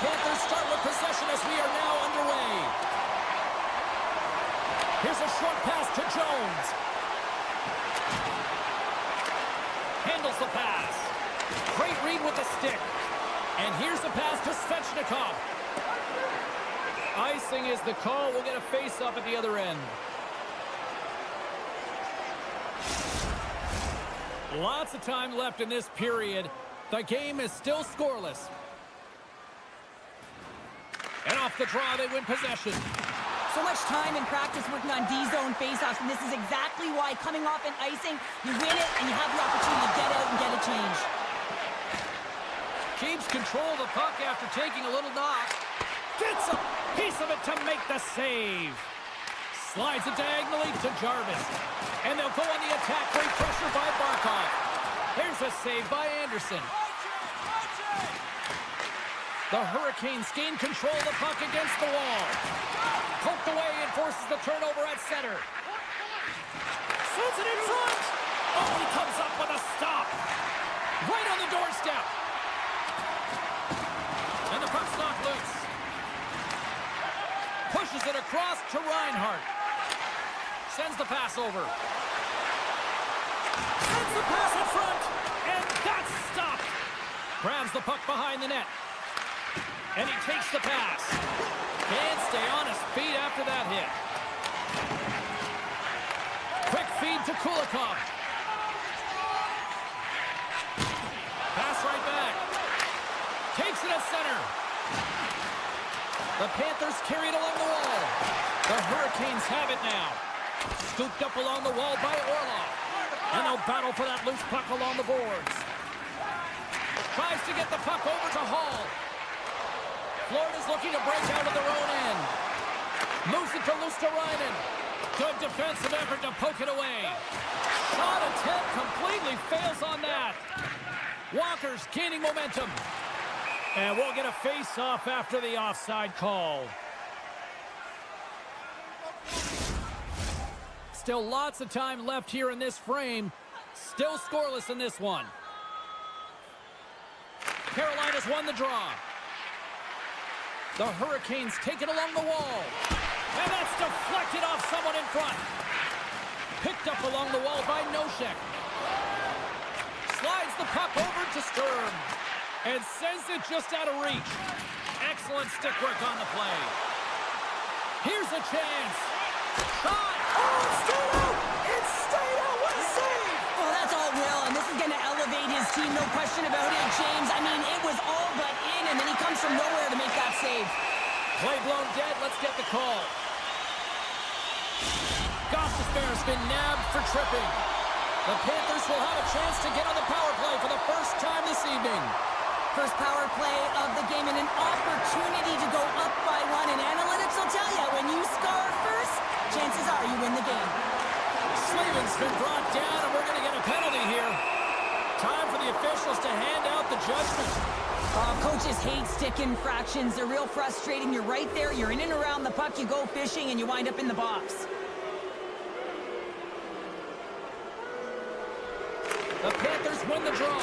Panthers start with possession as we are now underway. Here's a short pass to Jones. Handles the pass. Great read with the stick. And here's the pass to Svechnikov. Icing is the call. We'll get a face-up at the other end. Lots of time left in this period. The game is still scoreless. And off the draw, they win possession. So much time in practice working on D-zone faceoffs, and this is exactly why coming off an icing, you win it, and you have the opportunity to get out and get a change. Keeps control of the puck after taking a little knock. Gets a piece of it to make the save. Slides it diagonally to Jarvis. And they'll go on the attack. Great pressure by Barkov. Here's a save by Anderson. The Hurricanes gain control of the puck against the wall. Poked away and forces the turnover at center. Sends it in front. Oh, he comes up with a stop. Right on the doorstep. And the puck's knocked loose. Pushes it across to Reinhart. Sends the pass over. Sends the pass in front. And that's stopped. Grabs the puck behind the net. And he takes the pass. Can't stay on his feet after that hit. Quick feed to Kulikov. Pass right back. Takes it at center. The Panthers carry it along the wall. The Hurricanes have it now. Scooped up along the wall by Orlov. And they'll battle for that loose puck along the boards. Tries to get the puck over to Hall. Florida's looking to break out of their own end. Moves it to Luosterainen. Good defensive effort to poke it away. Shot attempt completely fails on that. Walker's gaining momentum. And we'll get a face-off after the offside call. Still lots of time left here in this frame. Still scoreless in this one. Carolina's won the draw. The Hurricanes take it along the wall. And that's deflected off someone in front. Picked up along the wall by Nosek. Slides the puck over to Sturm. And sends it just out of reach. Excellent stick work on the play. Here's a chance. Shot. Oh, it's stayed out. It's stayed out. What a save. Well, that's all Will, and this is going to elevate his team, no question about it, James. I mean, it was all but in, and then he comes from nowhere to make that save. Play blown dead. Let's get the call. Gostisbehere's been nabbed for tripping. The Panthers will have a chance to get on the power play for the first time this evening. First power play of the game and an opportunity to go up by one. And analytics will tell you, when you score first, chances are you win the game. Slavin's been brought down, and we're going to get a penalty here. Time for the officials to hand out the judgment. Coaches hate stick infractions. They're real frustrating. You're right there. You're in and around the puck. You go fishing, and you wind up in the box. The Panthers win the draw.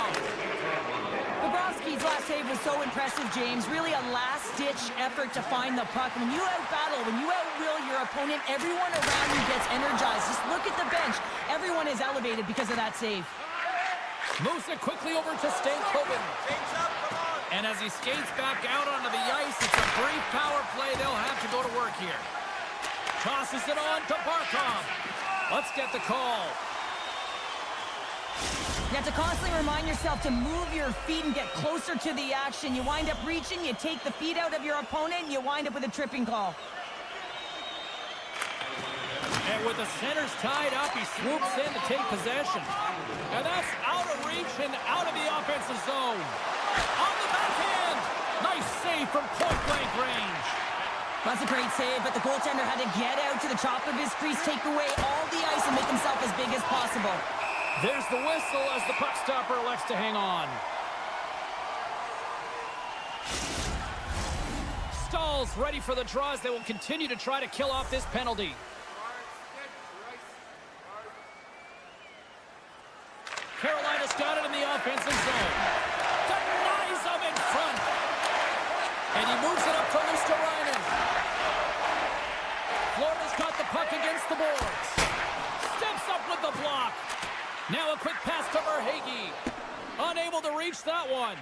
Bobrovsky's last save was so impressive, James. Really a last-ditch effort to find the puck. When you out-battle, when you out-will your opponent, everyone around you gets energized. Just look at the bench. Everyone is elevated because of that save. Moves it quickly over to Stankoven. And as he skates back out onto the ice, it's a brief power play. They'll have to go to work here. Tosses it on to Barkov. Let's get the call. You have to constantly remind yourself to move your feet and get closer to the action. You wind up reaching, you take the feet out of your opponent, and you wind up with a tripping call. And with the centers tied up, he swoops in to take possession. And that's out of reach and out of the offensive zone. On the backhand! Nice save from point-blank range. That's a great save, but the goaltender had to get out to the top of his crease, take away all the ice, and make himself as big as possible. There's the whistle as the puck stopper elects to hang on. Staal's ready for the draws. They will continue to try to kill off this penalty. Carolina's got it in the offensive zone. Denies him in front. And he moves it up to Luster-Reinen. Florida's got the puck against the boards. Steps up with the block. Now a quick pass to Verhaeghe. Unable to reach that one.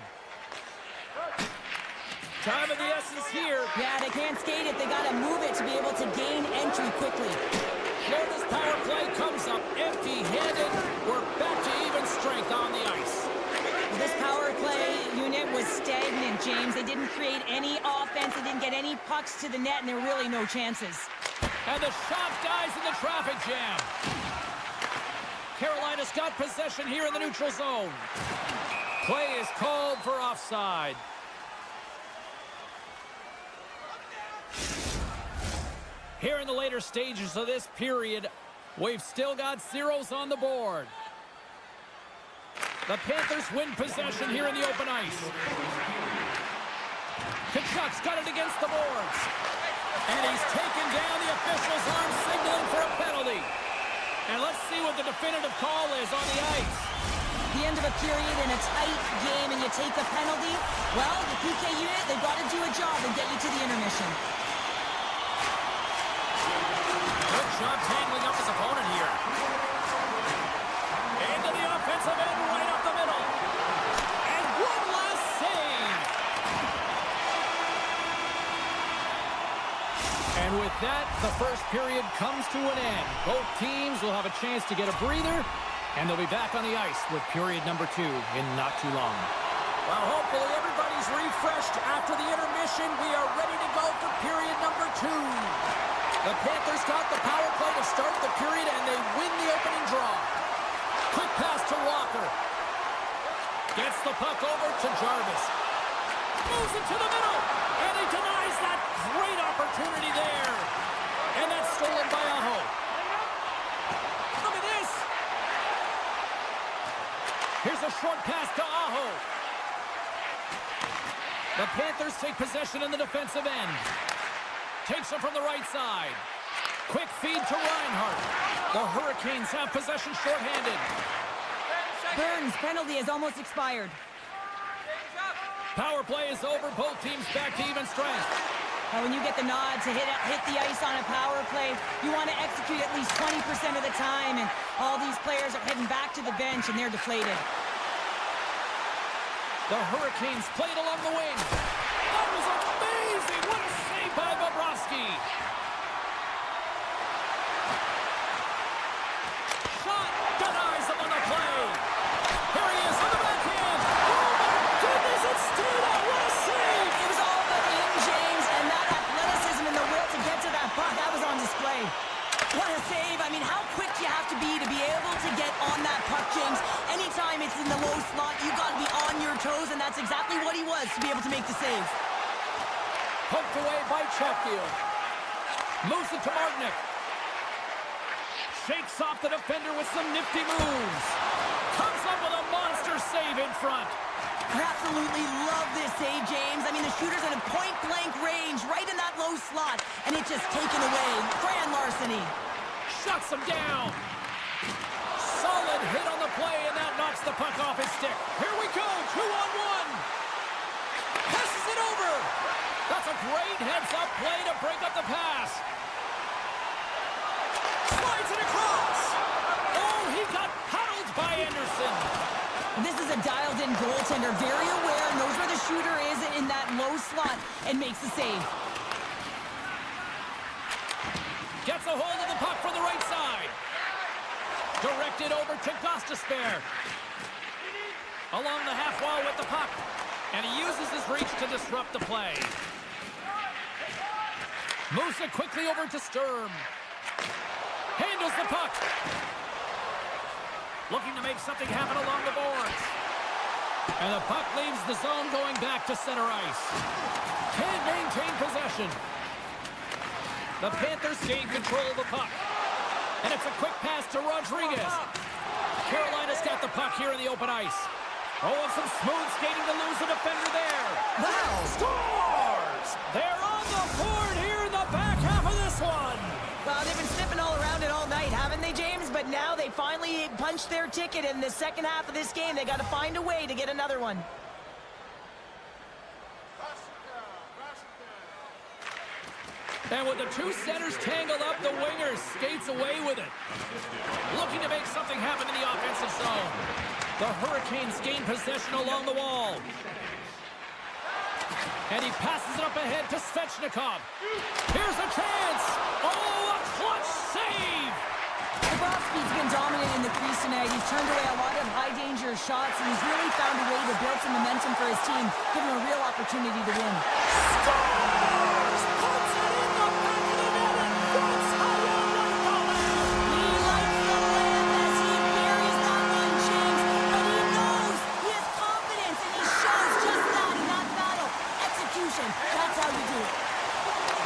Time of the essence here. Yeah, they can't skate it. They got to move it to be able to gain entry quickly. Florida's power play comes up empty-handed. We're back to even strength on the ice. This power play unit was stagnant, James. They didn't create any offense. They didn't get any pucks to the net, and there were really no chances. And the shot dies in the traffic jam. Carolina's got possession here in the neutral zone. Play is called for offside. Here in the later stages of this period, we've still got zeros on the board. The Panthers win possession here in the open ice. Tkachuk's got it against the boards. And he's taken down. The official's arm signaling for a penalty. And let's see what the definitive call is on the ice. The end of a period in a tight game and you take a penalty, well, the PK unit, they've got to do a job and get you to the intermission. Good job tangling up his opponent here. Into the offensive end, right up the middle. And one last save. And with that, the first period comes to an end. Both teams will have a chance to get a breather, and they'll be back on the ice with period number 2 in not too long. Well, hopefully everybody's refreshed after the intermission. We are ready to go for period number 2. The Panthers got the power play to start the period, and they win the opening draw. Quick pass to Walker. Gets the puck over to Jarvis. Moves it to the middle, and he denies that great opportunity there. And that's stolen by Aho. Look at this. Here's a short pass to Aho. The Panthers take possession in the defensive end. Takes it from the right side. Quick feed to Reinhart. The Hurricanes have possession shorthanded. Burns' penalty has almost expired. Power play is over. Both teams back to even strength. Now, when you get the nod to hit the ice on a power play, you want to execute at least 20% of the time, and all these players are heading back to the bench, and they're deflated. The Hurricanes played along the wing. That was amazing! What a save by Bobrovsky! Shot denies him on the play. Here he is on the backhand. Oh my goodness, it's still out. What a save! It was all but in, James, and that athleticism and the will to get to that puck, that was on display. What a save. I mean, how quick do you have to be able to get on that puck, James? Anytime it's in the low slot, you got to be on your toes, and that's exactly what he was to be able to make the save. Poked away by Chatfield. Moves it to Martinick. Shakes off the defender with some nifty moves. Comes up with a monster save in front. I absolutely love this save, James. I mean, the shooter's in a point-blank range right in that low slot, and it's just taken away. Grand larceny. Shuts him down. Solid hit on the play, and that knocks the puck off his stick. Here we go, 2-on-1. Passes it over. That's a great heads-up play to break up the pass. Slides it across. Oh, he got paddled by Anderson. This is a dialed-in goaltender, very aware, knows where the shooter is in that low slot, and makes the save. Gets a hold of the puck from the right side. Directed over to Gostisbehere. Along the half wall with the puck. And he uses his reach to disrupt the play. Moves it quickly over to Sturm. Handles the puck. Looking to make something happen along the boards. And the puck leaves the zone going back to center ice. Can't maintain possession. The Panthers gain control of the puck. And it's a quick pass to Rodriguez. Carolina's got the puck here in the open ice. Oh, and some smooth skating to lose the defender there. Wow! Scores! They're on the board here in the back half of this one. Well, they've been sniffing all around it all night, haven't they, James? But now they finally punched their ticket in the second half of this game. They got to find a way to get another one. And with the two centers tangled up, the winger skates away with it. Looking to make something happen in the offensive zone. The Hurricanes gain possession along the wall. And he passes it up ahead to Svechnikov. Here's a chance. Oh, a clutch save. Bobrovsky's been dominant in the crease tonight. He's turned away a lot of high-danger shots, and he's really found a way to build some momentum for his team, give him a real opportunity to win. Scores! Puts it in the back of the net and puts high up right the He likes the lamp as he buries that one, James, but he knows he has confidence, and he shows just that in that battle. Execution, that's how you do it.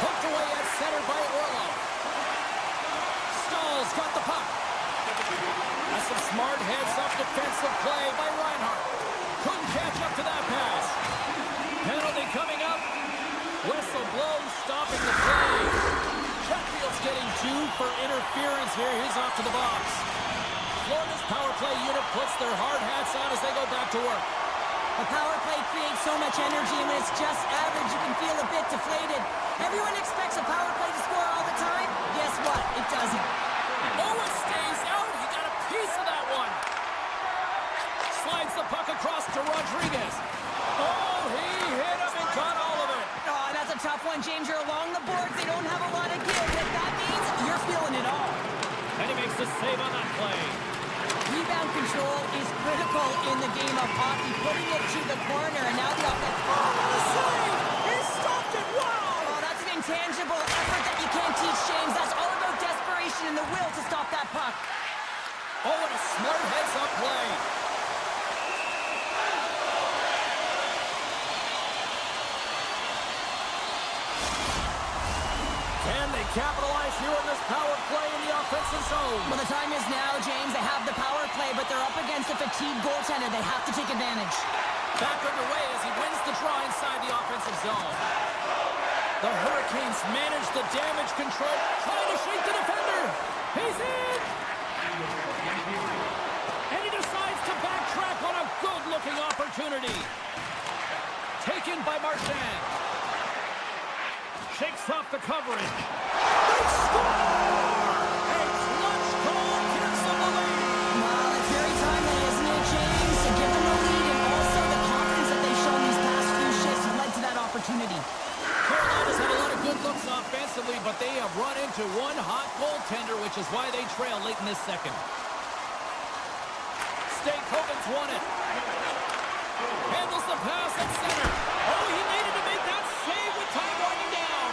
Hooked away at center by Orlov. Stahl's got the puck. That's some smart heads-up defensive play by Reinhart. Couldn't catch up to that pass. Penalty coming up. Whistle blows, stopping the play. Chatfield's getting due for interference here. He's off to the box. Florida's power play unit puts their hard hats on as they go back to work. The power play creates so much energy, and when it's just average, you can feel a bit deflated. Everyone expects a power play to score all the time. Guess what? It doesn't. Oh, it stays out. He got a piece of that one. Slides the puck across to Rodriguez. Oh, he hit him and got all of it. Oh, that's a tough one, James. You're along the boards. They don't have a lot of give. What that means, you're feeling it all. And he makes the save on that play. Rebound control is critical in the game of hockey. Putting it to the corner, and now the offense. Oh, what a save! He stopped it! Wow! Oh, that's an intangible effort that you can't teach, James. That's all about desperation and the will to stop that puck. Oh, what a smart heads-up play. Can they capitalize here on this power play in the offensive zone? Well, the time is now, James. They have the power play, but they're up against a fatigued goaltender. They have to take advantage. Back underway as he wins the draw inside the offensive zone. The Hurricanes manage the damage control, trying to shake the defender. He's in! And he decides to backtrack on a good-looking opportunity. Taken by Marchand. Shakes off the coverage. They score! A clutch goal gives them the lead. Well, it's very timely, isn't it, James? To give them the lead, and also the confidence that they've shown these past few shifts led to that opportunity. Carolina's had a lot of good looks offensively, but they have run into one hot goaltender, which is why they trail late in this second. Stakehoven's won it. Handles the pass at center. Oh, he needed to make that save with time winding down.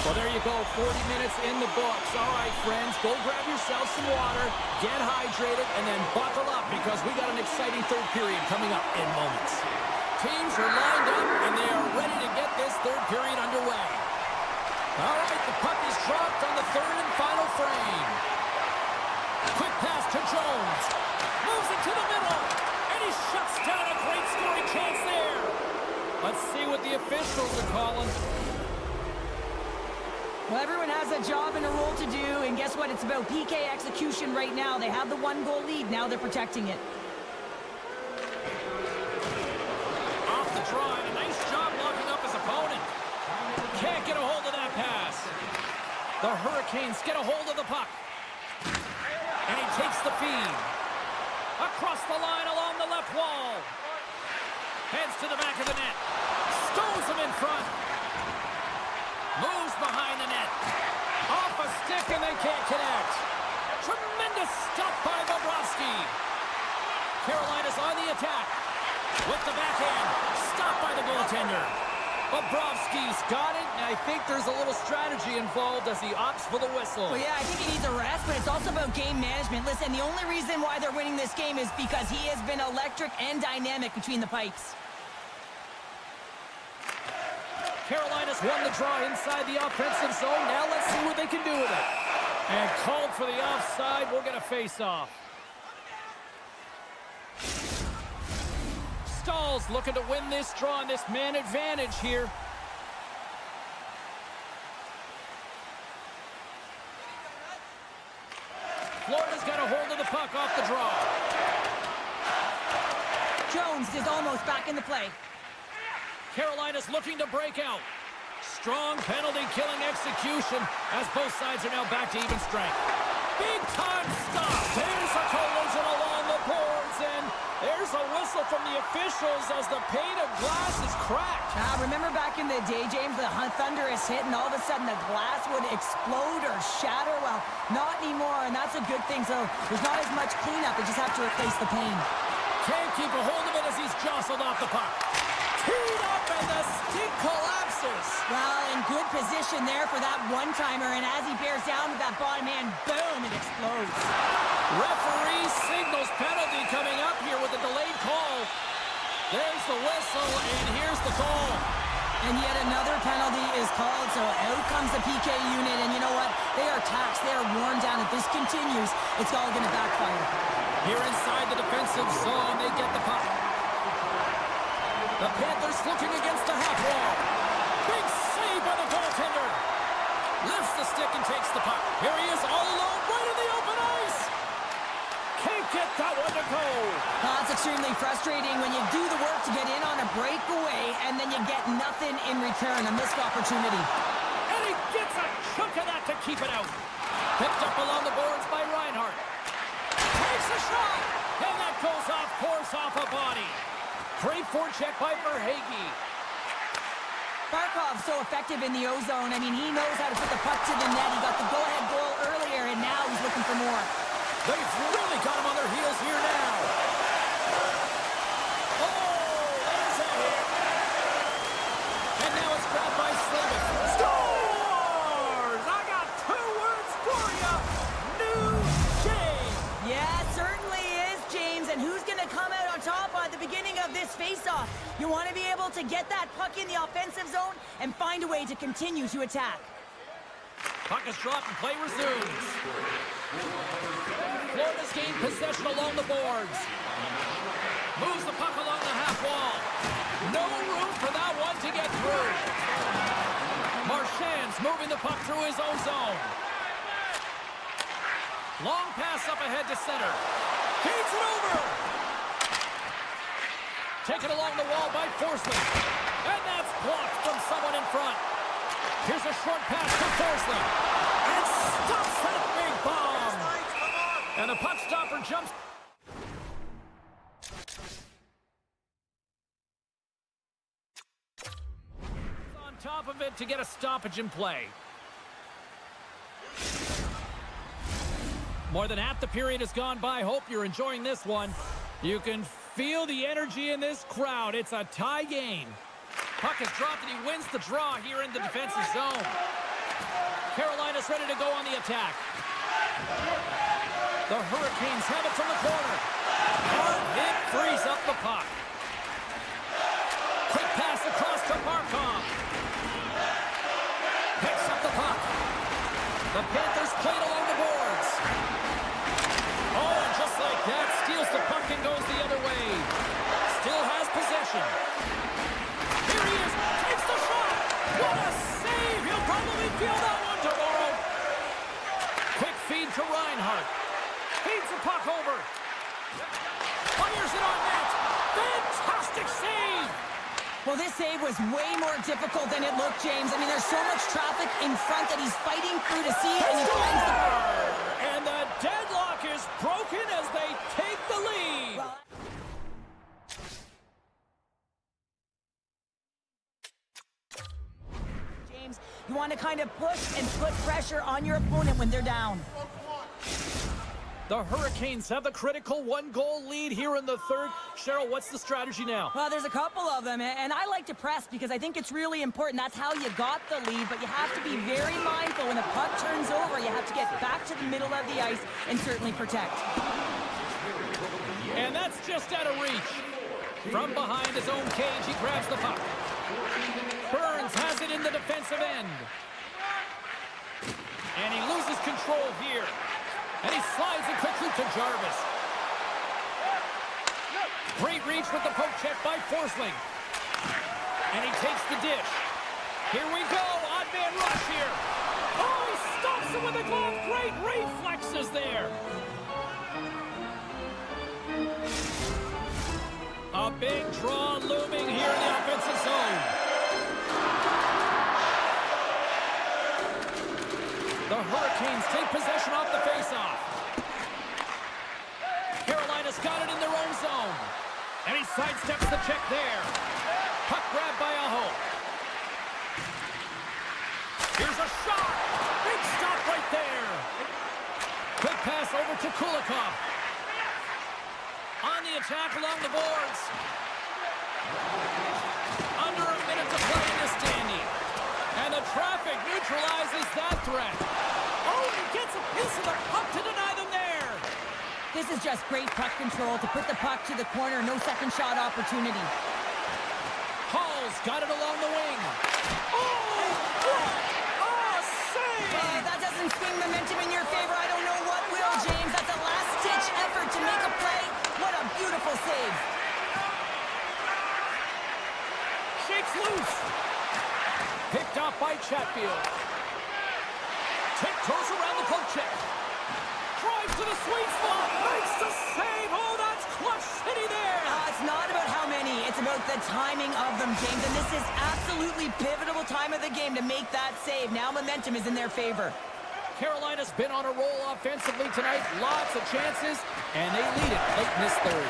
Well, there you go, 40 minutes in the books. All right, friends, go grab yourself some water, get hydrated, and then buckle up because we got an exciting third period coming up in moments. Teams are lined up, and they are ready to get this third period underway. All right, the puck is dropped on the third and final frame. Quick pass to Jones. Moves it to the middle, and he shuts down a great scoring chance there. Let's see what the officials are calling. Well, everyone has a job and a role to do, and guess what? It's about PK execution right now. They have the one-goal lead. Now they're protecting it. Off the draw, and a nice job locking up his opponent. Can't get a hold of that pass. The Hurricanes get a hold of the puck. And he takes the feed. Across the line along the left wall. Heads to the back of the net. Stones him in front. Moves behind the net. Off a stick and they can't connect. Tremendous stop by Bobrovsky. Carolina's on the attack. With the backhand. Stopped by the goaltender. Bobrovsky's got it, and I think there's a little strategy involved as he opts for the whistle. Well, yeah, I think he needs a rest, but it's also about game management. Listen, the only reason why they're winning this game is because he has been electric and dynamic between the pipes. Carolina's won the draw inside the offensive zone. Now let's see what they can do with it. And called for the offside. We'll get a face-off. Stahl's looking to win this draw on this man advantage here. Florida's got a hold of the puck off the draw. Jones is almost back in the play. Carolina's looking to break out. Strong penalty-killing execution as both sides are now back to even strength. Big-time stop. There's a collision along the boards, and there's a whistle from the officials as the pane of glass is cracked. Remember back in the day, James, the thunderous hit, and all of a sudden the glass would explode or shatter? Well, not anymore, and that's a good thing. So there's not as much cleanup. They just have to replace the pane. Can't keep a hold of it as he's jostled off the puck. Teed up, and the stick collapses. Well, in good position there for that one-timer, and as he bears down with that bottom hand, boom, it explodes. Referee signals penalty coming up here with a delayed call. There's the whistle, and here's the call. And yet another penalty is called, so out comes the PK unit, and you know what? They are taxed, they are worn down. If this continues, it's all going to backfire. Here inside the defensive zone, they get the puck. The Panthers looking against the half wall. Big save by the goaltender. Lifts the stick and takes the puck. Here he is all alone, right in the open ice. Can't get that one to go. That's extremely frustrating when you do the work to get in on a breakaway and then you get nothing in return. A missed opportunity. And he gets a chunk of that to keep it out. Picked up along the boards by Reinhart. Takes a shot. And that goes off course off a body. Great forecheck by Verhaeghe. Barkov's so effective in the O-zone. I mean, he knows how to put the puck to the net. He got the go-ahead goal earlier, and now he's looking for more. They've really got him on their heels here now. Oh, there's a hit. And now it's grabbed by Slavin. Scores! I got 2 words for you. New day. Yeah, it certainly is, James. And who's going to come out on top at the beginning of this face-off? You want to be able to get that puck in the offensive zone and find a way to continue to attack. Puck is dropped and play resumes. Florida's gained possession along the boards. Moves the puck along the half wall. No room for that one to get through. Marchand's moving the puck through his own zone. Long pass up ahead to center. Feeds it over. Taken along the wall by Forsling. And that's blocked from someone in front. Here's a short pass to Forsling. And stops that big bomb. And the puck stopper jumps. On top of it to get a stoppage in play. More than half the period has gone by. Hope you're enjoying this one. You can feel the energy in this crowd. It's a tie game. Puck is dropped and he wins the draw here in the defensive zone. Carolina's ready to go on the attack. The Hurricanes have it from the corner. Hard hit frees up the puck. Quick pass across to Barkov. Picks up the puck. The Panthers played along the boards. Oh, and just like that, steals the puck and goes the other way. Still has possession. Here he is, takes the shot. What a save! He'll probably feel that one tomorrow. Quick feed to Reinhart. Feeds the puck over. Fires it on net. Fantastic save! Well, this save was way more difficult than it looked, James. I mean, there's so much traffic in front that he's fighting through to see it, and he finds the puck. And the deadlock is broken as they take the lead. Well, James, you want to kind of push and put pressure on your opponent when they're down. The Hurricanes have the critical 1-goal lead here in the third. Cheryl, what's the strategy now? Well, there's a couple of them, and I like to press because I think it's really important. That's how you got the lead, but you have to be very mindful. When the puck turns over, you have to get back to the middle of the ice and certainly protect. And that's just out of reach. From behind his own cage, he grabs the puck. Burns has it in the defensive end. And he loses control here. And he slides it quickly to Jarvis. Great reach with the poke check by Forsling. And he takes the dish. Here we go. Odd man rush here. Oh, he stops him with a glove. Great reflexes there. A big draw looming here in the offensive zone. Hurricanes take possession off the faceoff. Carolina's got it in their own zone. And he sidesteps the check there. Puck grab by Aho. Here's a shot. Big stop right there. Quick pass over to Kulikov. On the attack along the boards. Under a minute to play in this dandy. And the traffic neutralizes that threat. Oh, he gets a piece of the puck to deny them there. This is just great puck control to put the puck to the corner. No second shot opportunity. Hall's got it along the wing. Oh, what a save! That doesn't swing momentum in your favor. I don't know what will, James. That's a last-ditch effort to make a play. What a beautiful save. Shakes loose. Picked off by Chatfield. Tiptoes around the poke check. Drives to the sweet spot. Makes the save. Oh, that's clutch city there. It's not about how many. It's about the timing of them, James. And this is absolutely pivotal time of the game to make that save. Now momentum is in their favor. Carolina's been on a roll offensively tonight. Lots of chances, and they lead it late in this third.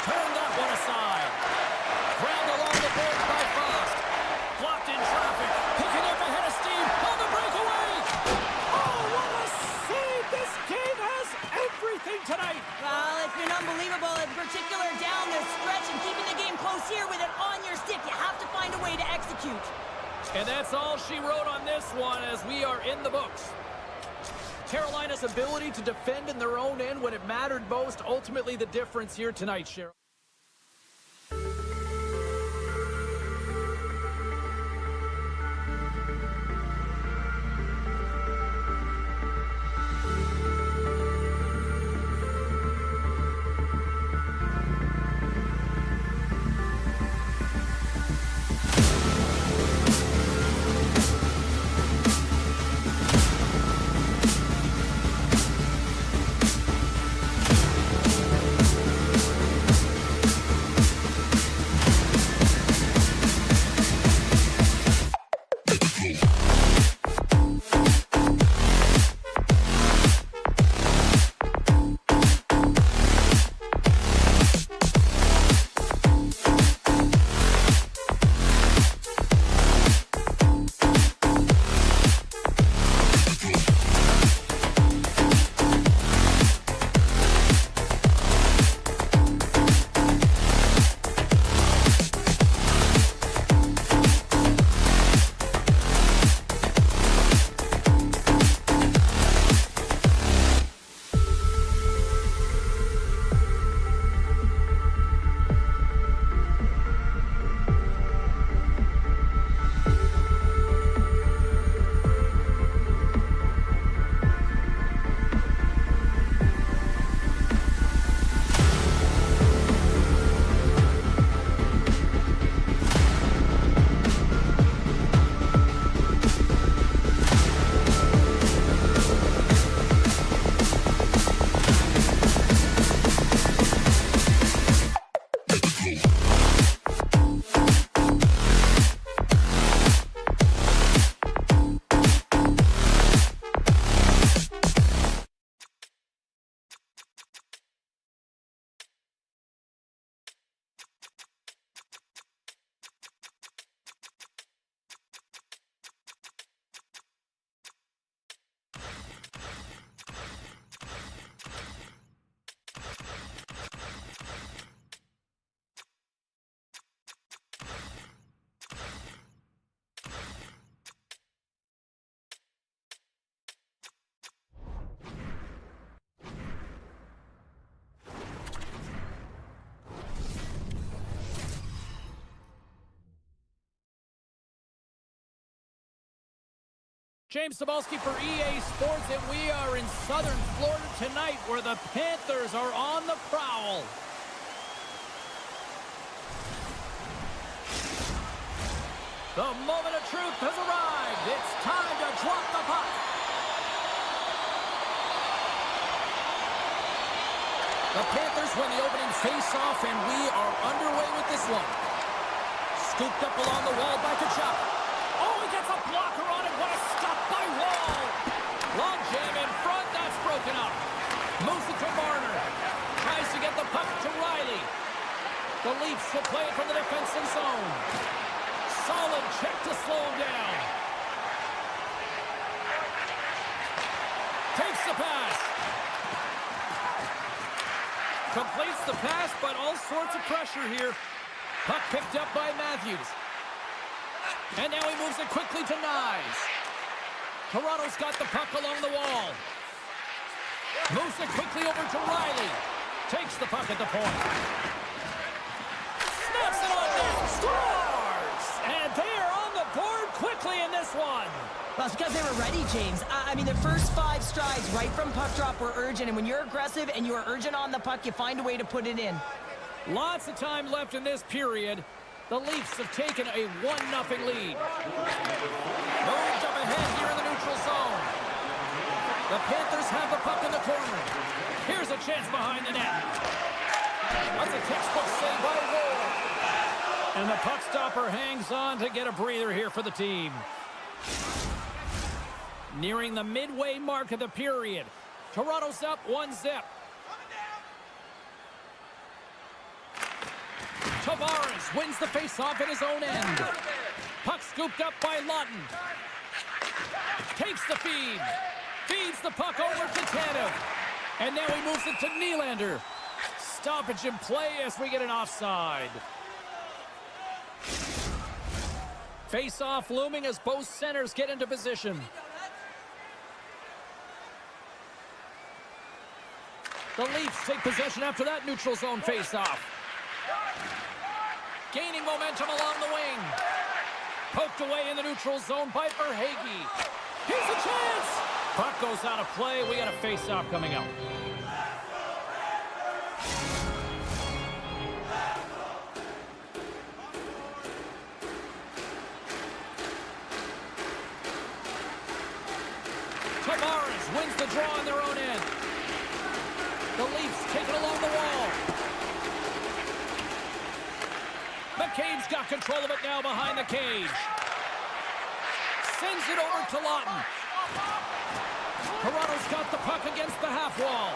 Turn that one aside. Ground along the board by Frost. Blocked in traffic. Picking up ahead of steam on the breakaway. Oh, what a save. This game has everything tonight. Well, it's been unbelievable, in particular down the stretch and keeping the game close here with it on your stick. You have to find a way to execute. And that's all she wrote on this one as we are in the books. Carolina's ability to defend in their own end when it mattered most, ultimately the difference here tonight, Cheryl. James Cebulski for EA Sports, and we are in Southern Florida tonight where the Panthers are on the prowl. The moment of truth has arrived. It's time to drop the puck. The Panthers win the opening face-off, and we are underway with this one. Scooped up along the wall by Kachuk. Oh, he gets a blocker on it. What a stop by Wall. Long broken up. Moves it to Marner. Tries to get the puck to Riley. The Leafs will play it from the defensive zone. Solid check to slow him down. Takes the pass. Completes the pass, but all sorts of pressure here. Puck picked up by Matthews. And now he moves it quickly to Nyes. Toronto's got the puck along the wall. Moves it quickly over to Riley. Takes the puck at the point. Snaps it on net. Scores! And they are on the board quickly in this one. Well, it's because they were ready, James. I mean, the first 5 strides right from puck drop were urgent, and when you're aggressive and you're urgent on the puck, you find a way to put it in. Lots of time left in this period. The Leafs have taken a 1-0 lead. Moved up ahead here in the neutral zone. The Panthers have the puck in the corner. Here's a chance behind the net. That's a textbook save by Ward. And the puck stopper hangs on to get a breather here for the team. Nearing the midway mark of the period. Toronto's up 1-0. Tavares wins the faceoff at his own end. Puck scooped up by Lawton. Takes the feed. Feeds the puck over to Tanev. And now he moves it to Nylander. Stoppage in play as we get an offside. Face-off looming as both centers get into position. The Leafs take possession after that neutral zone face-off. Gaining momentum along the wing. Poked away in the neutral zone by Verhaeghe. Here's a chance! Puck goes out of play. We got a face-off coming up. Tavares wins the draw on their own end. The Leafs take it along the wall. McCabe's got control of it now behind the cage. Sends it over to Lawton. Toronto's got the puck against the half wall.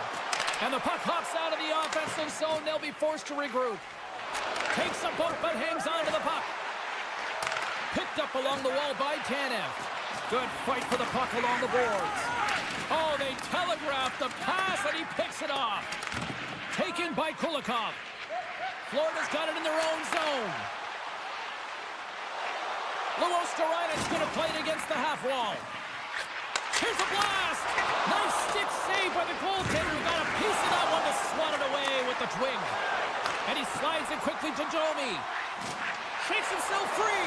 And the puck hops out of the offensive zone. They'll be forced to regroup. Takes a bump but hangs on to the puck. Picked up along the wall by Tanev. Good fight for the puck along the boards. Oh, they telegraphed the pass and he picks it off. Taken by Kulikov. Florida's got it in their own zone. Luostarina's going to play it against the half wall. Here's a blast! Nice stick save by the goaltender. Got a piece of that one to swat it away with the twing. And he slides it quickly to Domi. Shakes himself free.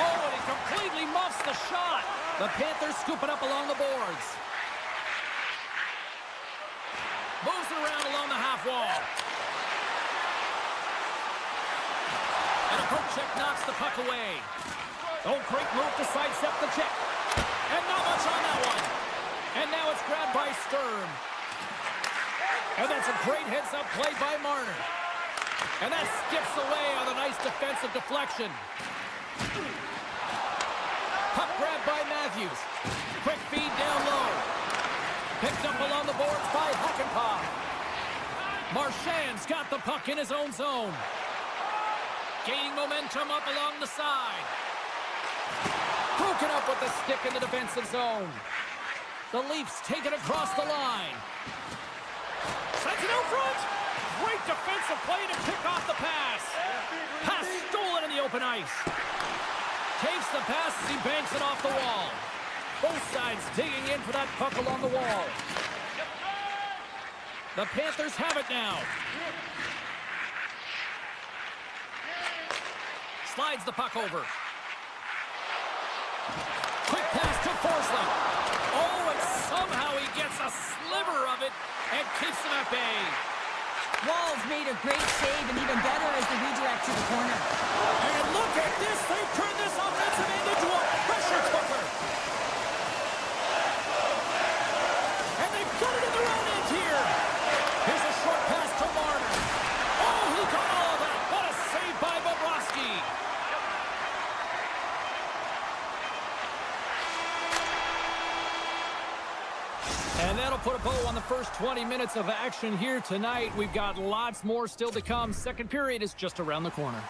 Oh, and he completely muffs the shot. The Panthers scoop it up along the boards. Moves it around along the half wall. And a poke check knocks the puck away. Oh, great move to sidestep the check. And not much on that one. And now it's grabbed by Stern. And that's a great heads-up play by Marner. And that skips away on a nice defensive deflection. Puck grabbed by Matthews. Quick feed down low. Picked up along the boards by Hakanpää. Marchand's got the puck in his own zone. Gaining momentum up along the side. Broken up with the stick in the defensive zone. The Leafs take it across the line. Sends it out front. Great defensive play to pick off the pass. Pass stolen in the open ice. Takes the pass as he banks it off the wall. Both sides digging in for that puck along the wall. The Panthers have it now. Slides the puck over. Quick pass to Forsling. Oh, and somehow he gets a sliver of it and keeps him at bay. Wall's made a great save, and even better is the redirect to the corner. And look at this. They've turned this offensive end into a pressure cooker. And they've got it in their own end here. Here's a short pass to Marner. Oh, he got all of that. What a save by Bobrovsky. And that'll put a bow on the first 20 minutes of action here tonight. We've got lots more still to come. Second period is just around the corner.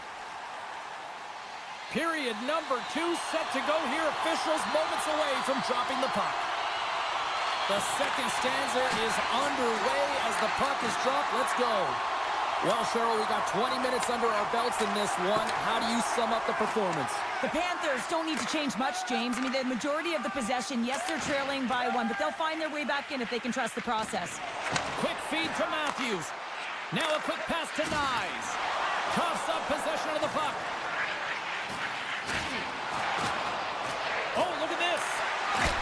Period number 2 set to go here. Officials moments away from dropping the puck. The second stanza is underway as the puck is dropped. Let's go. Well, Cheryl, we got 20 minutes under our belts in this one. How do you sum up the performance? The Panthers don't need to change much, James. I mean, the majority of the possession, yes, they're trailing by 1, but they'll find their way back in if they can trust the process. Quick feed to Matthews. Now a quick pass to Nyes. Coughs up possession of the puck. Oh, look at this.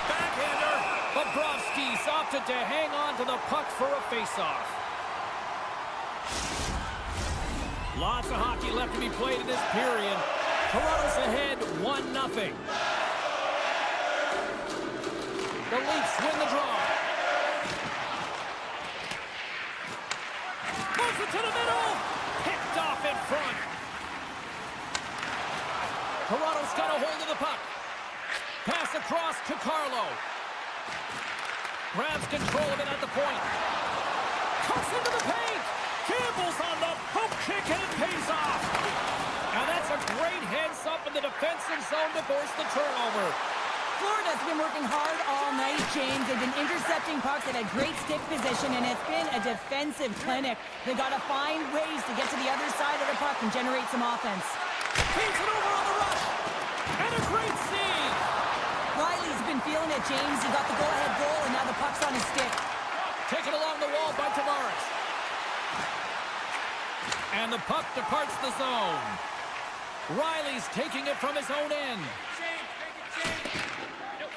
Backhander. Bobrovsky's opted to hang on to the puck for a faceoff. Lots of hockey left to be played in this period. Toronto's ahead 1-0. The Leafs win the draw. Moves it to the middle. Picked off in front. Toronto's got a hold of the puck. Pass across to Carlo. Grabs control of it at the point. Cuts into the paint. Campbell's on the poke kick and it pays off. And that's a great heads-up in the defensive zone to force the turnover. Florida's been working hard all night, James. They've been intercepting pucks. They've had great stick position, and it's been a defensive clinic. They've got to find ways to get to the other side of the puck and generate some offense. Feeds it over on the rush. And a great save. Riley's been feeling it, James. He got the go-ahead goal, and now the puck's on his stick. Taken along the wall by Tavares. And the puck departs the zone. Riley's taking it from his own end.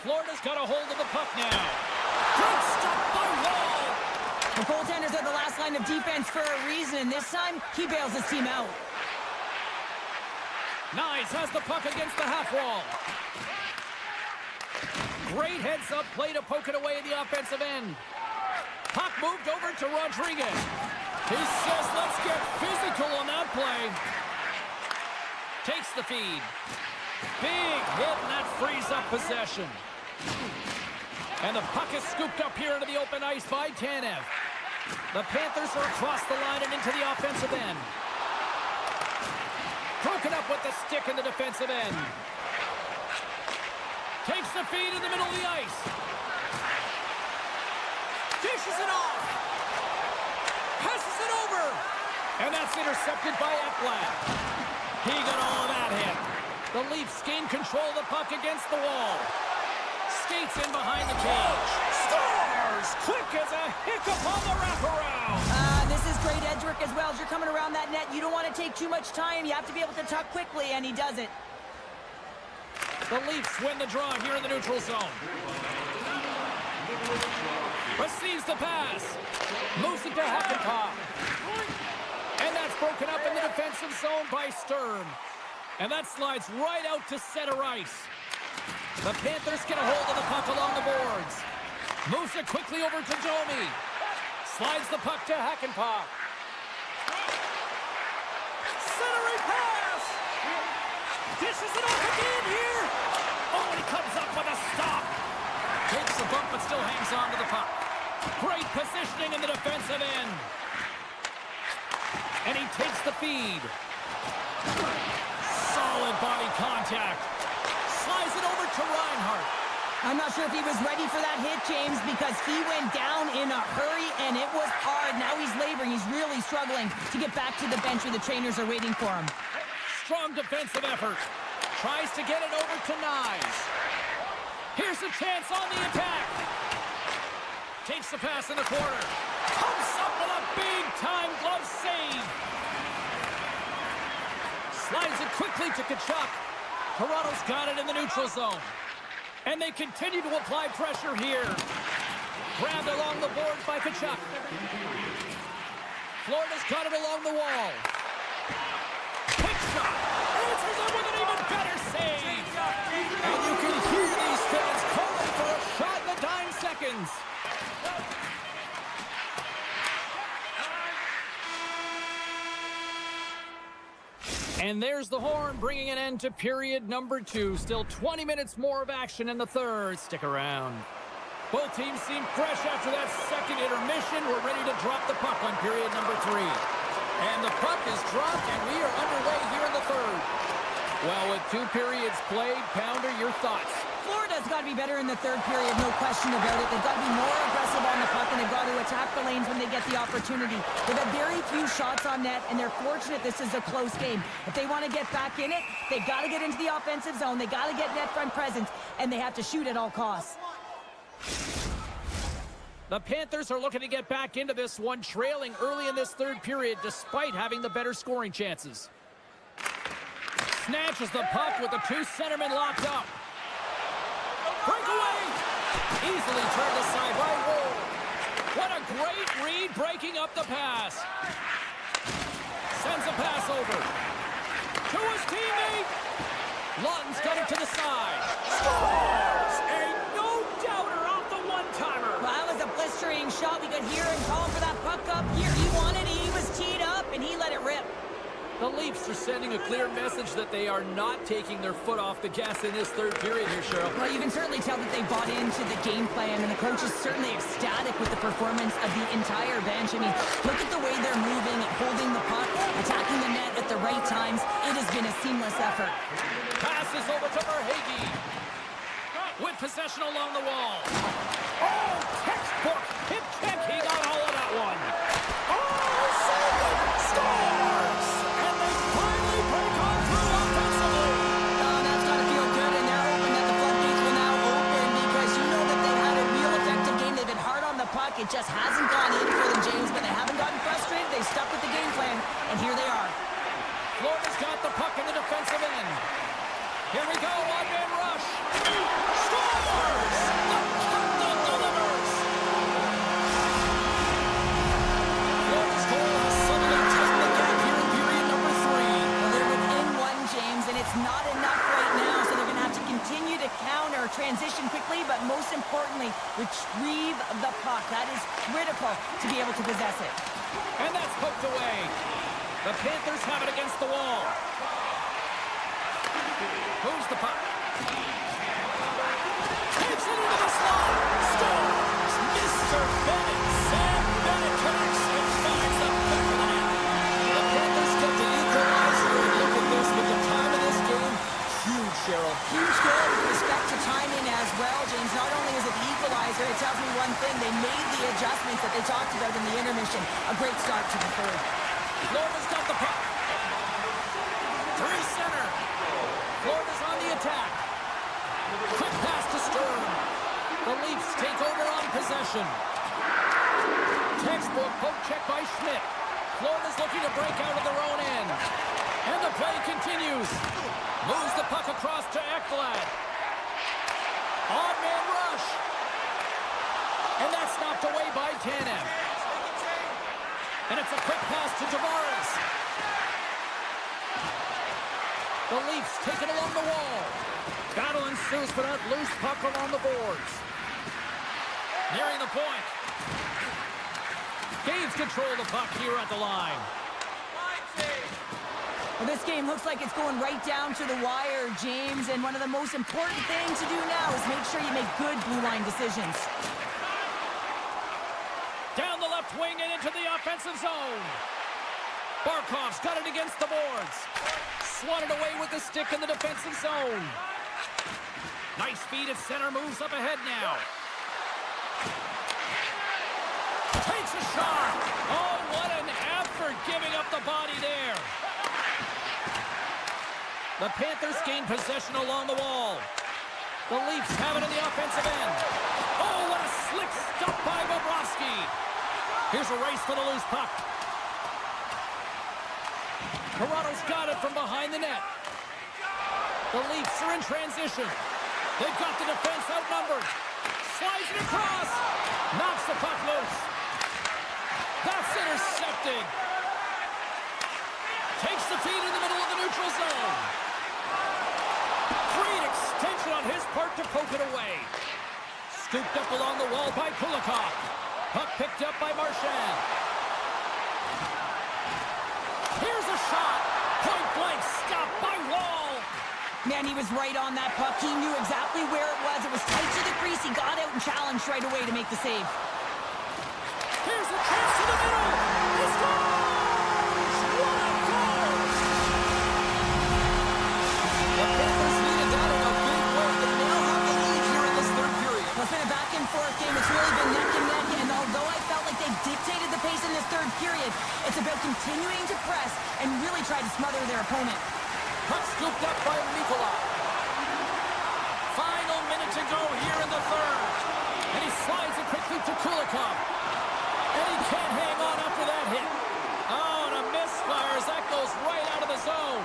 Florida's got a hold of the puck now. Good stop by Wall. The goaltenders are the last line of defense for a reason, and this time, he bails his team out. Nyes has the puck against the half wall. Great heads-up play to poke it away at the offensive end. Puck moved over to Rodriguez. He says, let's get physical on that play. Takes the feed. Big hit, and that frees up possession. And the puck is scooped up here into the open ice by Tanev. The Panthers are across the line and into the offensive end. Broken up with the stick in the defensive end. Takes the feed in the middle of the ice. Dishes it off. Passes it over. And that's intercepted by Ekblad. He got all of that hit. The Leafs gain control of the puck against the wall. Skates in behind the cage. Scores! Quick as a hiccup on the wraparound. This is great edge work as well. As you're coming around that net, you don't want to take too much time. You have to be able to tuck quickly, and he does it. The Leafs win the draw here in the neutral zone. Receives the pass. Moves it to Hakanpää. And that's broken up in the defensive zone by Sturm. And that slides right out to center ice. The Panthers get a hold of the puck along the boards. Moves it quickly over to Domi. Slides the puck to Hakanpää. Centering pass! Dishes it off again here! Oh, and he comes up with a stop. Takes a bump but still hangs on to the puck. Great positioning in the defensive end. And he takes the feed. Solid body contact. Slides it over to Reinhart. I'm not sure if he was ready for that hit, James, because he went down in a hurry, and it was hard. Now he's laboring. He's really struggling to get back to the bench where the trainers are waiting for him. Strong defensive effort. Tries to get it over to Nyes. Here's a chance on the attack. Takes the pass in the corner. Comes up with a big-time glove save. Slides it quickly to Tkachuk. Toronto's got it in the neutral zone. And they continue to apply pressure here. Grabbed along the boards by Tkachuk. Florida's got it along the wall. Quick shot. Answers it with an even better save. And you can hear these fans calling for a shot in the dying seconds. And there's the horn, bringing an end to period number 2. Still 20 minutes more of action in the third. Stick around. Both teams seem fresh after that second intermission. We're ready to drop the puck on period number 3. And the puck is dropped, and we are underway here in the third. Well, with 2 periods played, Pounder, your thoughts? Florida's got to be better in the third period, no question about it. They've got to be more aggressive on the puck, and they've got to attack the lanes when they get the opportunity. They've had very few shots on net, and they're fortunate this is a close game. If they want to get back in it, they've got to get into the offensive zone. They've got to get net front presence, and they have to shoot at all costs. The Panthers are looking to get back into this one, trailing early in this third period despite having the better scoring chances. Snatches the puck with the 2 centermen locked up. Breakaway! Easily turned aside by Wool. What a great read breaking up the pass. Sends a pass over to his teammate. Lawton's coming to the side. Scores! A no-doubter off the one-timer. Well, that was a blistering shot. We could hear him calling for that puck up here. He wanted it. He was teed up, and he let it rip. The Leafs are sending a clear message that they are not taking their foot off the gas in this third period here, Cheryl. Well, you can certainly tell that they bought into the game plan, and the coach is certainly ecstatic with the performance of the entire bench. I mean, look at the way they're moving, holding the puck, attacking the net at the right times. It has been a seamless effort. Passes over to Verhaeghe. With possession along the wall. Oh, textbook hip check. He got all of that one. Oh, save it! Scores! And they finally break on through offensively. Oh, that's got to feel good, and they're hoping that the floodgates will now open because you know that they've had a real effective game. They've been hard on the puck. It just hasn't gone in for them, James, but they haven't gotten frustrated. They've stuck with the game plan, and here they are. Florida's got the puck in the defensive end. Here we go, one-man rush. Scores! The captain delivers. Florida's goal has suddenly tightened the gap here in period number 3. Well, they're within 1, James, and it's not enough right now, so they're going to have to continue to counter, transition quickly, but most importantly, retrieve the puck. That is critical to be able to possess it. And that's poked away. The Panthers have it against the wall. Moves the puck. Takes it into the slot. Scores! Mr. Bennett. Sam Bennett connects and finds the back of the net. The Panthers get the equalizer. And look at this with the time of this game. Huge, Cheryl. Huge goal with respect to timing as well, James. Not only is it the equalizer, it tells me one thing. They made the adjustments that they talked about in the intermission. A great start to the third. Florida's got the puck. 3 center. Florida's on the attack. Quick pass to Sturm. The Leafs take over on possession. Textbook poke check by Schmidt. Florida's looking to break out of their own end. And the play continues. Moves the puck across to Ekblad. Odd man rush. And that's knocked away by Tanev. And it's a quick pass to Tavares. The Leafs take it along the wall. Battle ensues for that loose puck along the boards. Nearing the point. Gains control of the puck here at the line. Well, this game looks like it's going right down to the wire, James, and one of the most important things to do now is make sure you make good blue line decisions. Down the left wing and into the offensive zone. Barkov's got it against the boards. Swatted away with the stick in the defensive zone. Nice feed at center, moves up ahead now. Takes a shot. Oh, what an effort giving up the body there. The Panthers gain possession along the wall. The Leafs have it in the offensive end. Oh, what a slick stop by Bobrovsky. Here's a race for the loose puck. Toronto's got it from behind the net. The Leafs are in transition. They've got the defense outnumbered. Slides it across. Knocks the puck loose. That's intercepted. Takes the feed in the middle of the neutral zone. Great extension on his part to poke it away. Scooped up along the wall by Kulikov. Puck picked up by Marchand. Here's a shot. Point blank stop by Wall. Man, he was right on that puck. He knew exactly where it was. It was tight to the crease. He got out and challenged right away to make the save. Here's a chance to the middle. He scores! What a goal! The Panthers needed that in a big way. They now have the lead here in this third period. Well, it's been a back-and-forth game. It's really been neck and neck. And although I felt like they dictated the pace in this third period, it's about continuing to press and really try to smother their opponent. Puck scooped up by Nikolai. Final minute to go here in the third. And he slides it quickly to Kulikov. And he can't hang on after that hit. Oh, and a misfire as that goes right out of the zone.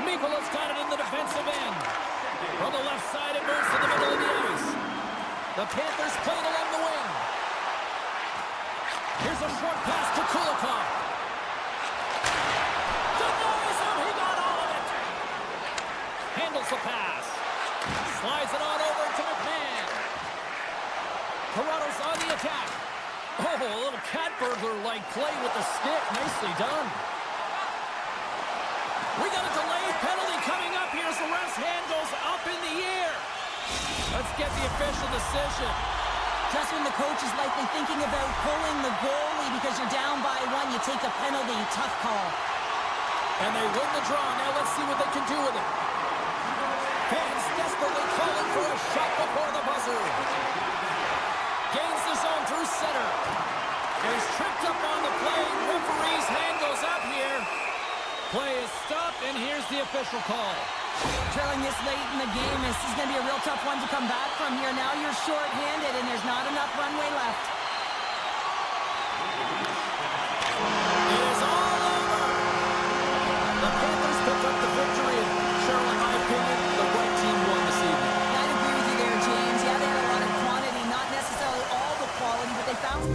Mikola's got it in the defensive end. From the left side, it moves to the middle of the ice. The Panthers play it along the wing. Here's a short pass to Kulikov. Denies him. He got all of it. Handles the pass. Slides it on over to McMahon. Toronto's on the attack. Oh, a little cat burglar-like play with the stick. Nicely done. We got a delayed penalty coming up here as the ref's hand goes up in the air. Let's get the official decision. Just when the coach is likely thinking about pulling the goalie because you're down by one, you take a penalty. Tough call. And they win the draw. Now let's see what they can do with it. Fans desperately calling for a shot before the buzzer. Gains the zone through center. And he's tripped up on the play. Referee's hand goes up here. Play is stopped, and here's the official call. Trailing this late in the game, this is going to be a real tough one to come back from here. Now you're short-handed, and there's not enough runway left. It is all over. The Panthers pick up the victory, and Cheryl, in my opinion, the right team won this evening. I'd agree with you there, James. Yeah, they had a lot of quantity, not necessarily all the quality, but they found...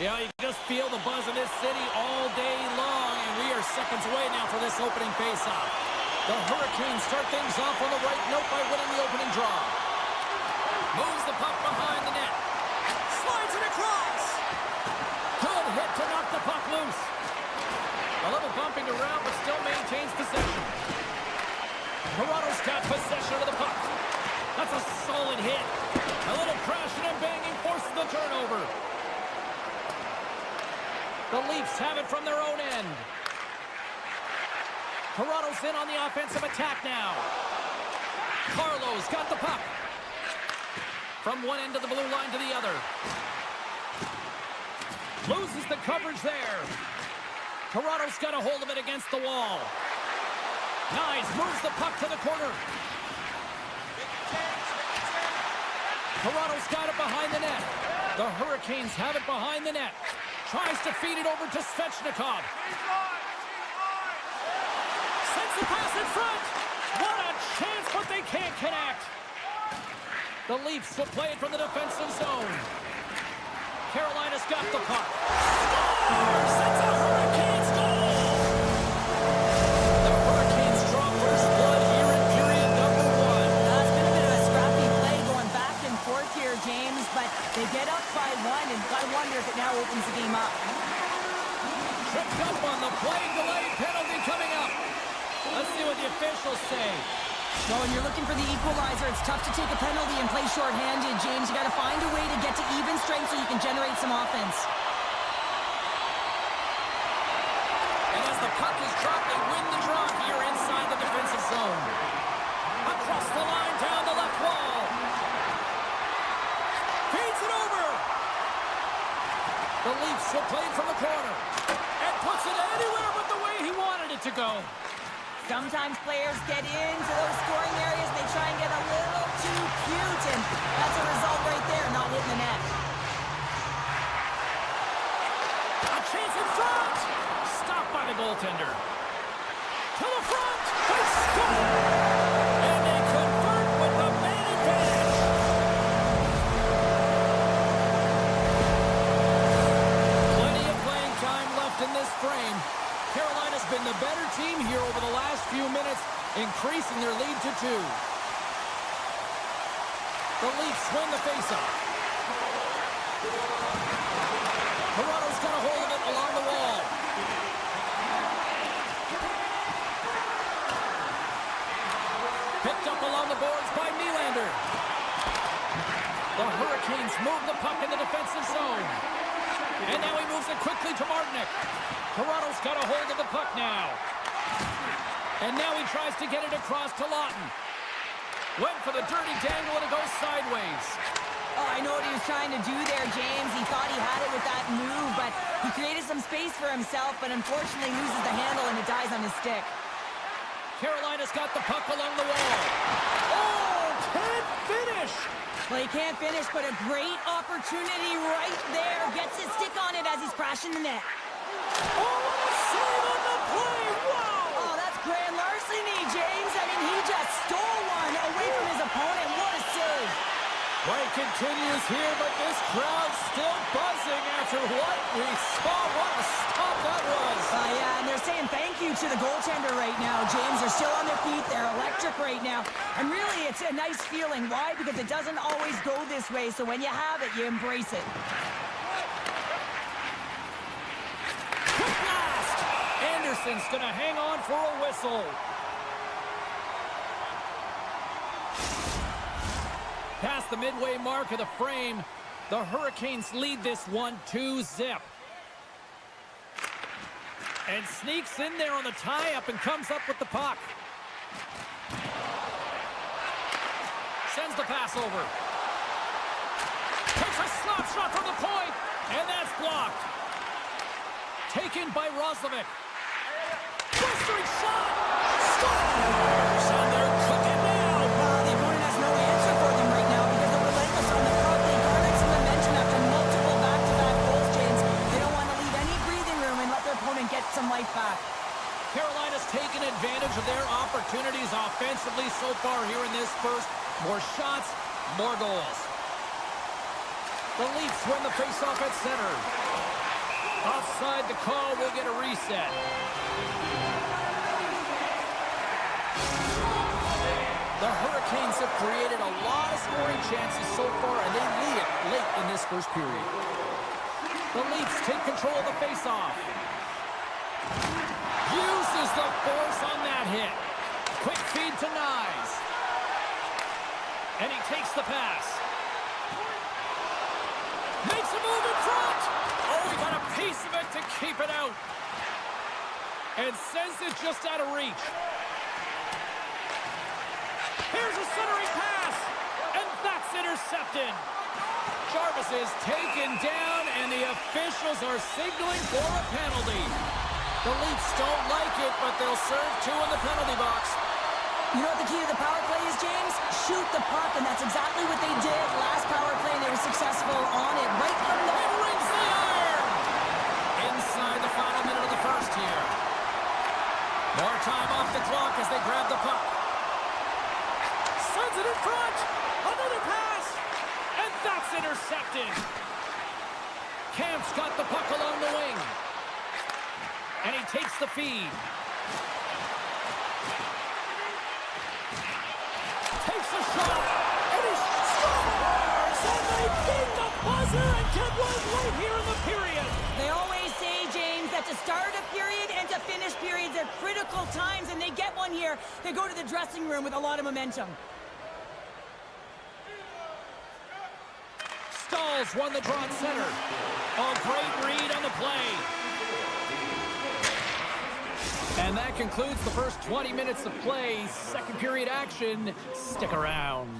Yeah, you just feel the buzz in this city all day long, and we are seconds away now for this opening faceoff. The Hurricanes start things off on the right note by winning the opening draw. Moves the puck behind the net. Slides it across. Good hit to knock the puck loose. A little bumping around, but still maintains possession. Toronto's got possession of the puck. That's a solid hit. A little crashing and banging forces the turnover. The Leafs have it from their own end. Toronto's in on the offensive attack now. Carlo's got the puck. From one end of the blue line to the other. Loses the coverage there. Toronto's got a hold of it against the wall. Nice, moves the puck to the corner. Toronto's got it behind the net. The Hurricanes have it behind the net. Tries to feed it over to Svechnikov. Sends the pass in front. What a chance, but they can't connect. The Leafs will play it from the defensive zone. Carolina's got the puck. Scores! It's a Hurricanes goal! The Hurricanes draw first blood here in period number 1. That's been a bit of a scrappy play going back and forth here, James, but they get up by 1, and I wonder if it now opens the game up. Tripped up on the play, delayed penalty coming up. Let's see what the officials say. So when you're looking for the equalizer, it's tough to take a penalty and play shorthanded, James. You got to find a way to get to even strength so you can generate some offense. And as the puck is dropped, they win the draw here inside the defensive zone. Across the line, down the left wall. Feeds it over. The Leafs will play it from the corner. And puts it anywhere but the way he wanted it to go. Sometimes players get into those scoring areas, they try and get a little too cute, and that's a result right there, not hitting the net. A chance in front! Stopped by the goaltender. To the front! They score! And they convert with the man advantage. Plenty of playing time left in this frame. Carolina's been the better team here over the last few minutes, increasing their lead to 2. The Leafs win the faceoff. Toronto's got a hold of it along the wall. Picked up along the boards by Nylander. The Hurricanes move the puck in the defensive zone. And now he moves it quickly to Martinick. Toronto's got a hold of the puck now. And now he tries to get it across to Lawton. Went for the dirty dangle and it goes sideways. Oh, I know what he was trying to do there, James. He thought he had it with that move, but he created some space for himself, but unfortunately loses the handle and it dies on his stick. Carolina's got the puck along the wall. Oh, can't finish. Well, he can't finish, but a great opportunity right there. Gets his stick on it as he's crashing the net. Oh, what a save on the play! Wow! Oh, that's grand larceny, James. I mean, he just stole one away from his opponent. What a save. Fight continues here, but this crowd's still buzzing after what we saw. What a stop that was. Yeah, and they're saying thank you to the goaltender right now, James. They're still on their feet. They're electric right now. And really, it's a nice feeling. Why? Because it doesn't always go this way, so when you have it, you embrace it. Quick blast! Anderson's going to hang on for a whistle. Past the midway mark of the frame, the Hurricanes lead this one 2-0. And sneaks in there on the tie-up and comes up with the puck. Sends the pass over. Takes a slap shot from the point, and that's blocked. Taken by Roslovic. Blistering shot! Scores! And they're cooking now! The opponent has no answer for them right now because they're relentless on the puck. They garnered some momentum after multiple back-to-back goals, James. They don't want to leave any breathing room and let their opponent get some life back. Carolina's taken advantage of their opportunities offensively so far here in this first. More shots, more goals. The Leafs win the faceoff at center. Offside the call, will get a reset. The Hurricanes have created a lot of scoring chances so far, and they lead it late in this first period. The Leafs take control of the faceoff. Uses the force on that hit. Quick feed to Nyes. And he takes the pass. Makes a move in front. Oh, he got a piece of it to keep it out. And sends it just out of reach. Here's a centering pass. And that's intercepted. Jarvis is taken down, and the officials are signaling for a penalty. The Leafs don't like it, but they'll serve two in the penalty box. You know what the key to the power play is, James? Shoot the puck, and that's exactly what they did last power play, and they were successful on it right from the... It rings the iron! Inside the final minute of the first here. More time off the clock as they grab the puck. Sends it in front! Another pass! And that's intercepted! Camp's got the puck along the wing. And he takes the feed. Takes a shot, and he scores! And they beat the buzzer and get one right here in the period. They always say, James, that to start a period and to finish periods are critical times, and they get one here. They go to the dressing room with a lot of momentum. Stalls won the draw at center. Oh, great read on the play. And that concludes the first 20 minutes of play. Second period action. Stick around.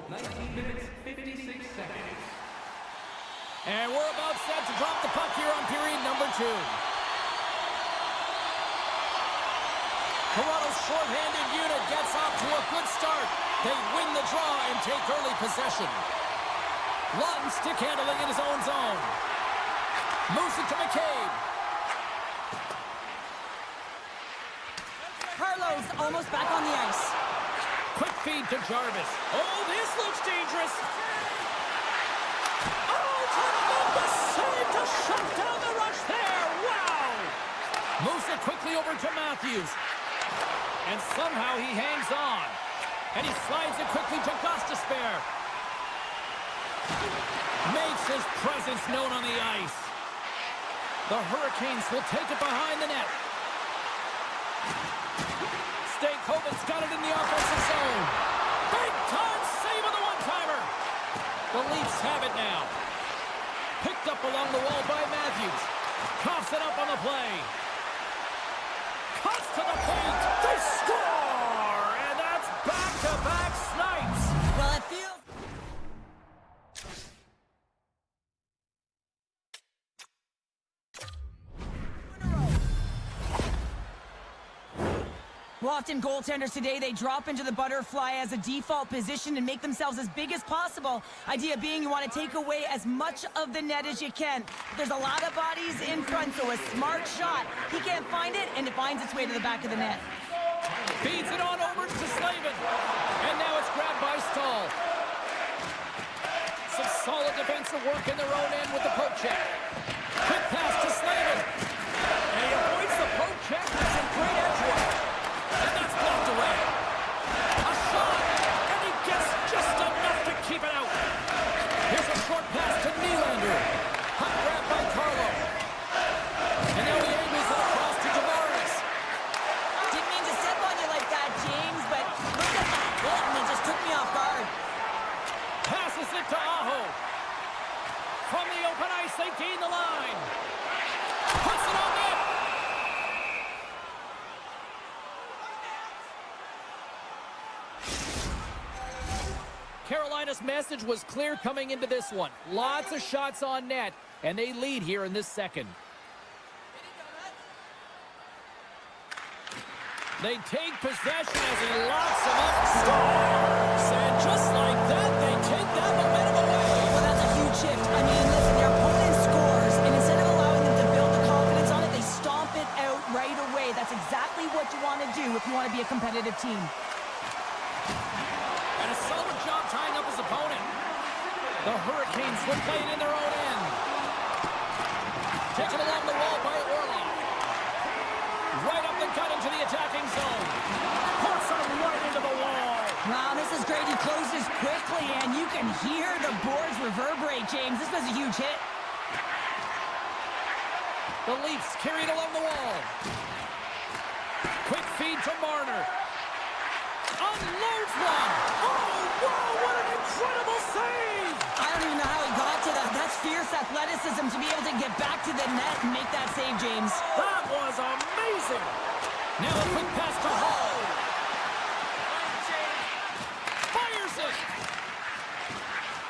19 minutes, 56 seconds. And we're about set to drop the puck here on period number 2. Toronto's shorthanded unit gets off to a good start. They win the draw and take early possession. Lawton stick handling in his own zone. Moves it to McCabe. Carlo's almost back on the ice. Quick feed to Jarvis. Oh, this looks dangerous. Oh, trying to make the save to shut down the rush there. Wow. Moves it quickly over to Matthews. And somehow he hangs on. And he slides it quickly to Gostisbehere. Makes his presence known on the ice. The Hurricanes will take it behind the net. Stankoven's got it in the offensive zone. Big time save on the one-timer. The Leafs have it now. Picked up along the wall by Matthews. Coughs it up on the play. Cuts to the paint. They score! And that's back-to-back snipes. Well, it feels... Well, often goaltenders today, they drop into the butterfly as a default position and make themselves as big as possible. Idea being you want to take away as much of the net as you can. There's a lot of bodies in front, so a smart shot. He can't find it, and it finds its way to the back of the net. Feeds it on over to Slavin. And now it's grabbed by Stahl. Solid defensive work in their own end with the poke check. Quick pass to Slavin. And he avoids the poke check with some great edge work. And that's blocked away. A shot, and he gets just enough to keep it out. Here's a short pass to Nylander. Hot grab by Carlo. And now he angles it across to Tavares. Didn't mean to step on you like that, James, but look at that hit, and it just took me off guard. Passes it to Aho. From the open ice, they gain the line. Puts it on net. Carolina's message was clear coming into this one. Lots of shots on net, and they lead here in this second. They take possession as he locks them up. Scores! And just like that, they take that momentum away. Well, that's a huge shift. I mean, listen, their opponent scores, and instead of allowing them to build the confidence on it, they stomp it out right away. That's exactly what you want to do if you want to be a competitive team. And a solid job tying up his opponent. The Hurricanes will play it in their own end. Taken along the wall by Orlov. Right up the gut into the attacking zone. Puts him right into the wall. Wow, this is great. He closes quickly, and you can hear the boards reverberate, James. This was a huge hit. The Leafs carried along the wall. Quick feed to Marner. Unloads one. Oh, wow, what an incredible save. I don't even know how he got to that. That's fierce athleticism to be able to get back to the net and make that save, James. That was amazing. Now a quick pass to Hall. Fires it.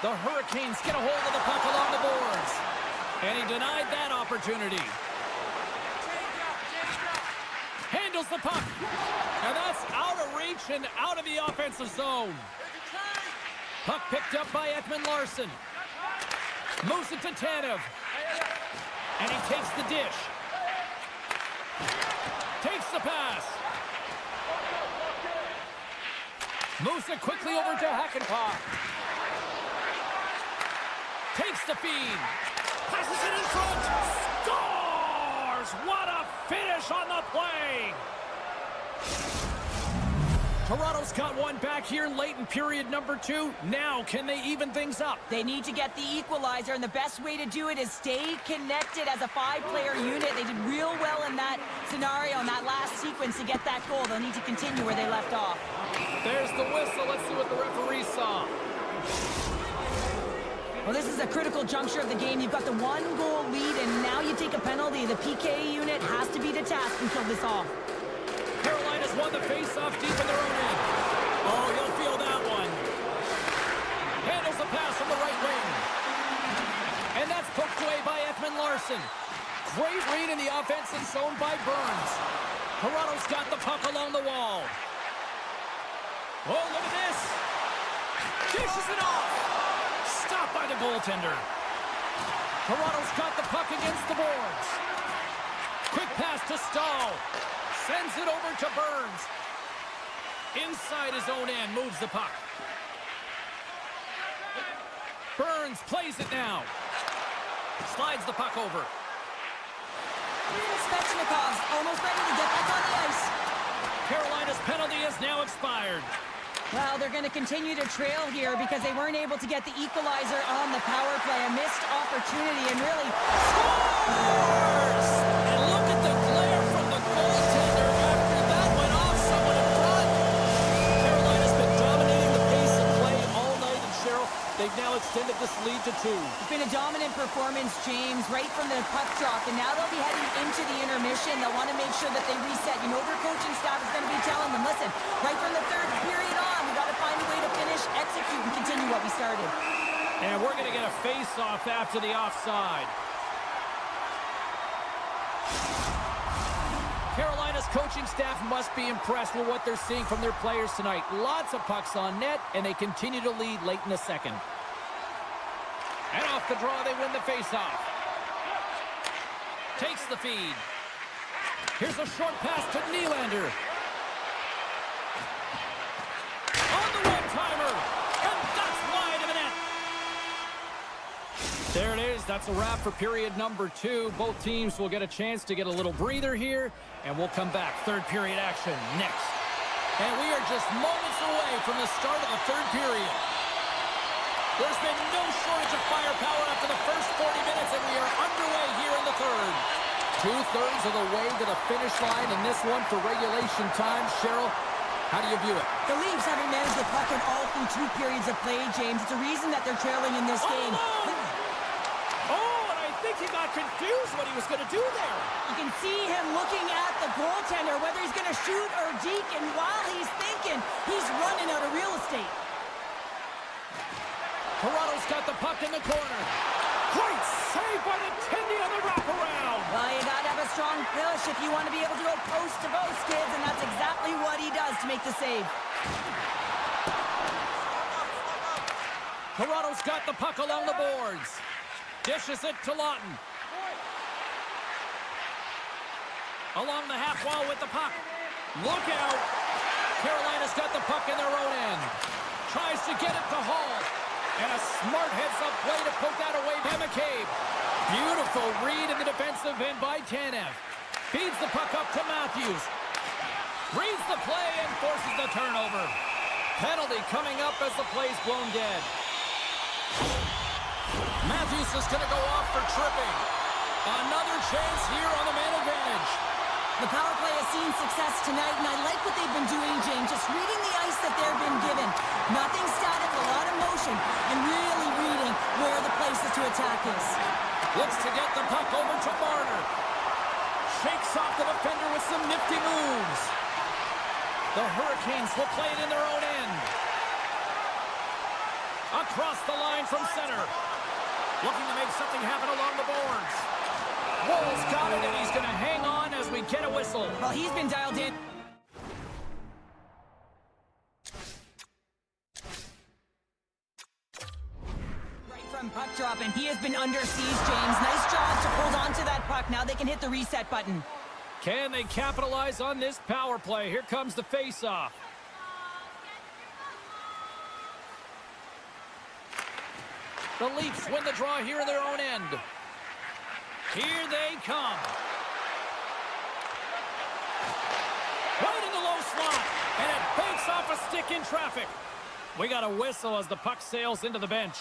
The Hurricanes get a hold of the puck along the boards. And he denied that opportunity. Handles the puck. And that's out of reach and out of the offensive zone. Puck picked up by Ekman-Larsson. Moves it to Tanev. And he takes the dish. Takes the pass. Moves it quickly over to Hakanpää. Takes the feed. Passes it in front. Scores! What a finish on the play! Toronto's got one back here late in period number 2. Now, can they even things up? They need to get the equalizer, and the best way to do it is stay connected as a 5-player unit. They did real well in that scenario, in that last sequence, to get that goal. They'll need to continue where they left off. There's the whistle. Let's see what the referee saw. Well, this is a critical juncture of the game. You've got the 1-goal lead, and now you take a penalty. The PK unit has to be to task and kill this off. Carolina's won the face-off deep in their own end. Oh, he'll feel that one. Handles the pass from the right wing. And that's poked away by Ekman-Larsson. Great read in the offensive zone by Burns. Toronto's got the puck along the wall. Oh, look at this. Dishes it off. Stopped by the goaltender. Toronto's got the puck against the boards. Quick pass to Stahl. Sends it over to Burns. Inside his own end, moves the puck. Burns plays it now. Slides the puck over. Svechnikov's almost ready to get back on the ice. Carolina's penalty has now expired. Well, they're going to continue to trail here because they weren't able to get the equalizer on the power play. A missed opportunity and really scores! And look at the glare from the goaltender after that went off someone in front. Carolina's been dominating the pace of play all night, and Cheryl, they've now extended this lead to 2. It's been a dominant performance, James, right from the puck drop, and now they'll be heading into the intermission. They'll want to make sure that they reset. You know, their coaching staff is going to be telling them, listen, right from the third period on, we got to find a way to finish, execute, and continue what we started. And we're going to get a face-off after the offside. Carolina's coaching staff must be impressed with what they're seeing from their players tonight. Lots of pucks on net, and they continue to lead late in the second. And off the draw, they win the face-off. Takes the feed. Here's a short pass to Nylander. On the one-timer, and that's wide of the net. that's a wrap for period number 2. Both teams will get a chance to get a little breather here, and we'll come back. Third period action next. And we are just moments away from the start of the third period. There's been no shortage of firepower after the first 40 minutes, and we are underway here in the third. 2/3 of the way to the finish line in this one for regulation time. Cheryl, how do you view it? The Leafs haven't managed the puck in all through 2 periods of play, James. It's a reason that they're trailing in this game. Oh, and I think he got confused what he was going to do there. You can see him looking at the goaltender, whether he's going to shoot or deke, and while he's thinking, he's running out of real estate. Toronto's got the puck in the corner. Great save by the Tendy on the wraparound. Well, you got to have a strong push if you want to be able to go post to post, kids, and that's exactly what he does to make the save. Toronto's got the puck along the boards. Dishes it to Lawton. Along the half wall with the puck. Look out. Carolina's got the puck in their own end. Tries to get it to Hall. And a smart heads-up play to poke that away by McCabe. Beautiful read in the defensive end by Tanev. Feeds the puck up to Matthews. Reads the play and forces the turnover. Penalty coming up as the play's blown dead. Matthews is going to go off for tripping. Another chance here on the man advantage. The power play has seen success tonight, and I like what they've been doing, James. Just reading the ice that they've been given. Nothing static, a lot of motion, and really reading where the places to attack is. Looks to get the puck over to Marner. Shakes off the defender with some nifty moves. The Hurricanes will play it in their own end. Across the line from center. Looking to make something happen along the boards. Woll's got it, and he's going to hang on as we get a whistle. Well, he's been dialed in. Right from puck drop, and he has been under siege, James. Nice job to hold on to that puck. Now they can hit the reset button. Can they capitalize on this power play? Here comes the face-off. The Leafs win the draw here in their own end. Here they come. Right in the low slot. And it banks off a stick in traffic. We got a whistle as the puck sails into the bench.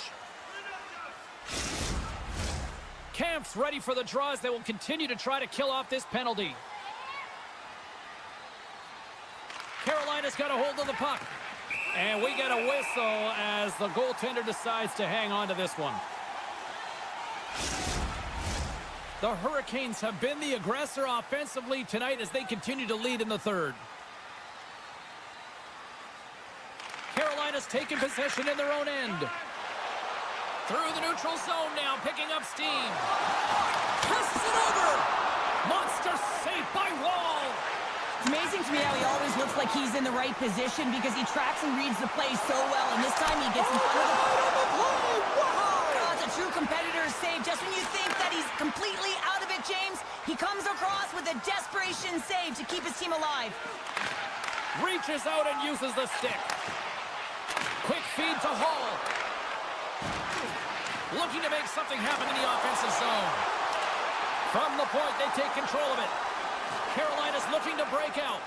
Camp's ready for the draw as they will continue to try to kill off this penalty. Carolina's got a hold of the puck. And we get a whistle as the goaltender decides to hang on to this one. The Hurricanes have been the aggressor offensively tonight as they continue to lead in the third. Carolina's taken possession in their own end. Through the neutral zone now, picking up steam. Passes it over. Monster save by Wall. It's amazing to me how he always looks like he's in the right position because he tracks and reads the play so well, and this time he gets in front of the play. Wow! It's a true competitor's save. Just when you think that he's completely out of it, James, he comes across with a desperation save to keep his team alive. Reaches out and uses the stick. Quick feed to Hall. Looking to make something happen in the offensive zone. From the point, they take control of it. Carolina's looking to break out.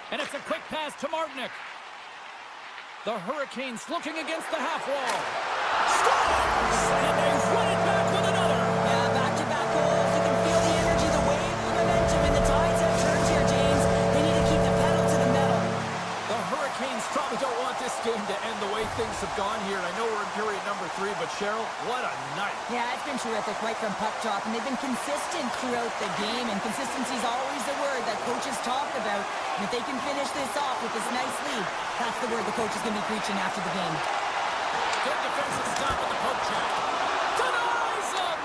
And it's a quick pass to Martinick. The Hurricanes looking against the half wall. Scores! And they run it back with another. Yeah, back-to-back goals. You can feel the energy, the wave, the momentum, and the tides have turned here, James. They need to keep the pedal to the metal. The Hurricanes probably don't want this game to end the way things have gone here. I know we're in period number 3, but Cheryl, what a night. Yeah, it's been terrific right from puck drop, and they've been consistent throughout the game, and consistency is always the word that coaches talk about. And if they can finish this off with this nice lead, that's the word the coach is going to be preaching after the game. Good defensive stop with the poke check. Denies him!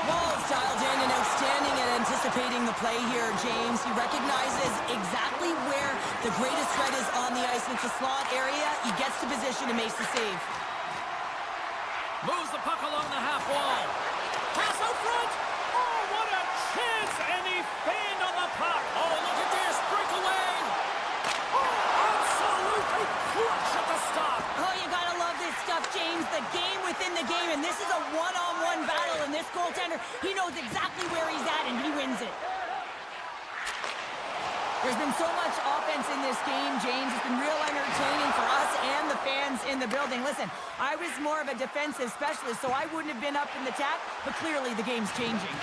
Wall's dialed in and outstanding at anticipating the play here, James. He recognizes exactly where the greatest threat is on the ice. It's a slot area. He gets to position and makes the save. Moves the puck along the half wall. Pass out front. Oh, what a chance! And he fanned on the puck. Oh, look at this. Breakaway. Oh, absolutely clutch at the stop. Oh, you gotta love this stuff, James. the game within the game, and this is a one-on-one battle, and this goaltender, he knows exactly where he's at, and he wins it. There's been so much offense in this game, James. It's been real entertaining for us and the fans in the building. Listen, I was more of a defensive specialist, so I wouldn't have been up in the attack, but clearly the game's changing.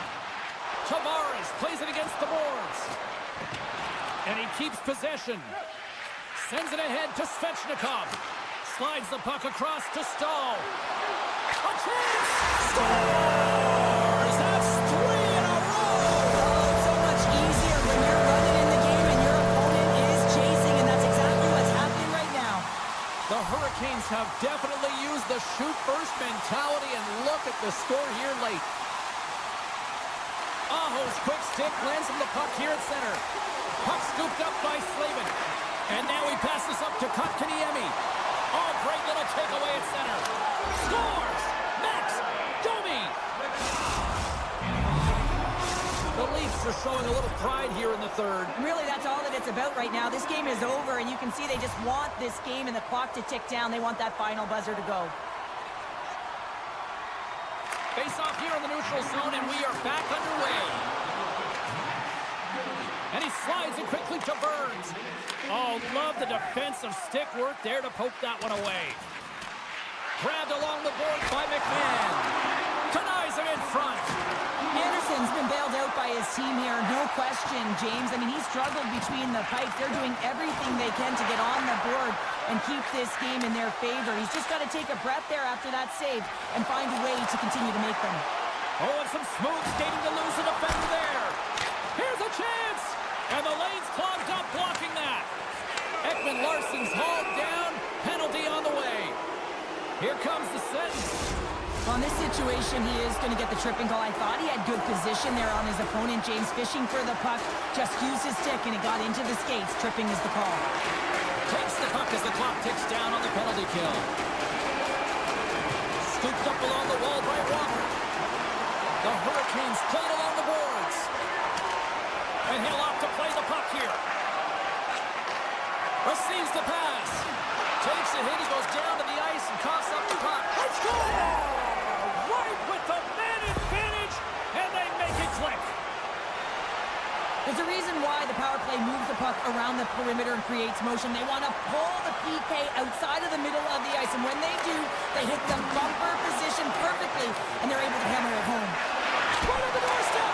Tavares plays it against the boards. And he keeps possession. Sends it ahead to Svechnikov. Slides the puck across to Stahl. A chance! Scores! That's 3 in a row! Oh, it's so much easier when you're running in the game and your opponent is chasing, and that's exactly what's happening right now. The Hurricanes have definitely used the shoot-first mentality, and look at the score here late. Aho's quick stick lands him the puck here at center. Puck scooped up by Slavin. And now he passes up to Kotkaniemi. Oh, great little takeaway at center. Scores! Max Domi! The Leafs are showing a little pride here in the third. Really, that's all that it's about right now. This game is over, and you can see they just want this game and the clock to tick down. They want that final buzzer to go. Face off here in the neutral zone, and we are back underway. And he slides it quickly to Burns. Oh, love the defensive stick work there to poke that one away. Grabbed along the boards by McMahon. Denies him in front. Anderson's been bailed out by his team here, no question, James. I mean, he struggled between the pipes. They're doing everything they can to get on the board and keep this game in their favor. He's just got to take a breath there after that save and find a way to continue to make them. Oh, and some smooth skating to lose the defender there. Here's a chance. And the lane's clogged up blocking that. Ekman Larsson's hauled down. Penalty on the way. Here comes the sentence. On this situation, he is going to get the tripping call. I thought he had good position there on his opponent. James fishing for the puck. Just used his stick, and it got into the skates. Tripping is the call. Takes the puck as the clock ticks down on the penalty kill. Scooped up along the wall by Walker. The Hurricanes played along the boards. And he'll opt to play the puck here. Receives the pass. Takes a hit. He goes down to the ice and coughs up the puck. Let's go! Right with the man advantage, and they make it click. There's a reason why the power play moves the puck around the perimeter and creates motion. They want to pull the PK outside of the middle of the ice, and when they do, they hit the bumper position perfectly, and they're able to hammer it home. Right on the doorstep.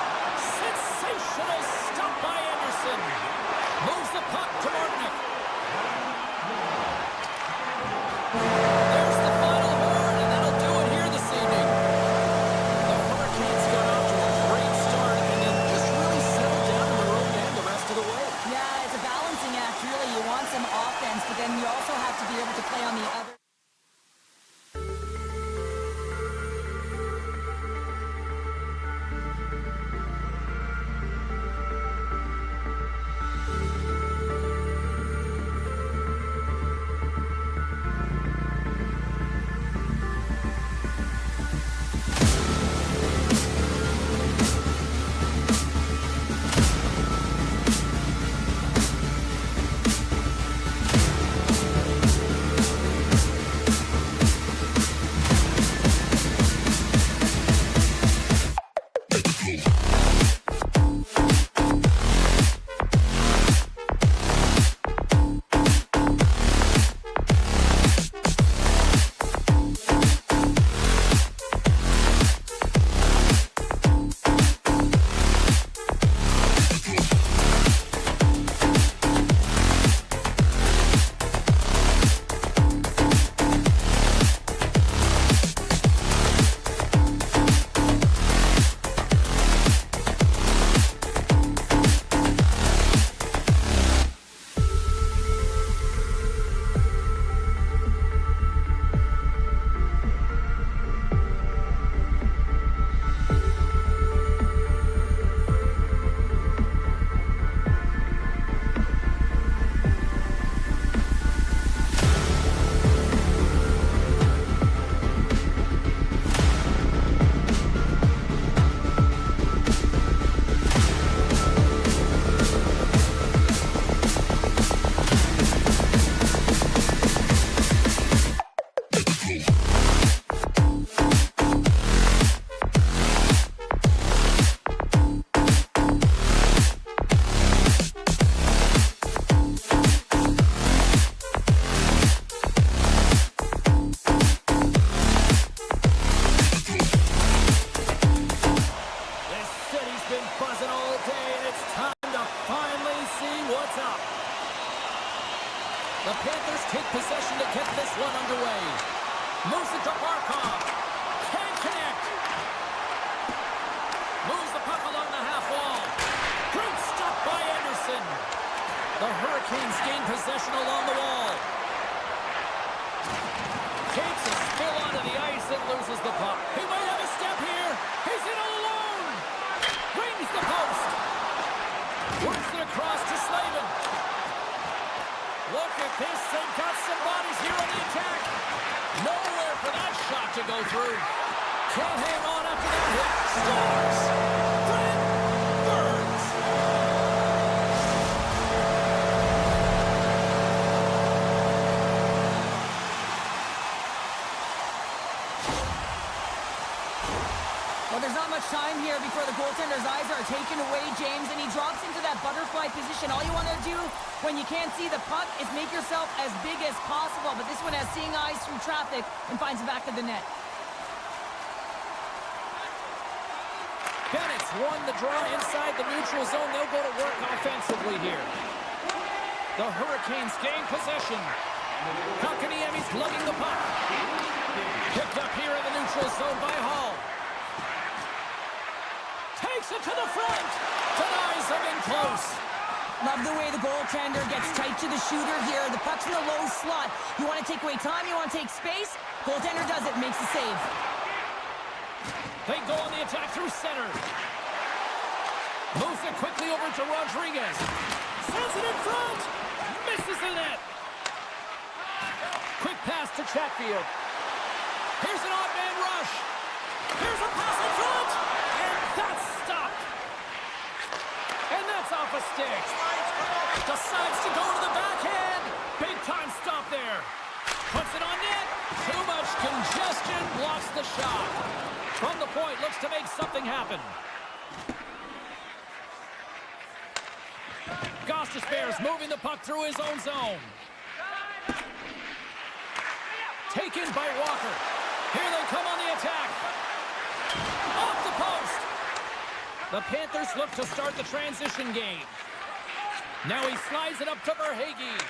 Sensational stop by Anderson. Moves the puck to Martinick. There's the final horn, and that'll do it here this evening. The Hurricanes got off to a great start and then just really settled down in their own end the rest of the way. Yeah, it's a balancing act, really. You want some offense, but then you also have to be able to play on the other. and it's time to finally see what's up. The Panthers take possession to get this one underway. Moves it to Barkov. Can't connect. Moves the puck along the half wall. Great stop by Anderson. The Hurricanes gain possession along the wall. Takes a spill onto the ice and loses the puck. He might have a step here. He's in all alone. Rings the post. Works it across to Slavin. Look at this. They've got some bodies here on the attack. Nowhere for that shot to go through. Can't hang on after that hit. Scores! Brent Burns! Well, there's not much time here before the goaltender's eyes are taken away, James, and he drops into that butterfly position. All you want to do when you can't see the puck is make yourself as big as possible, but this one has seeing eyes through traffic and finds the back of the net. Bennett's won the draw inside the neutral zone. They'll go to work offensively here. The Hurricanes gain possession. Kotkaniemi's lugging the puck. Picked up here in the neutral zone by Hall. Takes it to the front. Denies him in close. Love the way the goaltender gets tight to the shooter here. The puck's in the low slot. You want to take away time, you want to take space. Goaltender does it, makes the save. They go on the attack through center. Moves it quickly over to Rodriguez. Sends it in front. Misses the net. Quick pass to Chatfield. Here's an odd man rush. Here's a pass in front. And that's stopped. And that's off a stick. Decides to go to the backhand. Big time stop there. Puts it on net. Too much congestion. Blocks the shot. From the point, looks to make something happen. Gostisbehere's moving the puck through his own zone. Taken by Walker. Here they come on the attack. Off the post. The Panthers look to start the transition game. Now he slides it up to Verhaeghe.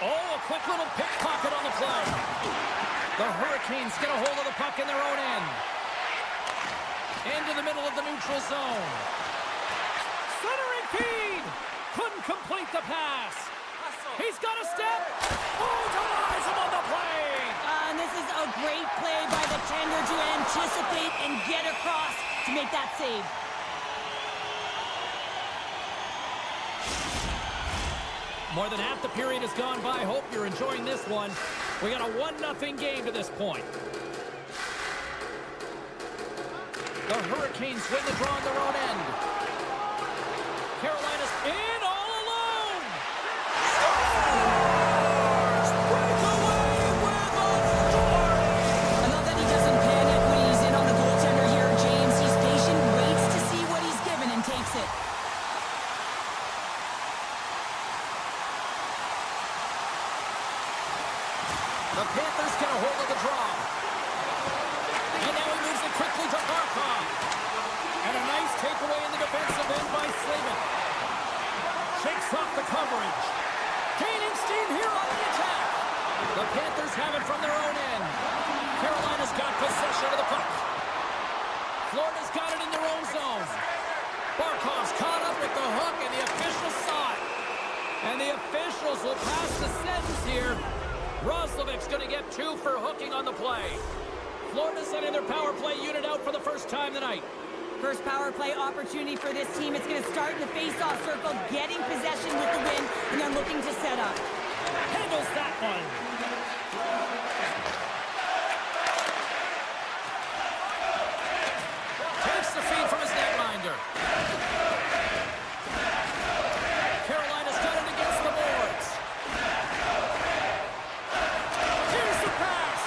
Oh, a quick little pickpocket on the play. The Hurricanes get a hold of the puck in their own end. Into the middle of the neutral zone. Centering feed. Couldn't complete the pass. He's got a step. Oh, denies him on the play. And this is a great play by the tender to anticipate and get across to make that save. More than half the period has gone by. Hope you're enjoying this one. We got a 1-0 game to this point. The Hurricanes win the draw on their own end. Carolina's in all alone. Scores! Breakaway with authority. I love that he doesn't panic when he's in on the goaltender here, James. He's patient, waits to see what he's given, and takes it. The Panthers get a hold of the draw. And now he moves it quickly to Barkov. And a nice takeaway in the defensive end by Slavin. Shakes off the coverage. Gaining steam here on the attack. The Panthers have it from their own end. Carolina's got possession of the puck. Florida's got it in their own zone. Barkov's caught up with the hook, and the officials saw it. And the officials will pass the sentence here. Roslovic's going to get 2 for hooking on the play. Florida sending their power play unit out for the first time tonight. First power play opportunity for this team. It's going to start in the face-off circle, getting possession with the win, and then looking to set up. Handles that one. Takes the feed from his netminder. Carolina's got it against the boards. Here's the pass.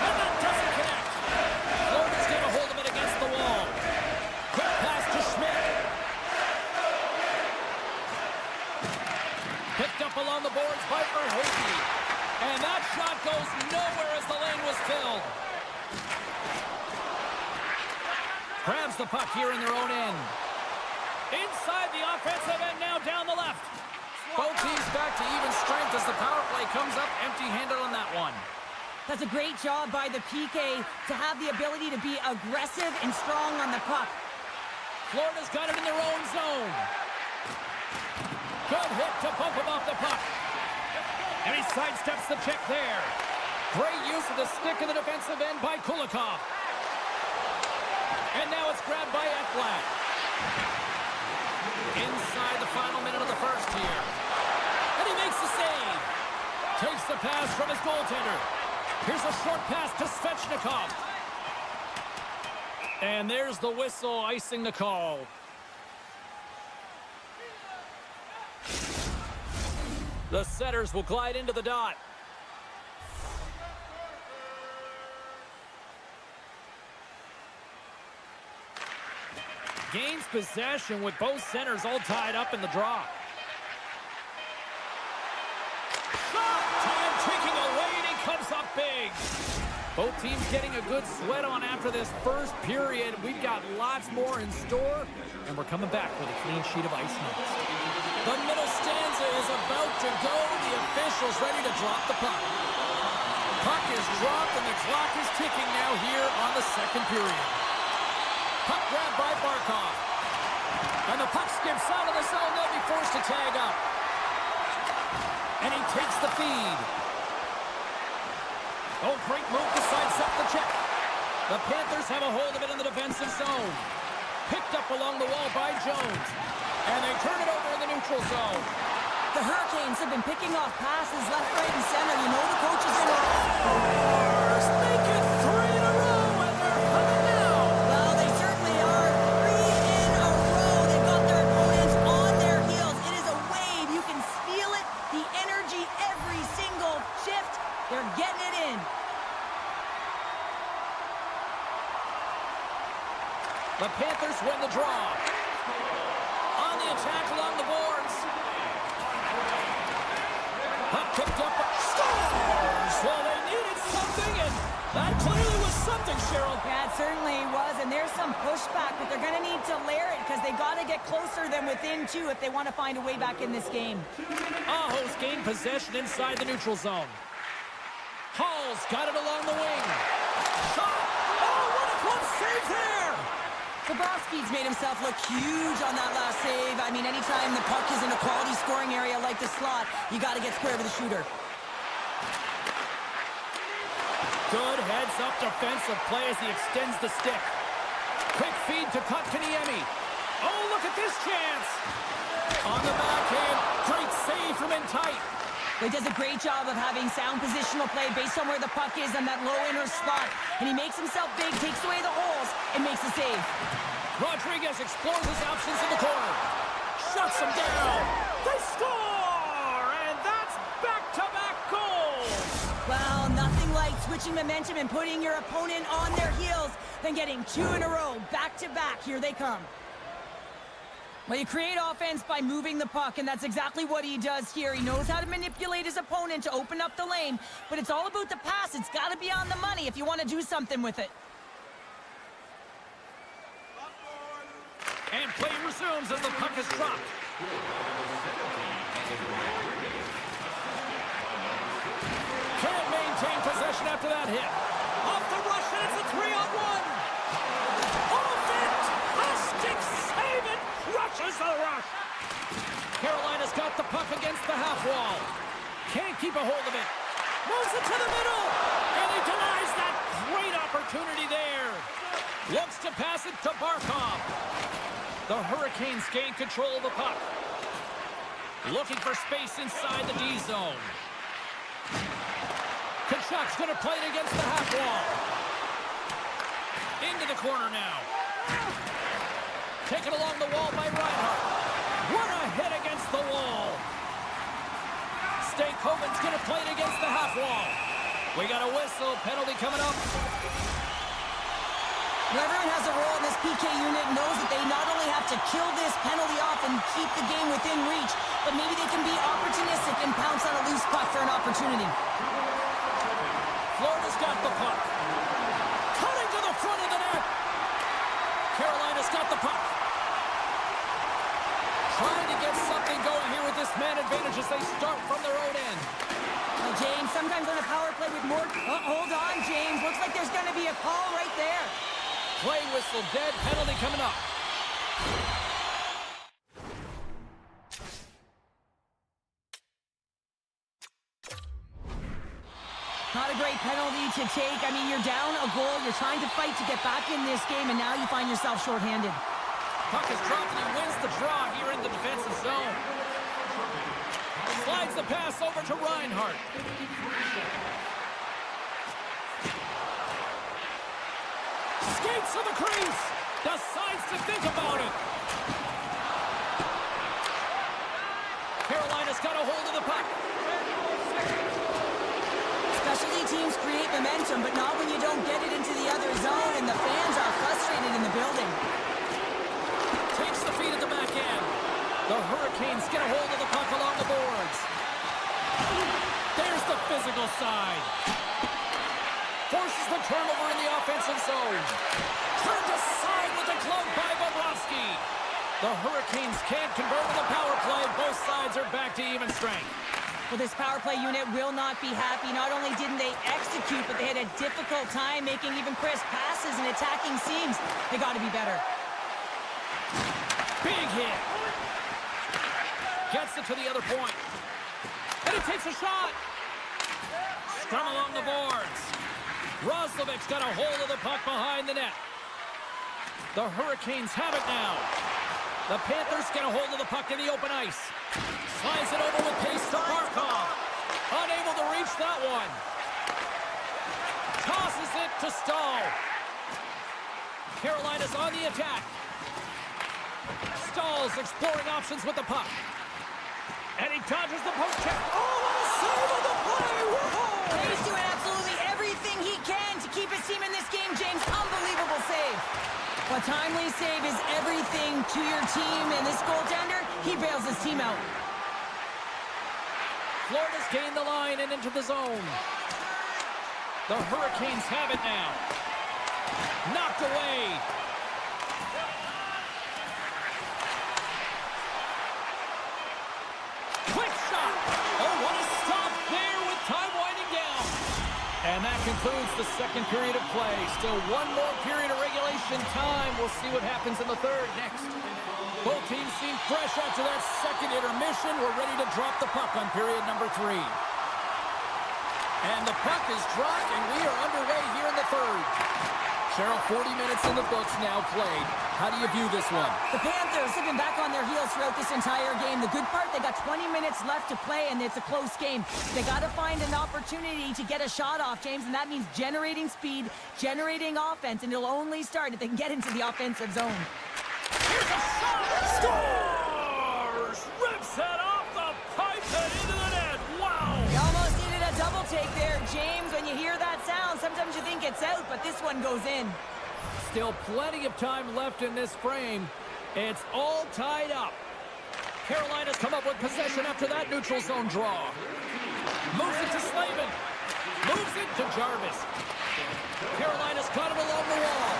And that doesn't connect. Florida's got a hold of it against the wall. Quick pass to Schmidt. Picked up along the boards by Verhaeghe. And that shot goes nowhere as the lane was filled. Grabs the puck here in their own end. Inside the offensive end now down the left. Both teams back to even strength as the power play comes up empty-handed on that one. That's a great job by the PK to have the ability to be aggressive and strong on the puck. Florida's got it in their own zone. Good hit to bump him off the puck. And he sidesteps the check there. Great use of the stick in the defensive end by Kulikov. And now it's grabbed by Ekblad. Inside the final minute of the first here. And he makes the save. Takes the pass from his goaltender. Here's a short pass to Svechnikov. And there's the whistle icing the call. The setters will glide into the dot. Gains possession with both centers all tied up in the draw. Shot! Time ticking away, and he comes up big. Both teams getting a good sweat on after this first period. We've got lots more in store, and we're coming back with a clean sheet of ice next. The middle stanza is about to go. The official's ready to drop the puck. Puck is dropped, and the clock is ticking now here on the second period. Puck grabbed by Barkov. And the puck skips out of the zone. They'll be forced to tag up. And he takes the feed. Oh, great move to sidestep the check. The Panthers have a hold of it in the defensive zone. Picked up along the wall by Jones. And they turn it over in the neutral zone. The Hurricanes have been picking off passes left, right, and center. You know the coach is in a... Make it 3 in a row, and they're coming down. Well, they certainly are. 3 in a row. They've got their opponents on their heels. It is a wave. You can feel it. The energy every single shift. They're getting it in. The Panthers win the draw. On the attack along the boards. Puck picked up. Scores! Well, they needed something, and that clearly was something, Cheryl. Yeah, it certainly was, and there's some pushback, but they're going to need to layer it because they got to get closer than within 2 if they want to find a way back in this game. Aho's gained possession inside the neutral zone. Hall's got it along the wing. Shot! Oh, what a close save there! Bobrovsky's made himself look huge on that last save. I mean, anytime the puck is in a quality scoring area like the slot, you got to get square with the shooter. Good heads-up defensive play as he extends the stick. Quick feed to Kotkaniemi. Oh, look at this chance! On the backhand, great save from in tight. He does a great job of having sound positional play based on where the puck is in that low inner slot. And he makes himself big, takes away the holes, and makes the save. Rodriguez explores his options in the corner. Shuts him down. They score! And that's back-to-back goals! Well, nothing like switching momentum and putting your opponent on their heels than getting 2 in a row, back-to-back. Here they come. Well, you create offense by moving the puck, and that's exactly what he does here. He knows how to manipulate his opponent to open up the lane, but it's all about the pass. It's got to be on the money if you want to do something with it. And play resumes as the puck is dropped. Can't maintain possession after that hit. Off the rush, and it's a 3-on-1. Off it! A stick save it! Rushes the rush. Carolina's got the puck against the half wall. Can't keep a hold of it. Moves it to the middle. And he denies that great opportunity there. Looks to pass it to Barkov. The Hurricanes gain control of the puck. Looking for space inside the D zone. Kachuk's going to play it against the half wall. Into the corner now. Taken along the wall by Reinhart. What a hit against the wall. Stakoven's going to play it against the half wall. We got a whistle. Penalty coming up. Everyone has a role in this PK unit and knows that they not only have to kill this penalty off and keep the game within reach, but maybe they can be opportunistic and pounce on a loose puck for an opportunity. Florida's got the puck. Cutting to the front of the net. Carolina something going here with this man advantage as they start from their own end. Well, James, sometimes on a power play with more... Oh, hold on, James. Looks like there's going to be a call right there. Play whistle dead, penalty coming up. Not a great penalty to take. I mean, you're down a goal. You're trying to fight to get back in this game, and now you find yourself shorthanded. Puck is dropped, and he wins the draw here in the defensive zone. Slides the pass over to Reinhart. Skates to the crease. Decides to think about it. Carolina's got a hold of the puck. Specialty teams create momentum, but not when you don't get it into the other zone, and the fans are frustrated in the building. Takes the feed at the back end. The Hurricanes get a hold of the puck along the boards. There's the physical side. Forces the turnover in the offensive zone. Turned aside with the glove by Bobrovsky. The Hurricanes can't convert on the power play. Both sides are back to even strength. Well, this power play unit will not be happy. Not only didn't they execute, but they had a difficult time making even crisp passes and attacking seams. They got to be better. Big hit. Gets it to the other point. And he takes a shot. Scrum along the boards. Roslovic's got a hold of the puck behind the net. The Hurricanes have it now. The Panthers get a hold of the puck in the open ice. Slides it over with pace to Barkov. Unable to reach that one. Tosses it to Stahl. Carolina's on the attack. Stahl's exploring options with the puck. And he dodges the poke check. Oh, what a save of the play! Whoa! He's doing absolutely everything he can to keep his team in this game, James. Unbelievable save. A timely save is everything to your team, and this goaltender, he bails his team out. Florida's gained the line and into the zone. The Hurricanes have it now. Knocked away. Quick shot. Oh, what a stop there with time winding down. And that concludes the second period of play. Still one more period of regulation time. We'll see what happens in the third next. Both teams seem fresh after that second intermission. We're ready to drop the puck on period number 3. And the puck is dropped, and we are underway here in the third. Cheryl, 40 minutes in the books now played. How do you view this one? The Panthers have been back on their heels throughout this entire game. The good part, they got 20 minutes left to play, and it's a close game. They got to find an opportunity to get a shot off, James, and that means generating speed, generating offense, and it'll only start if they can get into the offensive zone. Here's a shot! Scores! Rips it off the pipe and into the net. Wow! You almost needed a double take there, James. When you hear that sound, sometimes you think it's out, but this one goes in. Still plenty of time left in this frame. It's all tied up. Carolina's come up with possession after that neutral zone draw. Moves it to Slavin. Moves it to Jarvis. Carolina's got it along the wall.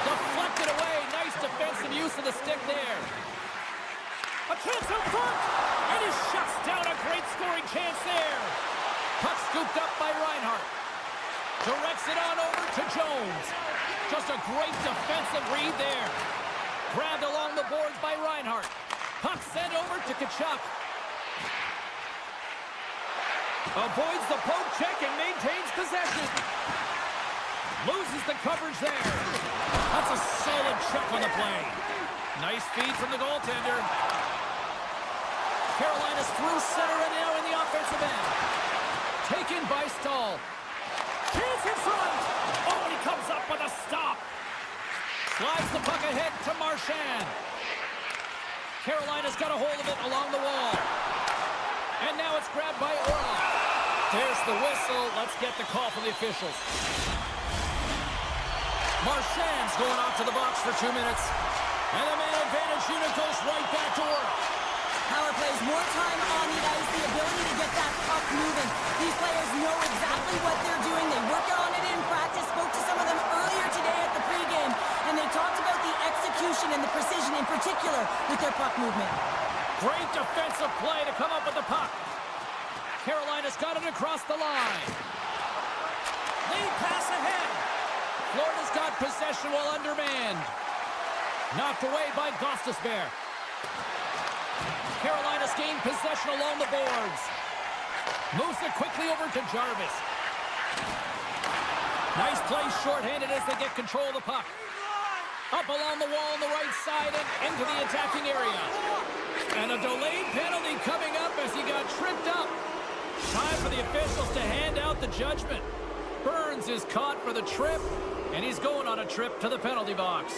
Deflected away. Nice defensive use of the stick there. A chance up front. And he shuts down a great scoring chance there. Puck scooped up by Reinhart. Directs it on over to Jones. Just a great defensive read there. Grabbed along the boards by Reinhart. Puck sent over to Tkachuk. Avoids the poke check and maintains possession. Loses the coverage there. That's a solid check on the play. Nice feed from the goaltender. Carolina's through center and now in the offensive end. Taken by Stahl. Chance in front. Oh, and he comes up with a stop. Slides the puck ahead to Marchand. Carolina's got a hold of it along the wall. And now it's grabbed by Orlov. There's the whistle. Let's get the call from the officials. Marchand's going off to the box for 2 minutes. And the man advantage unit goes right back to work. Power plays more time on the ice, the ability to get that puck moving. These players know exactly what they're doing. They work on it in practice. Spoke to some of them earlier today at the pregame, and they talked about the execution and the precision in particular with their puck movement. Great defensive play to come up with the puck. Carolina's got it across the line. Lead pass ahead. Florida's got possession while undermanned. Knocked away by Gostisbehere. Carolina's gained possession along the boards. Moves it quickly over to Jarvis. Nice play shorthanded as they get control of the puck. Up along the wall on the right side and into the attacking area. And a delayed penalty coming up as he got tripped up. Time for the officials to hand out the judgment. Burns is caught for the trip, and he's going on a trip to the penalty box.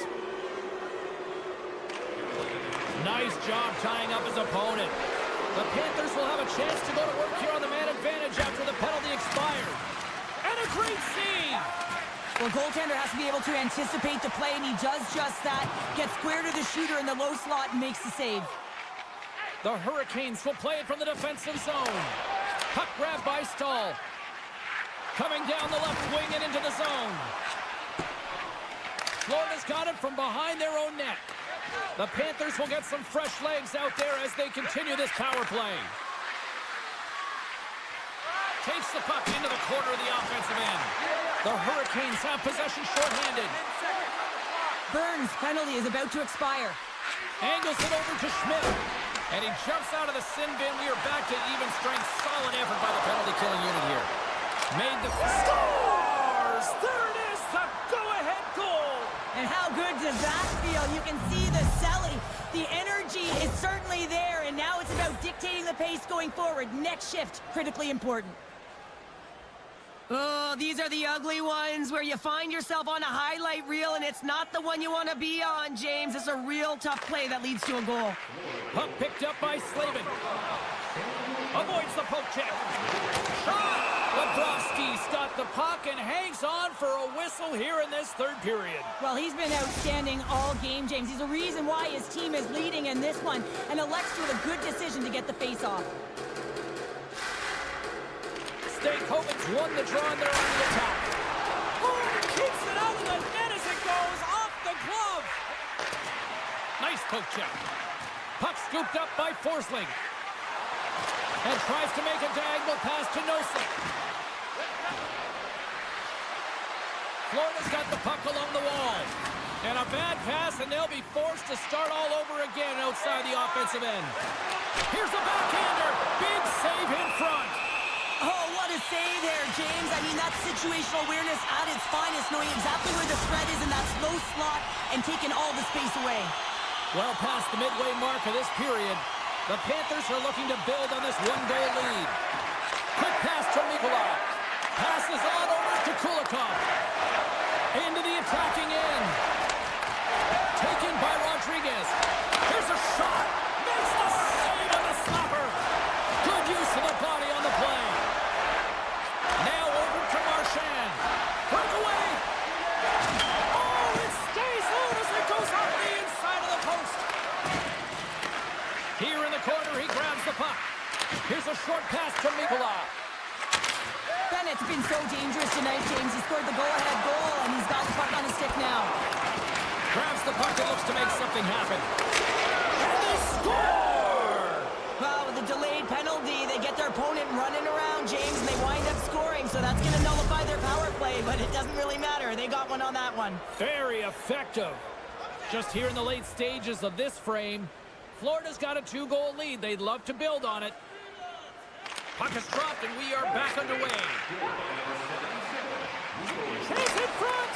Nice job tying up his opponent. The Panthers will have a chance to go to work here on the man advantage after the penalty expired. And a great save! Well, goaltender has to be able to anticipate the play, and he does just that. Gets square to the shooter in the low slot and makes the save. The Hurricanes will play it from the defensive zone. Puck grab by Stahl. Coming down the left wing and into the zone. Florida's got it from behind their own net. The Panthers will get some fresh legs out there as they continue this power play. Takes the puck into the corner of the offensive end. The Hurricanes have possession shorthanded. Burns' penalty is about to expire. Angles it over to Schmidt. And he jumps out of the sin bin. We are back to even strength. Solid effort by the penalty killing unit here. Made the scores! There it is, the go-ahead goal! And how good does that feel? You can see the selling. The energy is certainly there, and now it's about dictating the pace going forward. Next shift, critically important. Oh, these are the ugly ones where you find yourself on a highlight reel, and it's not the one you want to be on, James. It's a real tough play that leads to a goal. Puck picked up by Slavin. Avoids the poke check. Shot! Bobrovsky's got the puck and hangs on for a whistle here in this third period. Well, he's been outstanding all game, James. He's the reason why his team is leading in this one, and elects with a good decision to get the face-off. Stakehoven's won the draw and they're on the attack. Oh, keeps it out of the net as it goes off the glove. Nice poke check. Puck scooped up by Forsling. And tries to make a diagonal pass to Nosek. Florida's got the puck along the wall. And a bad pass, and they'll be forced to start all over again outside the offensive end. Here's a backhander. Big save in front. Oh, what a save there, James. I mean, that's situational awareness at its finest, knowing exactly where the threat is in that slow slot and taking all the space away. Well past the midway mark of this period, the Panthers are looking to build on this one-goal lead. Quick pass to Nikolai. Passes on over to Kulikov. Into the attacking end. Taken by Rodriguez. Here's a shot. Makes the save on the slapper. Good use of the body on the play. Now over to Marchand. Breakaway. Oh, it stays out as it goes off the inside of the post. Here in the corner, he grabs the puck. Here's a short pass to Nikolai. Bennett's been so dangerous tonight, James. He scored the go-ahead goal, and he's got the puck on his stick now. Grabs the puck and looks to make something happen. And they score! Well, with the delayed penalty, they get their opponent running around, James, and they wind up scoring, so that's going to nullify their power play, but it doesn't really matter. They got one on that one. Very effective. Just here in the late stages of this frame, Florida's got a 2-goal lead. They'd love to build on it. Puck is dropped, and we are back underway. Chase in front!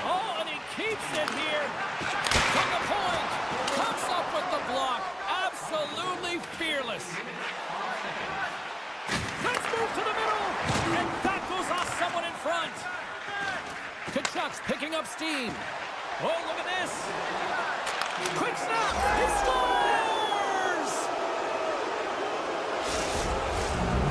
Oh, and he keeps it here. From the point. Comes up with the block. Absolutely fearless. Let's move to the middle. And that goes off someone in front. Kachuk's picking up steam. Oh, look at this. Quick snap. He scores!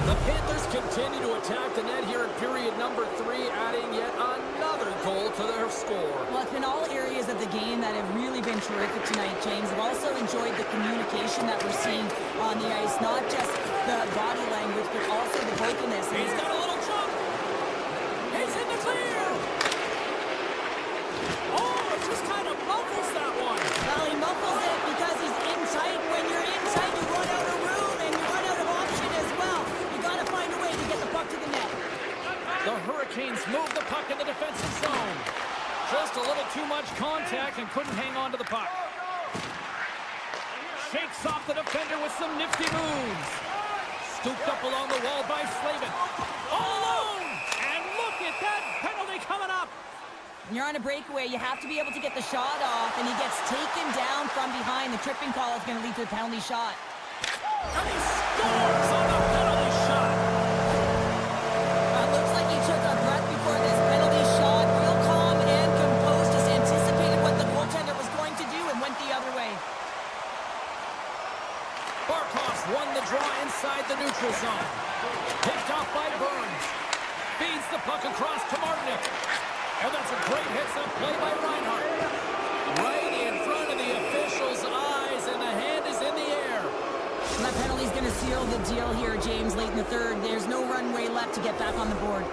The Panthers continue to attack the net here in period number 3, adding yet another goal to their score. Well, it's been all areas of the game that have really been terrific tonight, James. I've also enjoyed the communication that we're seeing on the ice, not just the body language, but also the vocalness. He's got a little jump. He's in the clear. Oh, it just kind of muffles that one. Well, he muffles it because he's in tight. When you're in tight, and couldn't hang on to the puck. Shakes off the defender with some nifty moves. Scooped up along the wall by Slavin. All alone! And look at that penalty coming up! When you're on a breakaway, you have to be able to get the shot off, and he gets taken down from behind. The tripping call is going to lead to a penalty shot. And he scores on the penalty shot! Looks like he took a breath before this penalty shot. Real calm and composed, just anticipated what the goaltender was going to do and went the other way. Barkov's won the draw inside the neutral zone. Picked off by Burns. Feeds the puck across to Martinick. And that's a great hits-up play by Reinhart. Right in front of the official's eyes, and the hand is in the air. And that penalty's going to seal the deal here, James, late in the third. There's no runway left to get back on the board.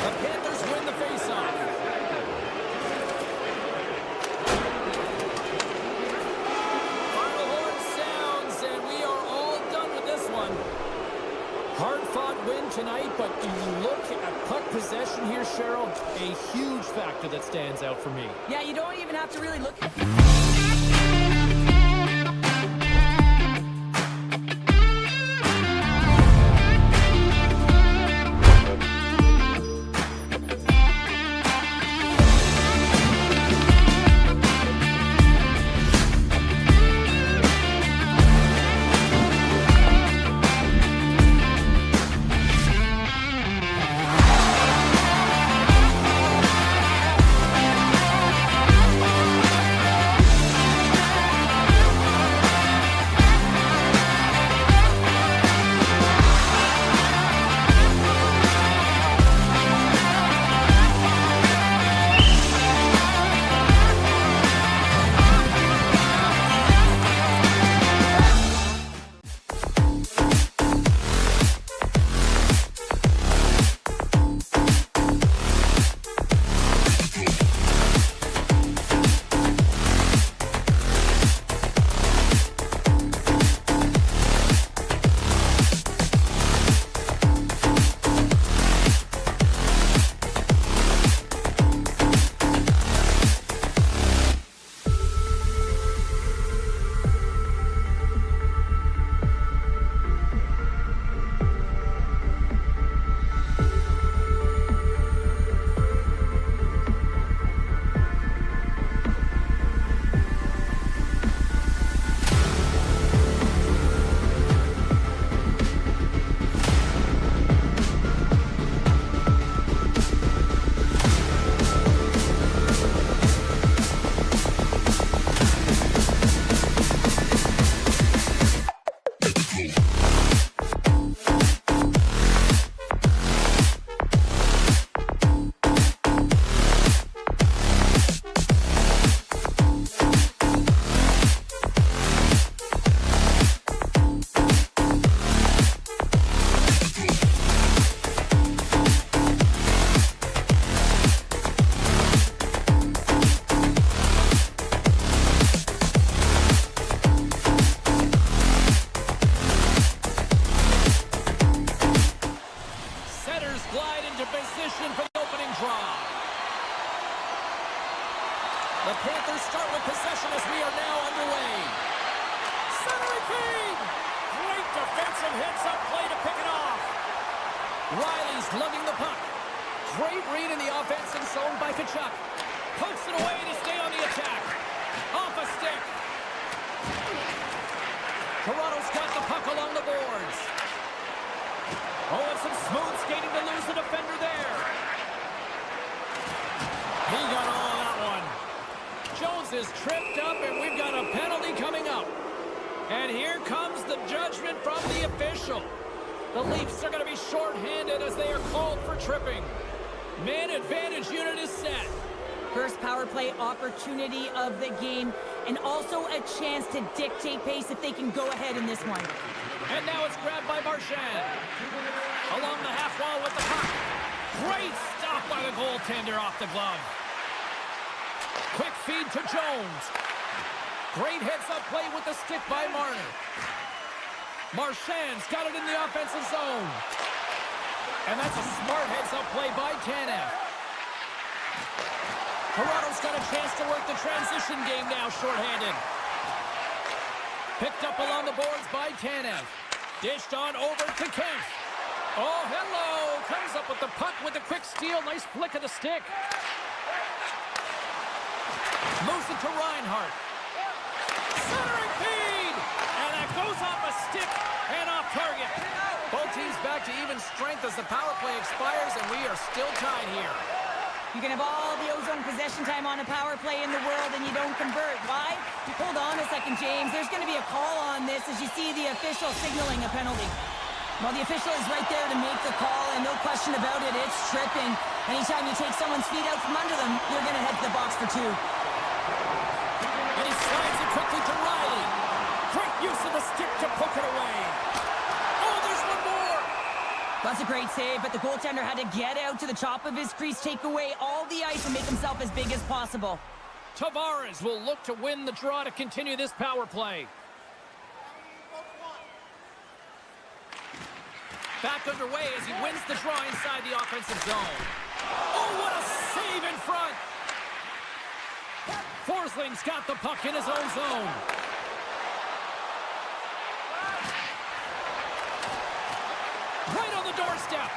The Panthers win the faceoff. Final horn sounds, and we are all done with this one. Hard-fought win tonight, but you look at puck possession here, Cheryl, a huge factor that stands out for me. Yeah, you don't even have to really look at The Panthers start with possession as we are now underway. Centering feed! Great defensive hits-up play to pick it off. Riley's lugging the puck. Great read in the offensive zone by Tkachuk. Pokes it away to stay on the attack. Off a stick. Toronto's got the puck along the boards. Oh, and some smooth skating to lose the defender there. He got all of that one. Jones is tripped up, and we've got a penalty coming up. And here comes the judgment from the official. The Leafs are going to be shorthanded as they are called for tripping. Man advantage unit is set. First power play opportunity of the game, and also a chance to dictate pace if they can go ahead in this one. And now it's grabbed by Marchand. Along the half wall with the puck. Great stop by the goaltender off the glove. Quick feed to Jones. Great heads-up play with the stick by Marner. Marchand's got it in the offensive zone. And that's a smart heads-up play by Tanev. Toronto's got a chance to work the transition game now, shorthanded. Picked up along the boards by Tanev. Dished on over to Kempf. Oh, hello! Comes up with the puck with a quick steal. Nice flick of the stick. Moves it to Reinhart. Centering feed! And that goes off a stick and off target. Both teams back to even strength as the power play expires, and we are still tied here. You can have all the ozone possession time on a power play in the world and you don't convert. Why? Hold on a second, James. There's going to be a call on this as you see the official signaling a penalty. Well, the official is right there to make the call, and no question about it, it's tripping. Anytime you take someone's feet out from under them, you're going to head to the box for two. And he slides it quickly to Riley. Great use of the stick to poke it away. Oh, there's one more! That's a great save, but the goaltender had to get out to the top of his crease, take away all the ice, and make himself as big as possible. Tavares will look to win the draw to continue this power play. Back underway as he wins the draw inside the offensive zone. Oh, what a save in front! Forsling's got the puck in his own zone. Right on the doorstep.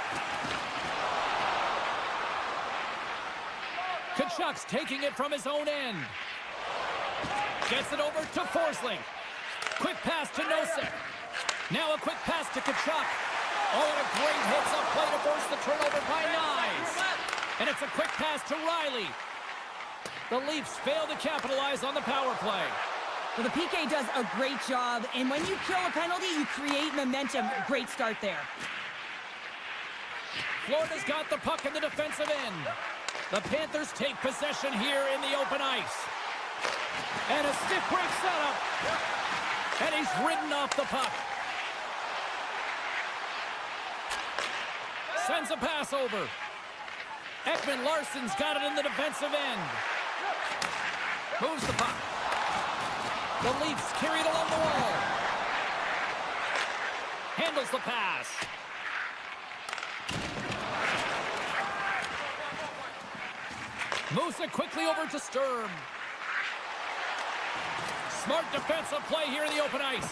Kachuk's taking it from his own end. Gets it over to Forsling. Quick pass to Nosek. Now a quick pass to Kachuk. Oh, and a great heads-up play to force the turnover by Nyes. And it's a quick pass to Riley. The Leafs fail to capitalize on the power play. Well, the PK does a great job, and when you kill a penalty, you create momentum. Great start there. Florida's got the puck in the defensive end. The Panthers take possession here in the open ice. And a stiff break setup. And he's ridden off the puck. Sends a pass over. Ekman-Larsson's got it in the defensive end. Moves the puck. The Leafs carry it along the wall. Handles the pass. Moves it quickly over to Sturm. Smart defensive play here in the open ice.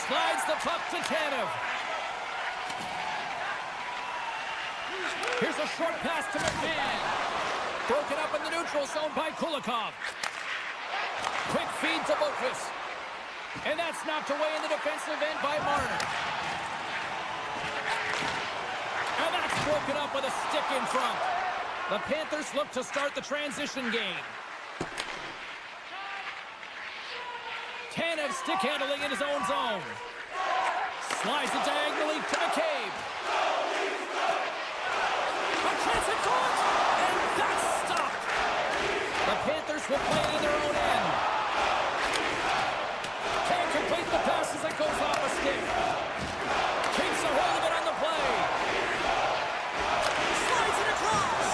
Slides the puck to Tanev. Here's a short pass to McMahon. Broken up in the neutral zone by Kulikov. Quick feed to Boqvist. And that's knocked away in the defensive end by Marner. And that's broken up with a stick in front. The Panthers look to start the transition game. Tanev stick handling in his own zone. Slides it diagonally to McCabe. A chance at front, and that's stopped. The Panthers will play it in their own end. Can't complete the pass as it goes off a stick. Keeps a hold of it on the play. Slides it across.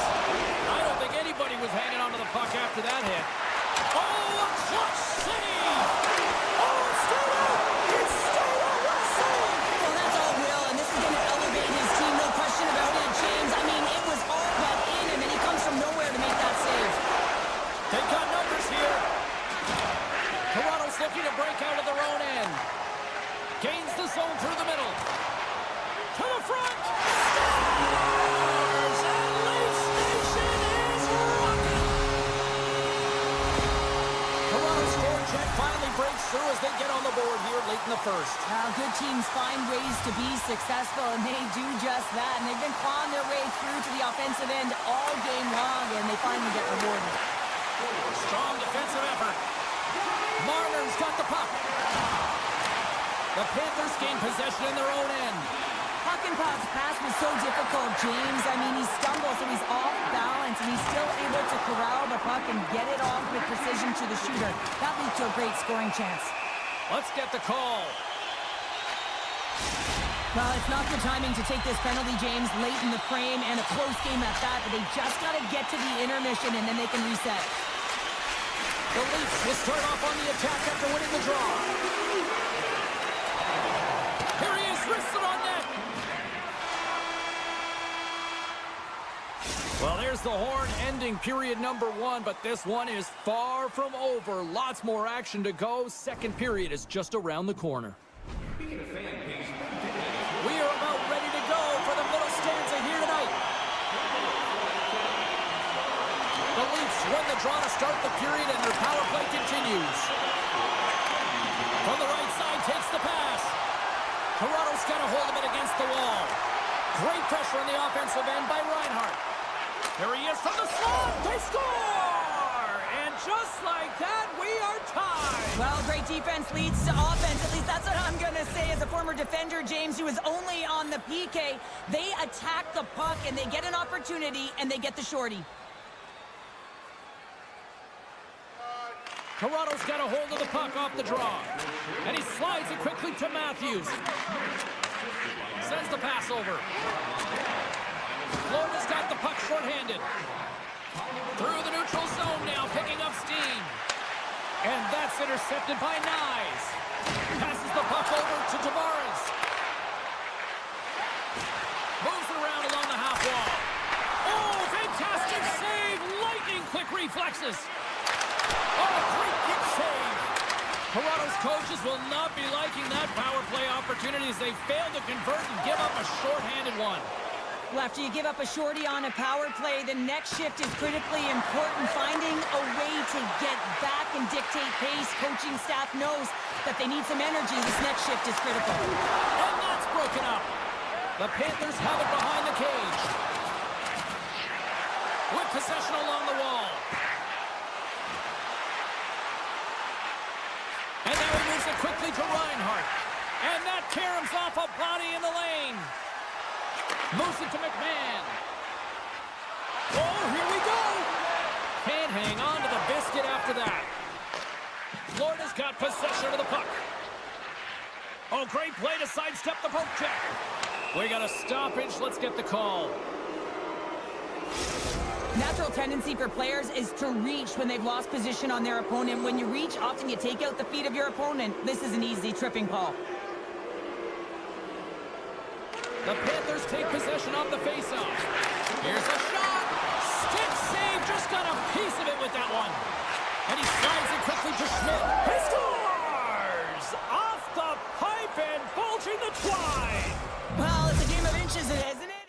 I don't think anybody was hanging onto the puck after that hit. Oh, a clutch save! Oh, it's still out! It's still out! What a save! Well, that's all Will, and this is going to elevate his team, no question about it, James. I mean, it was all but in him, and he comes from nowhere to make that save. They've got numbers here. Toronto's looking to break out of their own end. Gains the zone through the middle. To the front. Stars! And Leafs Nation is rocking. Toronto's forecheck finally breaks through as they get on the board here late in the first. Good teams find ways to be successful, and they do just that. And they've been clawing their way through to the offensive end all game long, and they finally get rewarded. Strong defensive effort. Marner's got the puck. The Panthers gain possession in their own end. Puck and Puck's pass was so difficult, James. I mean, he stumbles, so he's off balance, and he's still able to corral the puck and get it off with precision to the shooter. That leads to a great scoring chance. Let's get the call. Well, it's not the timing to take this penalty, James, late in the frame, and a close game at that, but they just got to get to the intermission, and then they can reset. The Leafs will start off on the attack after winning the draw. Here he is, wristed on net. Well, there's the horn ending period number 1, but this one is far from over. Lots more action to go. Second period is just around the corner. Being a fan page, We are about ready to go for the middle stanza here tonight. The Leafs win the draw to start the period, and their power play continues. From the right side, takes the pass. Toronto's got a hold of it against the wall. Great pressure on the offensive end by Reinhart. There he is from the slot. They score! And just like that, we are tied. Well, great defense leads to offense. At least that's what I'm going to say as a former defender, James, who was only on the PK. They attack the puck, and they get an opportunity, and they get the shorty. Toronto's got a hold of the puck off the draw. And he slides it quickly to Matthews. Sends the pass over. Florida's got the puck shorthanded. Through the neutral zone now, picking up steam. And that's intercepted by Nyes. Passes the puck over to Tavares. Moves it around along the half wall. Oh, fantastic save! Lightning quick reflexes. Oh, great kick save. Toronto's coaches will not be liking that power play opportunity as they fail to convert and give up a shorthanded one. Well, after you give up a shorty on a power play, the next shift is critically important. Finding a way to get back and dictate pace. Coaching staff knows that they need some energy. This next shift is critical. And that's broken up. The Panthers have it behind the cage. With possession along the wall. And now he moves it quickly to Reinhart. And that caroms off a body in the lane. Moves it to McMahon. Oh, here we go. Can't hang on to the biscuit after that. Florida's got possession of the puck. Oh, great play to sidestep the poke check. We got a stoppage. Let's get the call. Natural tendency for players is to reach when they've lost position on their opponent. When you reach, often you take out the feet of your opponent. This is an easy tripping call. The Panthers take possession off the faceoff. Here's a shot. Stick save. Just got a piece of it with that one. And he slides it quickly to Schmidt. He scores! Off the pipe and bulging the twine. Well, it's a game of inches, isn't it?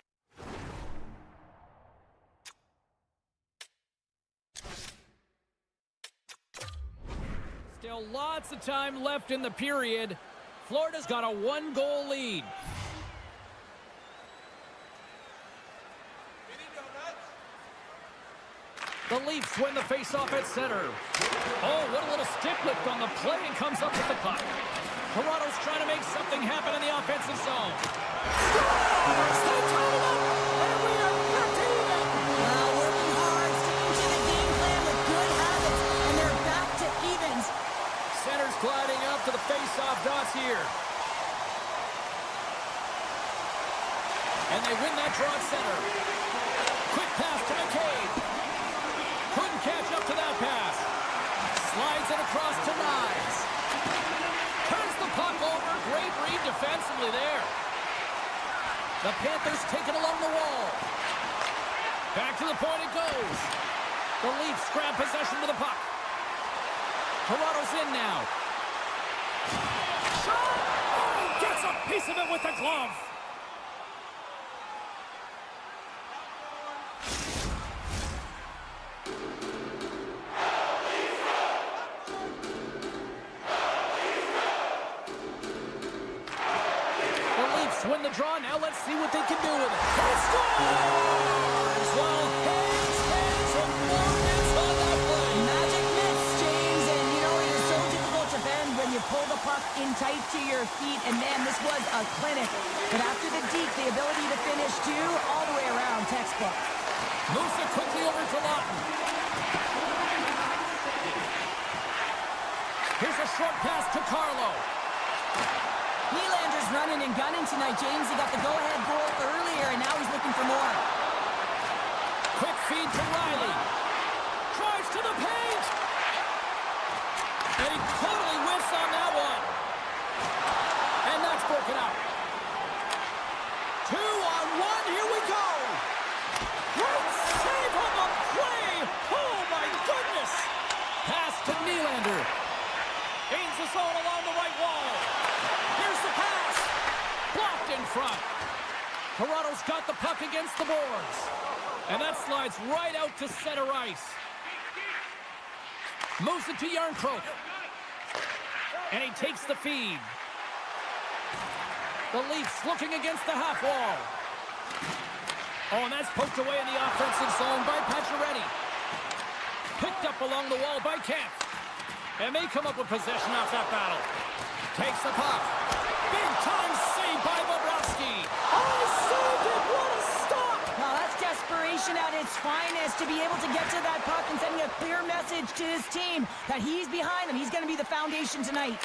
Still lots of time left in the period. Florida's got a 1-goal lead. The Leafs win the faceoff at center. Oh, what a little stick lift on the play and comes up with the puck. Toronto's trying to make something happen in the offensive zone. Scores! They tie it up, and we are back to even. Well, working hard, sticking to the game plan with good habits, and they're back to evens. Center's gliding up to the faceoff dots here. And they win that draw at center. Quick pass to McCabe. Couldn't catch up to that pass. Slides it across to Nyes. Turns the puck over. Great read defensively there. The Panthers take it along the wall. Back to the point it goes. The Leafs grab possession to the puck. Toronto's in now. Shot! Oh, gets a piece of it with the glove. Win the draw. Now let's see what they can do with it. He scores! Well, hands, and more minutes on that play. Magic mitts, James, and you know it is so difficult to bend when you pull the puck in tight to your feet, and man, this was a clinic. But after the deke, the ability to finish too, all the way around, textbook. Moves it quickly over to Lawton. Here's a short pass to Carlo. Nylander's running and gunning tonight, James. He got the go-ahead goal earlier, and now he's looking for more. Quick feed to Riley. Drives to the paint. And he totally whiffs on that one. And that's broken up. 2-on-1. Here we go. Great save. Toronto's got the puck against the boards. And that slides right out to center ice. Moves it to Yarncroke. And he takes the feed. The Leafs looking against the half wall. Oh, and that's poked away in the offensive zone by Pacioretty. Picked up along the wall by Kemp. And they come up with possession off that battle. Takes the puck. Big time save by Bobrovsky. Oh, he saved it! What a stop! Now that's desperation at its finest to be able to get to that puck and sending a clear message to his team that he's behind them. He's going to be the foundation tonight.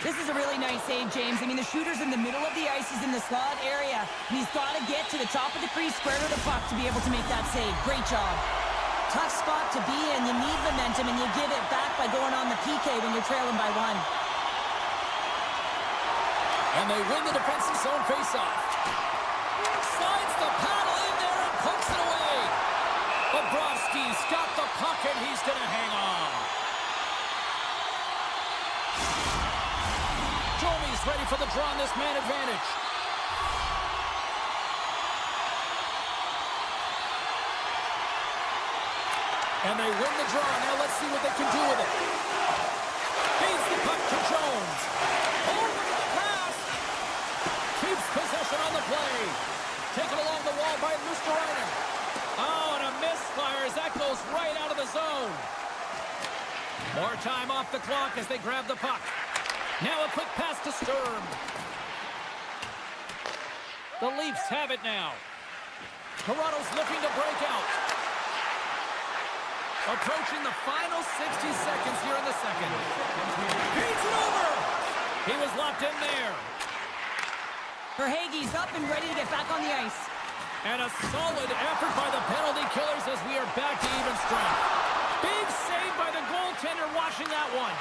This is a really nice save, James. I mean, the shooter's in the middle of the ice. He's in the slot area. And he's got to get to the top of the crease, square to the puck to be able to make that save. Great job. Tough spot to be in. You need momentum, and you give it back by going on the PK when you're trailing by 1. And they win the defensive zone faceoff. Slides the paddle in there and pokes it away. Bobrovsky's got the puck, and he's going to hang on. Jomi's ready for the draw on this man advantage. And they win the draw. Now let's see what they can do with it. Feeds the puck to Jones. Over the pass. Keeps possession on the play. Taken along the wall by Luosterainen. Oh, and a misfire as that goes right out of the zone. More time off the clock as they grab the puck. Now a quick pass to Sturm. The Leafs have it now. Toronto's looking to break out. Approaching the final 60 seconds here in the second. Feeds it over. He was locked in there. Verhaeghe's up and ready to get back on the ice. And a solid effort by the penalty killers as we are back to even strength. Big save by the goaltender watching that one.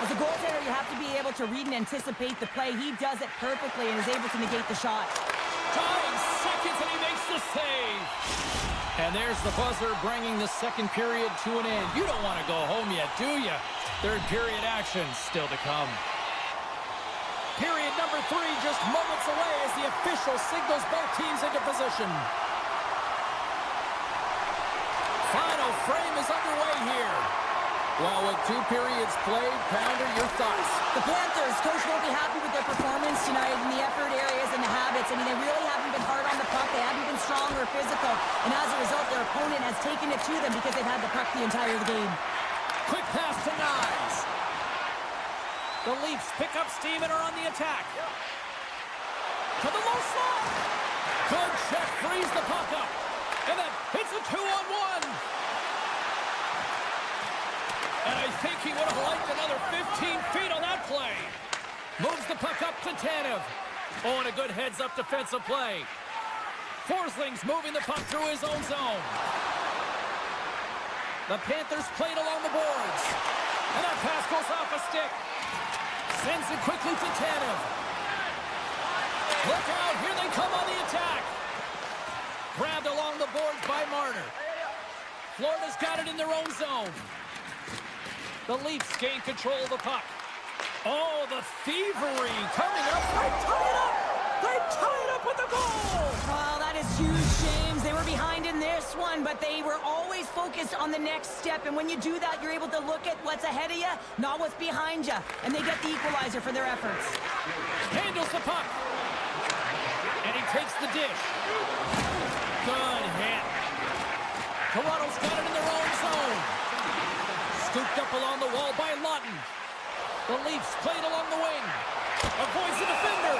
As a goaltender, you have to be able to read and anticipate the play. He does it perfectly and is able to negate the shot. Tying seconds and he makes the save. And there's the buzzer bringing the second period to an end. You don't want to go home yet, do you? Third period action still to come. Period number 3 just moments away as the official signals both teams into position. Final frame is underway here. Well, with 2 periods played, Pounder, your thoughts? The Panthers, coach won't be happy with their performance tonight in the effort areas and the habits. I mean, they really haven't been hard on the puck. They haven't been strong or physical. And as a result, their opponent has taken it to them because they've had the puck the entire game. Quick pass to Nyes. The Leafs pick up steam and are on the attack. To the low slot. Good check, frees the puck up. And then hits a 2-on-1. And I think he would have liked another 15 feet on that play. Moves the puck up to Tanev. Oh, and a good heads-up defensive play. Forsling's moving the puck through his own zone. The Panthers played along the boards. And that pass goes off a stick. Sends it quickly to Tanev. Look out, here they come on the attack. Grabbed along the boards by Marner. Florida's got it in their own zone. The Leafs gain control of the puck. Oh, the thievery coming up. They tie it up. They tie it up with the goal. Oh, that is huge, James. They were behind in this one, but they were always focused on the next step. And when you do that, you're able to look at what's ahead of you, not what's behind you. And they get the equalizer for their efforts. Handles the puck. And he takes the dish. Good hit. Toronto's got it in their own zone. Scooped up along the wall by Lawton. The Leafs played along the wing. Avoids the defender.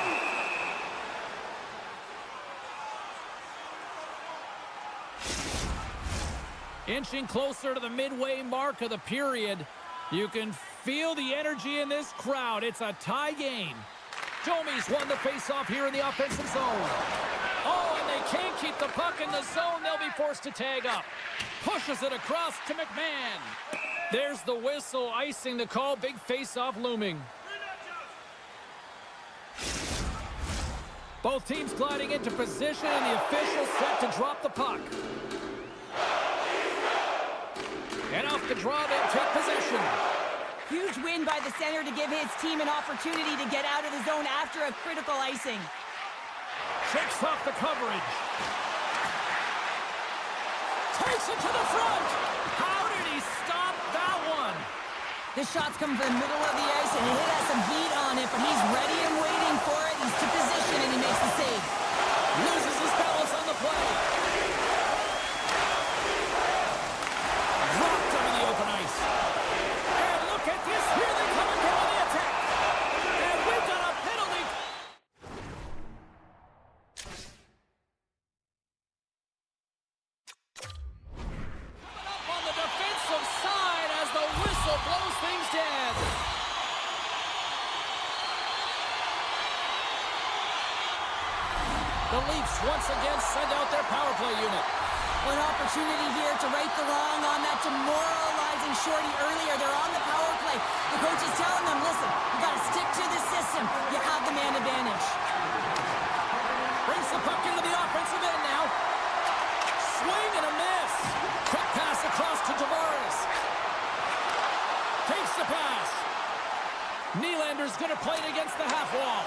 Inching closer to the midway mark of the period. You can feel the energy in this crowd. It's a tie game. Jomi's won the faceoff here in the offensive zone. Oh, and they can't keep the puck in the zone. They'll be forced to tag up. Pushes it across to McMahon. There's the whistle, icing the call. Big face-off looming. Both teams gliding into position, and the official set to drop the puck. And off the draw, they'll take possession. Huge win by the center to give his team an opportunity to get out of the zone after a critical icing. Shakes off the coverage. Takes it to the front. How did he stop that one? This shot's coming from the middle of the ice, and it has some heat on it, but he's ready and waiting for it. He's to position, and he makes the save. Loses his balance on the play. Dropped him in the open ice. And look at this. Here they come again on the attack. And we've got a penalty. Coming up on the defensive side as the whistle blows things dead. The Leafs once again send out their power play unit. An opportunity here to right the wrong on that demoralizing shorty earlier. They're on the power play. The coach is telling them, listen, you got to stick to the system. You have the man advantage. Brings the puck into the offensive end now. Swing and a miss. Quick pass across to Tavares. Takes the pass. Nylander's going to play it against the half wall.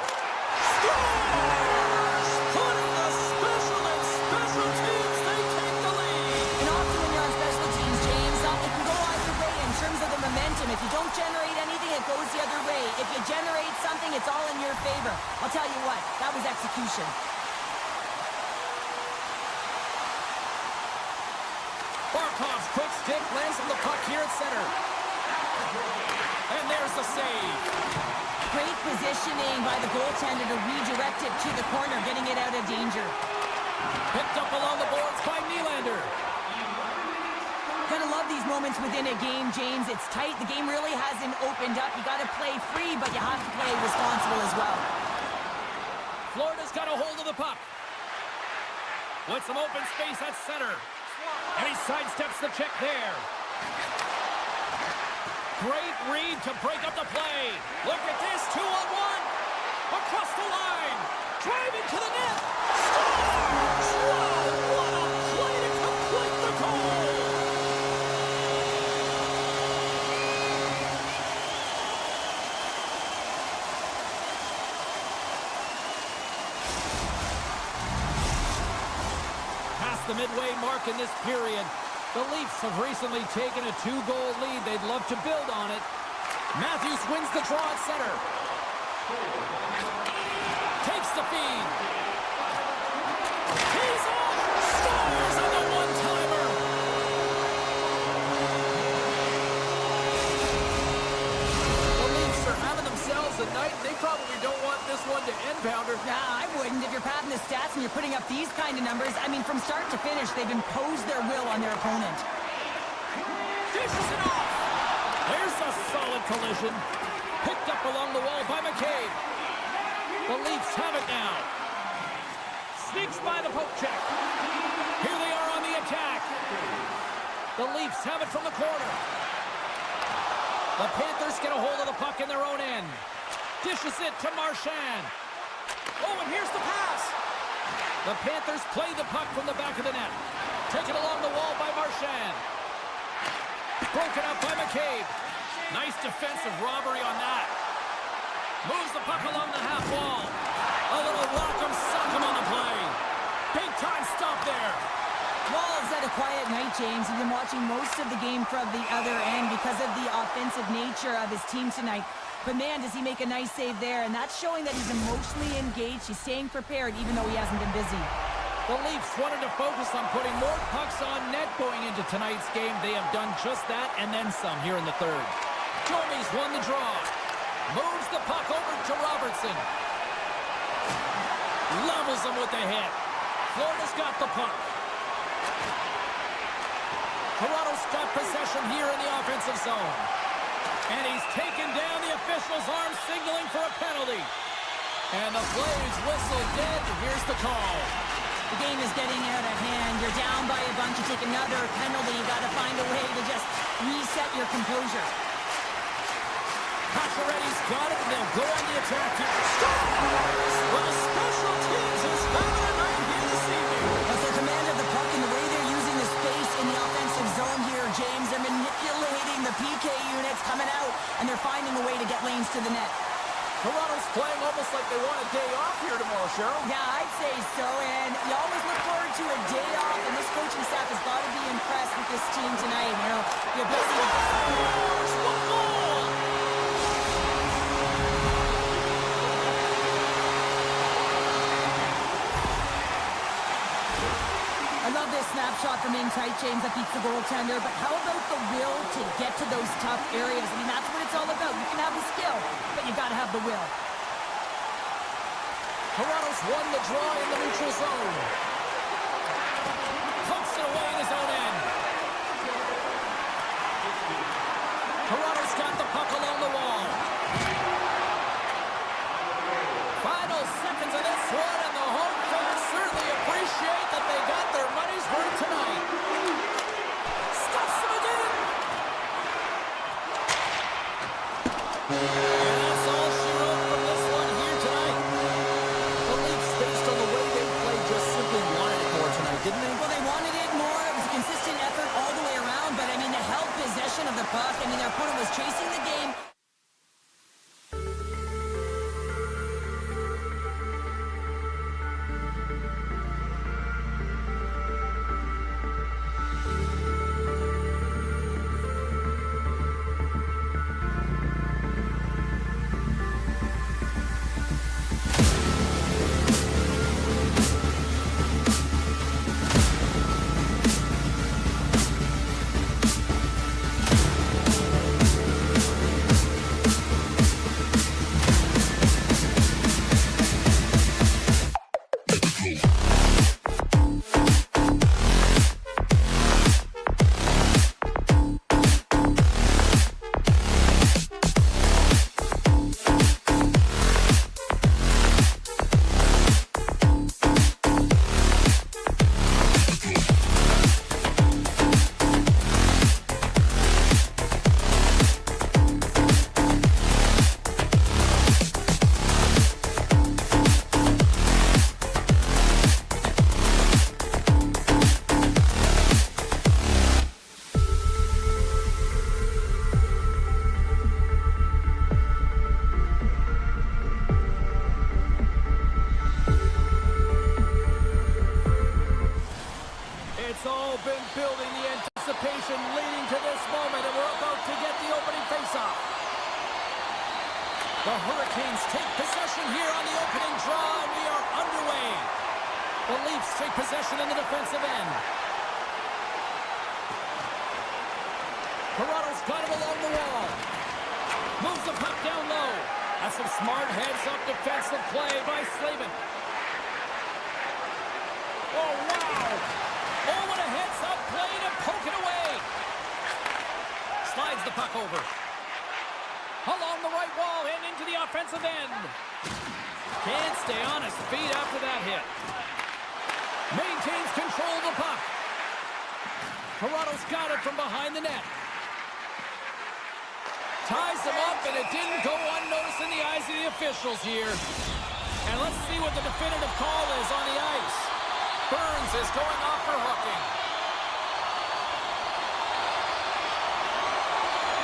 Scores! Putting the special and special teams, they take the lead. And often when you're on special teams, James, it can go either way in terms of the momentum. If you don't generate anything, it goes the other way. If you generate something, it's all in your favor. I'll tell you what, that was execution. Barkov's quick stick lands on the puck here at center. And there's the save. Great positioning by the goaltender to redirect it to the corner, getting it out of danger. Picked up along the boards by Nylander. Gotta love these moments within a game, James. It's tight. The game really hasn't opened up. You gotta play free, but you have to play responsible as well. Florida's got a hold of the puck. With some open space at center. And he sidesteps the check there. Great read to break up the play. Look at this, 2-on-1. Across the line. Driving to the net. Scores! Wow, what a play to complete the goal. Past the midway mark in this period. The Leafs have recently taken a 2-goal lead. They'd love to build on it. Matthews wins the draw at center. Takes the feed. He's off. Scores on the one-timer. The Leafs are having themselves a night. They probably don't want this one to end, Pounder. Nah, I wouldn't. If you're padding the stats and you're putting up these kind of numbers, I mean, from start to finish, they've imposed their will on their opponent. Dishes it off. There's a solid collision. Picked up along the wall by McCabe. The Leafs have it now. Sneaks by the poke check. Here they are on the attack. The Leafs have it from the corner. The Panthers get a hold of the puck in their own end. Dishes it to Marchand. Oh, and here's the pass. The Panthers play the puck from the back of the net. Taken along the wall by Marchand. Broken up by McCabe. Nice defensive robbery on that. Moves the puck along the half wall. A little rock'em sock'em on the play. Big time stop there. Wall's had a quiet night, James. He's been watching most of the game from the other end because of the offensive nature of his team tonight. But man, does he make a nice save there, and that's showing that he's emotionally engaged. He's staying prepared even though he hasn't been busy. The Leafs wanted to focus on putting more pucks on net going into tonight's game. They have done just that and then some here in the third. Domi's won the draw. Moves the puck over to Robertson. Levels him with the hit. Florida's got the puck. Toronto's got possession here in the offensive zone. And he's taken down the official's arm, signaling for a penalty. And the play's whistle dead. Here's the call. The game is getting out of hand. You're down by a bunch. You take another penalty. You got to find a way to just reset your composure. Pacioretty's got it, and they'll go on the attack here. Scores! Well, the special teams is having a night here this evening. That's the command of the puck and the way they're using the space in the offensive zone here, James. They're manipulating the PK units coming out, and they're finding a way to get lanes to the net. Toronto's playing almost like they want a day off here tomorrow, Cheryl. Yeah, I'd say so, and you always look forward to a day off, and this coaching staff has got to be impressed with this team tonight. You know, the ability to... I love this snapshot from in tight, James, that beats the goaltender, but how about the will to get to those tough areas? I mean, that's what it's all about. You can have the skill, but you got to have the will. Toronto's won the draw in the neutral zone. Pumps it away in his own end. Toronto's got the puck along the wall. Final seconds of this one, and the home fans certainly appreciate that they got their money's worth tonight. Stuffs them again. And that's all she wrote from this one here tonight. The Leafs, based on the way they played, just simply wanted it more tonight, didn't they? Well, they wanted it more. It was a consistent effort all the way around, but, I mean, they held possession of the puck. I mean, their opponent was chasing the game. It's all been building, the anticipation leading to this moment, and we're about to get the opening faceoff. The Hurricanes take possession here on the opening draw, and we are underway. The Leafs take possession in the defensive end. Toronto's got him along the wall. Moves the puck down low. That's some smart heads-up defensive play by Slavin. Oh, wow! Oh, what a heads-up play to poke it away. Slides the puck over. Along the right wall and into the offensive end. Can't stay on his feet after that hit. Maintains control of the puck. Toronto's got it from behind the net. Ties him up, and it didn't go unnoticed in the eyes of the officials here. And let's see what the definitive call is on the ice. Burns is going off for hooking.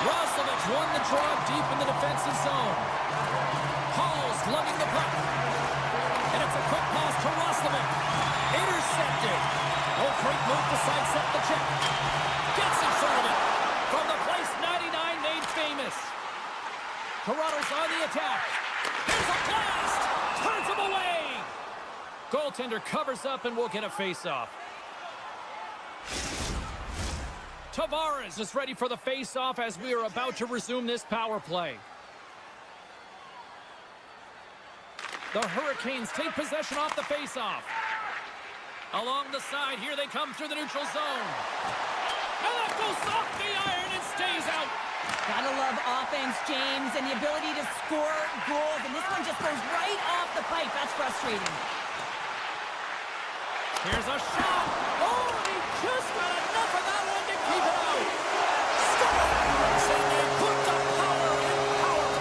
Roslovic won the draw deep in the defensive zone. Hall's lugging the puck. And it's a quick pass to Roslovic. Intercepted. Oh, great move to sidestep the check. Gets in front of it. From the place 99 made famous. Toronto's on the attack. Here's a blast. Turns him away. Goaltender covers up and we'll get a face-off. Tavares is ready for the face-off as we are about to resume this power play. The Hurricanes take possession off the face-off. Along the side, here they come through the neutral zone. And that goes off the iron and stays out. Gotta love offense, James, and the ability to score goals. And this one just goes right off the pipe. That's frustrating. Here's a shot. Oh, he just got enough of that one to keep it out. Scores! And they put the power in power.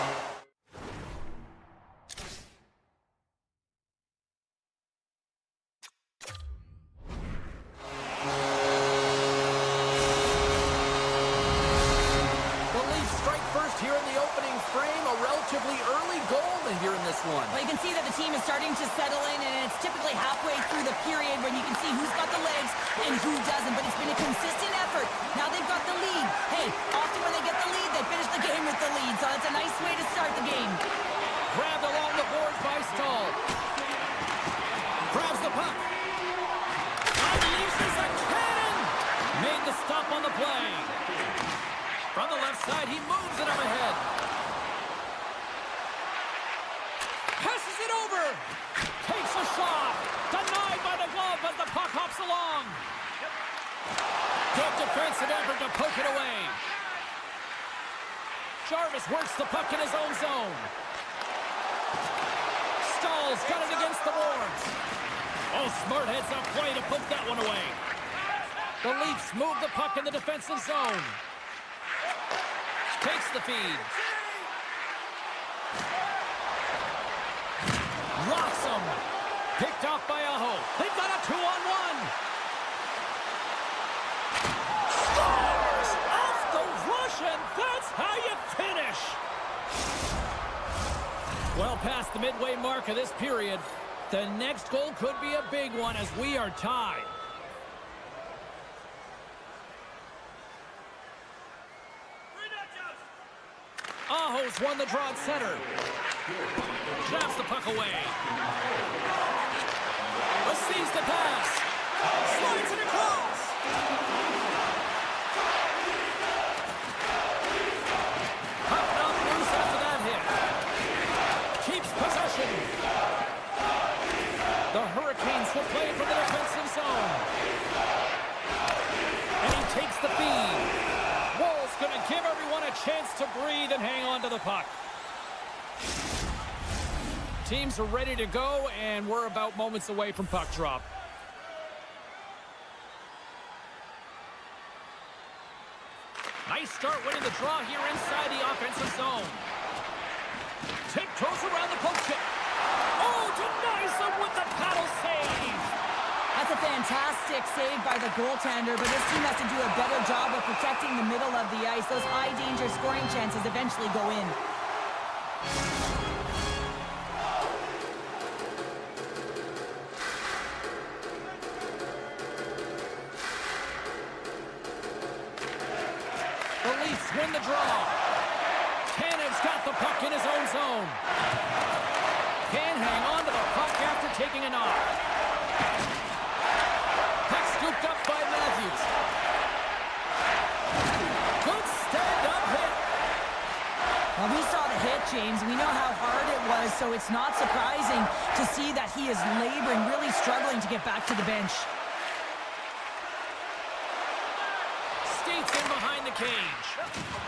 The Leafs strike first just here in the opening frame, a relatively early goal here in this one. Well, you can see that the team is starting to settle in, and it's typically halfway through the period when you can see who's got the legs and who doesn't, but it's been a consistent effort. Now they've got the lead. Hey, often when they get the lead, they finish the game with the lead, so that's a nice way to start the game. Grabbed along the boards by Stahl. Grabs the puck. Unleashes a cannon! Made the stop on the play. From the left side, he moves it up ahead. Passes it over. Takes a shot. Denied by the glove as the puck hops along. Good defensive effort to poke it away. Jarvis works the puck in his own zone. Stahl's got it against the boards. Oh, smart heads-up play to poke that one away. The Leafs move the puck in the defensive zone. Takes the feed. Rocks him. Picked off by Aho. They've got a 2-on-1. Scores off the rush, and that's how you finish. Well past the midway mark of this period. The next goal could be a big one as we are tied. Aho's won the draw at center. Jabs the puck away. Receives the pass. Slides it across. Puck knocked loose after that hit. Keeps possession. The Hurricanes will play from the defensive zone. And he takes the feed. Wall's going to give everyone a chance to breathe and hang on to the puck. Teams are ready to go, and we're about moments away from puck drop. Nice start winning the draw here inside the offensive zone. Tiptoes around the poke check. Oh, denies him with the paddle save. That's a fantastic save by the goaltender, but this team has to do a better job of protecting the middle of the ice. Those high-danger scoring chances eventually go in. The Leafs win the draw. Tanev's got the puck in his own zone. Can hang on to the puck after taking a knock. Puck scooped up by Matthews. Good stand-up hit. Well, we saw the hit, James. We know how hard it was, so it's not surprising to see that he is laboring, really struggling to get back to the bench. Skates in behind the cage.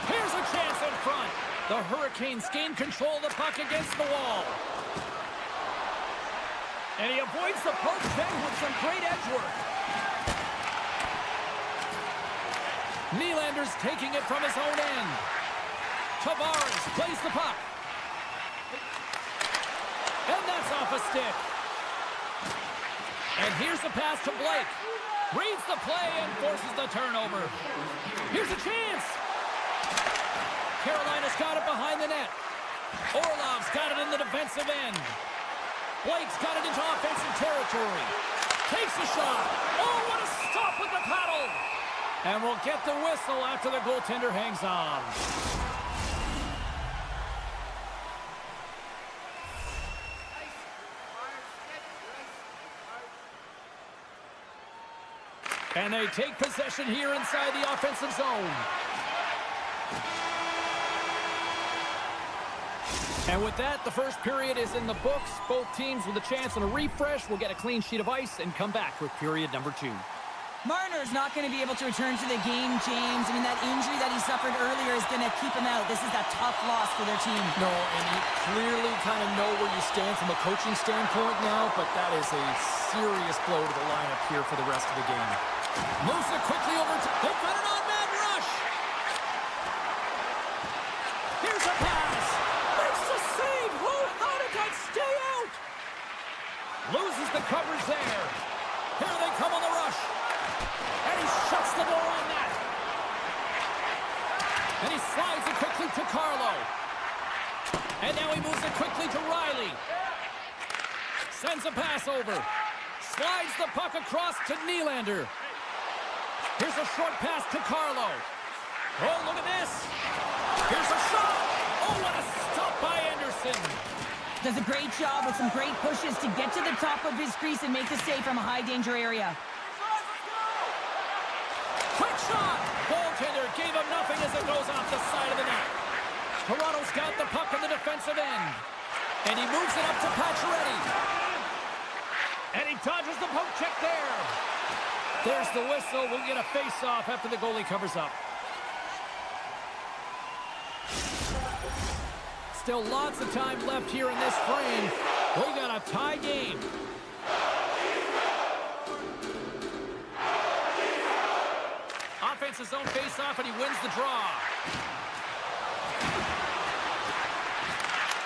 Here's a chance in front. The Hurricanes gain control of the puck against the wall. And he avoids the poke check with some great edge work. Nylander's taking it from his own end. Tavares plays the puck. And that's off a stick. And here's the pass to Blake. Reads the play and forces the turnover. Here's a chance. Carolina's got it behind the net. Orlov's got it in the defensive end. Blake's got it into offensive territory. Takes a shot. Oh, what a stop with the paddle. And we'll get the whistle after the goaltender hangs on. And they take possession here inside the offensive zone. And with that, the first period is in the books. Both teams with a chance on a refresh will get a clean sheet of ice and come back with period number 2. Marner's not going to be able to return to the game, James. I mean, that injury that he suffered earlier is going to keep him out. This is a tough loss for their team. No, and you clearly kind of know where you stand from a coaching standpoint now, but that is a serious blow to the lineup here for the rest of the game. Moves it quickly over to... They've got an on-man rush! Here's a pass! Makes the save! Oh, how did that stay out? Loses the coverage there. Here they come on the rush. And he shuts the door on that. And he slides it quickly to Carlo. And now he moves it quickly to Riley. Sends a pass over. Slides the puck across to Nylander. Here's a short pass to Carlo. Oh, look at this. Here's a shot. Oh, what a stop by Anderson. Does a great job with some great pushes to get to the top of his crease and make the save from a high-danger area. Quick shot. Goaltender gave him nothing as it goes off the side of the net. Toronto's got the puck in the defensive end. And he moves it up to Pacioretty. And he dodges the poke check there. There's the whistle. We'll get a face-off after the goalie covers up. Still lots of time left here in this frame. We got a tie game. Offense's own face-off, and he wins the draw.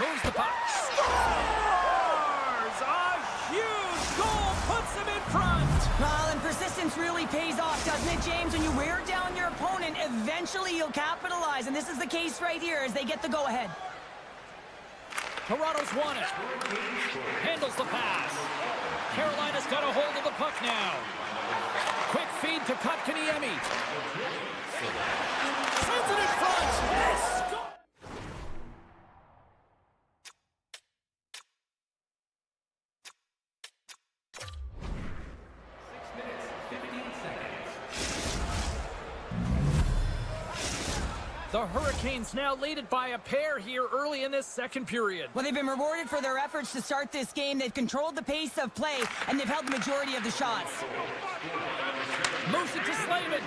Moves the puck. Scores! A huge goal puts him in front. Well, and persistence really pays off, doesn't it, James? When you wear down your opponent, eventually you'll capitalize. And this is the case right here as they get the go-ahead. Toronto's won it. Handles the pass. Carolina's got a hold of the puck now. Quick feed to Kotkaniemi. Sends it in front. Yes! The Hurricanes now lead it by a pair here early in this second period. Well, they've been rewarded for their efforts to start this game. They've controlled the pace of play, and they've held the majority of the shots. Moves it to Slavin.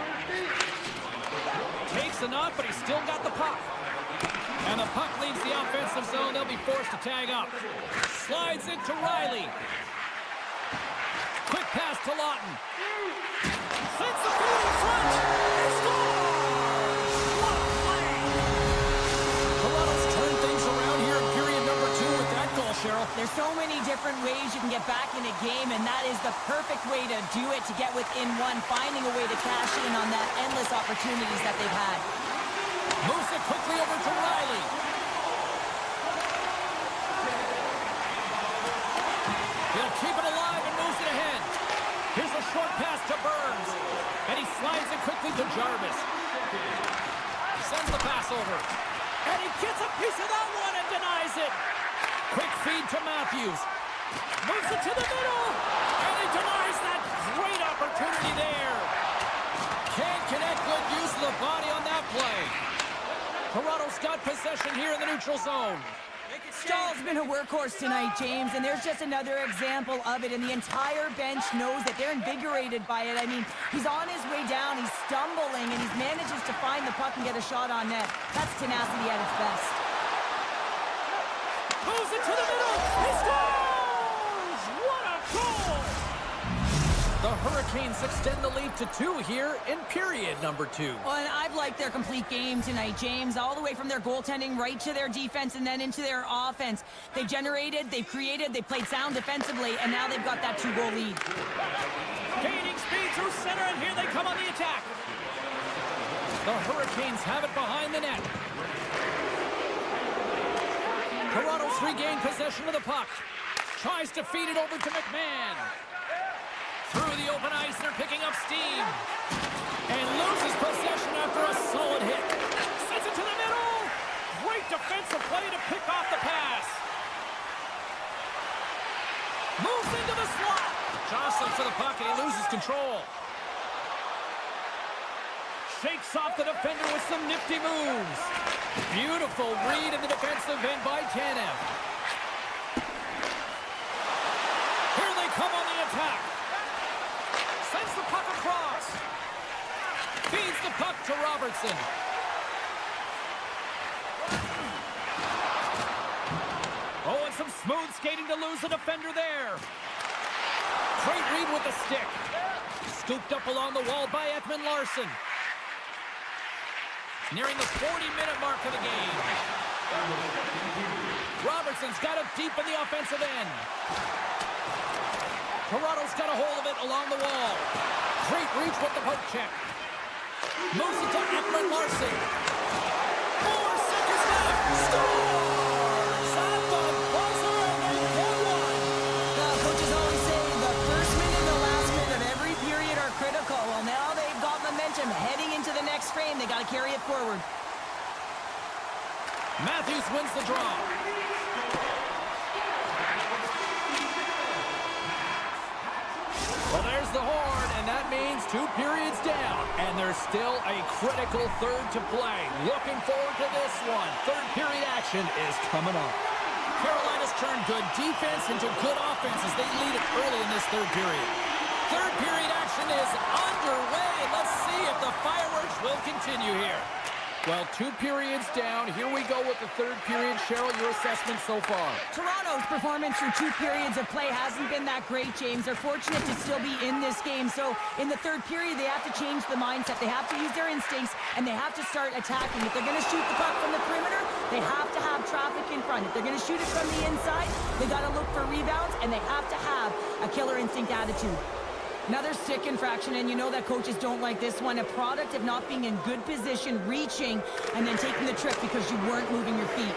Takes a knot, but he's still got the puck. And the puck leaves the offensive zone. They'll be forced to tag up. Slides it to Riley. Quick pass to Lawton. Sends the feed in front. He scores! What a play! Toronto's turned things around here in period number 2 with that goal, Cheryl. There's so many different ways you can get back in a game, and that is the perfect way to do it, to get within one, finding a way to cash in on that endless opportunities that they've had. Moves it quickly over to Riley. He'll keep it alive and moves it ahead. Here's a short pass to Burns. And he slides it quickly to Jarvis. Sends the pass over. And he gets a piece of that one and denies it. Quick feed to Matthews. Moves it to the middle. And he denies that great opportunity there. Can't connect. Good use of the body on that play. Toronto's got possession here in the neutral zone. Stahl's been a workhorse tonight, James, and there's just another example of it, and the entire bench knows that they're invigorated by it. I mean, he's on his way down, he's stumbling, and he manages to find the puck and get a shot on net. That's tenacity at its best. Moves it to the middle. He scores! What a goal! The Hurricanes extend the lead to 2 here in period number 2. Well, and I've liked their complete game tonight, James, all the way from their goaltending right to their defense and then into their offense. They generated, they created, they played sound defensively, and now they've got that 2-goal lead. Gaining speed through center, and here they come on the attack. The Hurricanes have it behind the net. Toronto's regained possession of the puck. Tries to feed it over to McMahon. Through the open ice, they're picking up steam. And loses possession after a solid hit. Sends it to the middle. Great defensive play to pick off the pass. Moves into the slot. Jostling for the puck, and he loses control. Shakes off the defender with some nifty moves. Beautiful read in the defensive end by Tanev. Here they come on the attack. Sends the puck across. Feeds the puck to Robertson. Oh, and some smooth skating to lose the defender there. Great read with the stick. Scooped up along the wall by Ekman Larsson. Nearing the 40-minute mark of the game. Robertson's got it deep in the offensive end. Toronto's got a hold of it along the wall. Great reach with the poke check. Moves it to Ekman Larsson. 4 seconds left. Scores! frame. They got to carry it forward. Matthews wins the draw. Well, there's the horn, and that means 2 periods down. And there's still a critical third to play. Looking forward to this one. Third period action is coming up. Carolina's turned good defense into good offense as they lead it early in this third period. Third period action is underway. Let's see if the fireworks will continue here. Well, 2 periods down. Here we go with the third period. Cheryl, your assessment so far? Toronto's performance through 2 periods of play hasn't been that great, James. They're fortunate to still be in this game. So in the third period, they have to change the mindset. They have to use their instincts, and they have to start attacking. If they're going to shoot the puck from the perimeter, they have to have traffic in front. If they're going to shoot it from the inside, they got to look for rebounds, and they have to have a killer instinct attitude. Another stick infraction, and you know that coaches don't like this one. A product of not being in good position, reaching, and then taking the trip because you weren't moving your feet.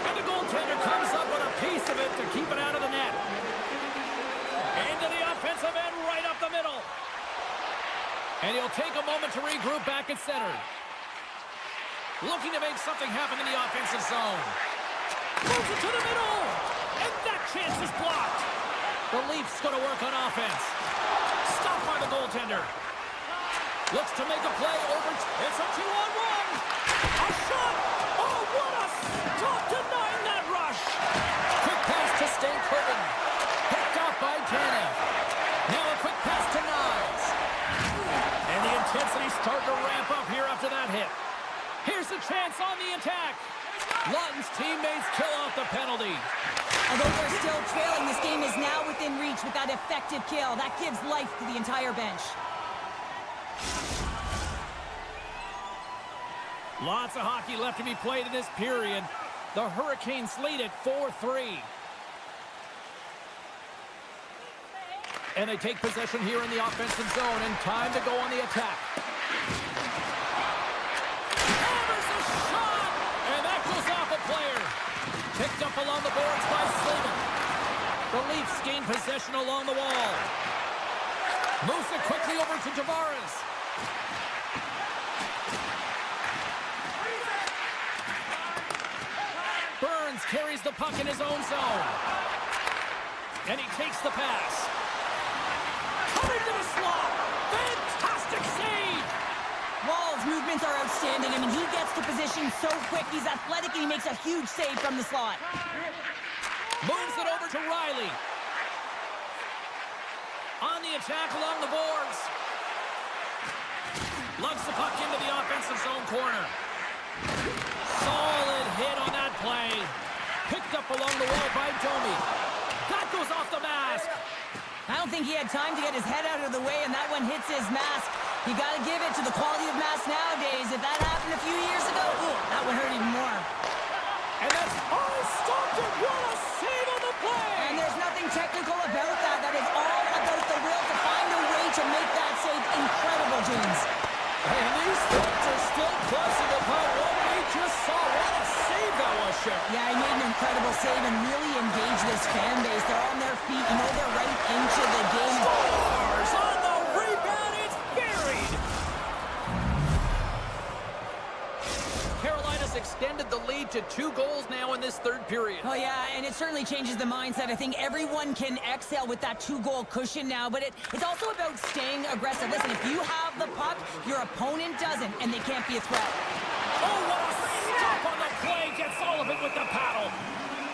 And the goaltender comes up with a piece of it to keep it out of the net. Into the offensive end, right up the middle. And he'll take a moment to regroup back at center. Looking to make something happen in the offensive zone. Moves it to the middle. And that chance is blocked. The Leafs going to work on offense. Stopped by the goaltender. Looks to make a play over. It's a 2-on-1. A shot. Oh, what a stop, denying that rush. Quick pass to Stankoven. Picked off by Tanev. Now a quick pass to Nyes. And the intensity starting to ramp up here after that hit. Here's a chance on the attack. Lutton's teammates kill off the penalty. Although they're still trailing, this game is now within reach with that effective kill. That gives life to the entire bench. Lots of hockey left to be played in this period. The Hurricanes lead it 4-3. And they take possession here in the offensive zone, and time to go on the attack. Hammers a shot! And that goes off a player. Picked up along the boards by Slivin. The Leafs gain possession along the wall. Moves it quickly over to Tavares. Burns carries the puck in his own zone. And he takes the pass. Coming to the slot. Fantastic save. Wall's movements are outstanding. I mean, he gets to position so quick. He's athletic, and he makes a huge save from the slot. Moves it over to Riley. On the attack along the boards. Lugs the puck into the offensive zone corner. Solid hit on that play. Picked up along the wall by Domi. That goes off the mask. I don't think he had time to get his head out of the way, and that one hits his mask. You got to give it to the quality of mask nowadays. If that happened a few years ago, ooh, that would hurt even more. And that's all stopped it. What a save on the play. And there's nothing technical about that. That is all about the will to find a way to make that save incredible, James. And these fans are still buzzing about what we just saw. What a save that was, Shep. Yeah, he made an incredible save and really engaged this fan base. They're on their feet. You know they're right into the game. Scores on the rebound. It's buried. Carolina's extended the lead to 2 goals now in this third period. Oh, yeah, and it certainly changes the mindset. I think everyone can exhale with that 2-goal cushion now, but it's also about staying aggressive. Listen, if you have the puck, your opponent doesn't, and they can't be a threat. Oh, what a stop on the play. Gets all of it with the paddle.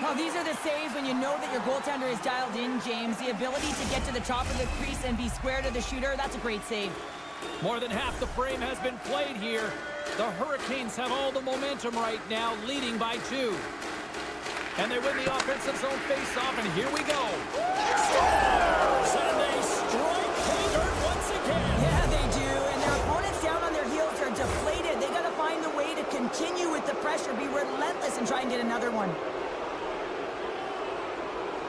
Well, these are the saves when you know that your goaltender is dialed in, James. The ability to get to the top of the crease and be square to the shooter, that's a great save. More than half the frame has been played here. The Hurricanes have all the momentum right now, leading by 2. And they win the offensive zone face-off, and here we go. Scores! And they strike Hager once again. Yeah, they do, and their opponents down on their heels are deflated. They got to find a way to continue with the pressure, be relentless, and try and get another one.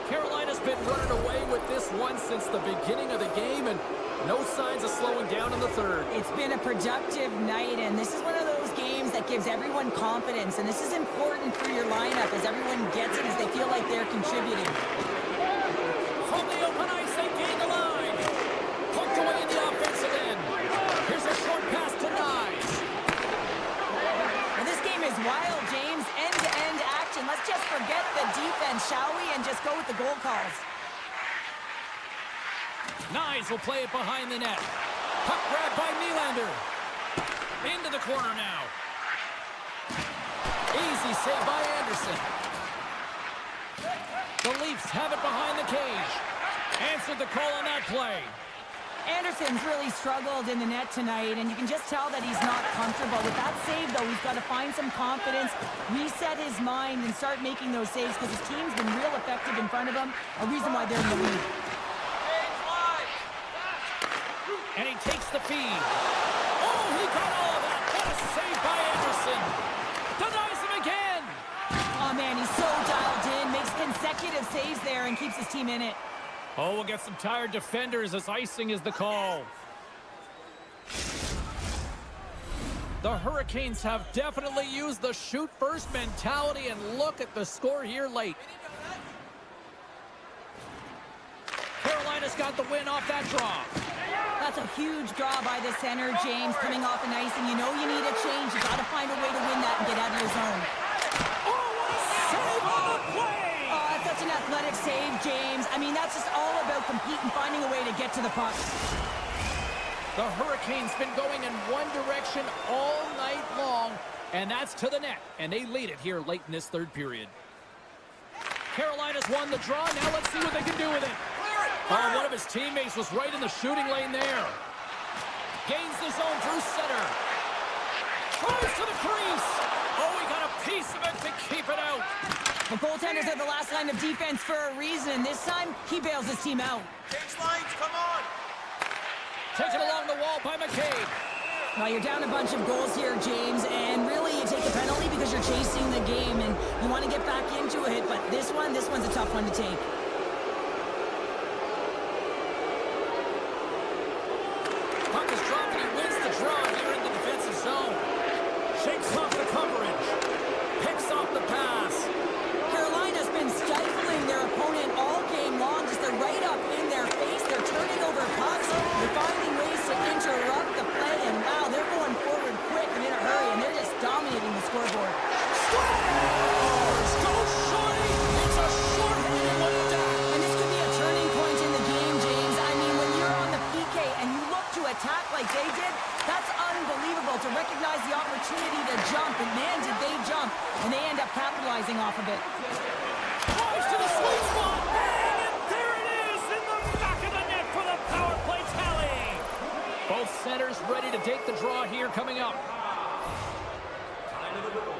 Carolina's been running away with this one since the beginning of the game, and no signs of slowing down in the third. It's been a productive night, and this is one of those games that gives everyone confidence, and this is important for your lineup as everyone gets it, as they feel like they're contributing. From the open ice, they gain the line. Poked away in the offensive end. Here's a short pass to Nyes. wild, James. End-to-end action. Let's just forget the defense, shall we, and just go with the goal calls. Nyes will play it behind the net. Puck grabbed by Nylander. Into the corner now. Easy save by Anderson. The Leafs have it behind the cage. Answered the call on that play. Anderson's really struggled in the net tonight, and you can just tell that he's not comfortable. With that save, though, he's got to find some confidence, reset his mind, and start making those saves because his team's been real effective in front of him, a reason why they're in the lead. And he takes the feed. Oh, he got all of that. What a save by Anderson. Denies him again. Oh, man, he's so dialed in, makes consecutive saves there, and keeps his team in it. Oh, we'll get some tired defenders as icing is the call. The Hurricanes have definitely used the shoot-first mentality, and look at the score here late. Carolina's got the win off that draw. That's a huge draw by the center, James, coming off an icing. You know you need a change. You got to find a way to win that and get out of your zone. Oh, what a save on the play! Oh, that's such an athletic save, James. I mean, that's just all about competing, finding a way to get to the puck. The Hurricanes been going in one direction all night long, and that's to the net, and they lead it here late in this third period. Carolina's won the draw. Now let's see what they can do with it. Oh, one of his teammates was right in the shooting lane there. Gains the zone through center. Tries to the crease. Oh, he got a piece of it to keep it out. The goaltenders are the last line of defense for a reason. This time, he bails his team out. Change lines, come on! Taken along the wall by McCabe. Well, you're down a bunch of goals here, James, and really you take a penalty because you're chasing the game and you want to get back into it, but this one's a tough one to take. Puck is dropped and he wins the draw here in the defensive zone. Shakes off the coverage. Picks off the pass. Carolina's been stifling their opponent all game long. Just they're right up in their face. They're turning over pucks. They're finding ways to interrupt the play, and wow, they're going forward quick and in a hurry, and they're just dominating the scoreboard. Scores! Go Shorty! It's a short-handed one down. And this could be a turning point in the game, James. I mean, when you're on the PK and you look to attack like they did, that's unbelievable to recognize the opportunity to jump, and man, did they jump, and they end up capitalizing off of it. Drives to the sweet spot, and there it is in the back of the net for the power play tally. Both centers ready to take the draw here coming up. Time of the goal,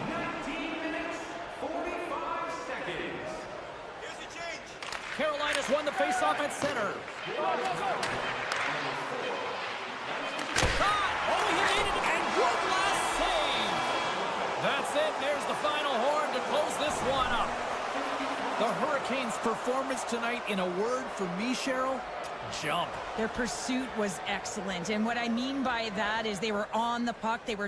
19 minutes, 45 seconds. Here's the change. Carolina's won the faceoff at center. Shot! Oh, he made it, and one last save. That's it. There's the final horn to close this one up. The Hurricanes' performance tonight, in a word for me, Cheryl, jump. Their pursuit was excellent, and what I mean by that is they were on the puck, they were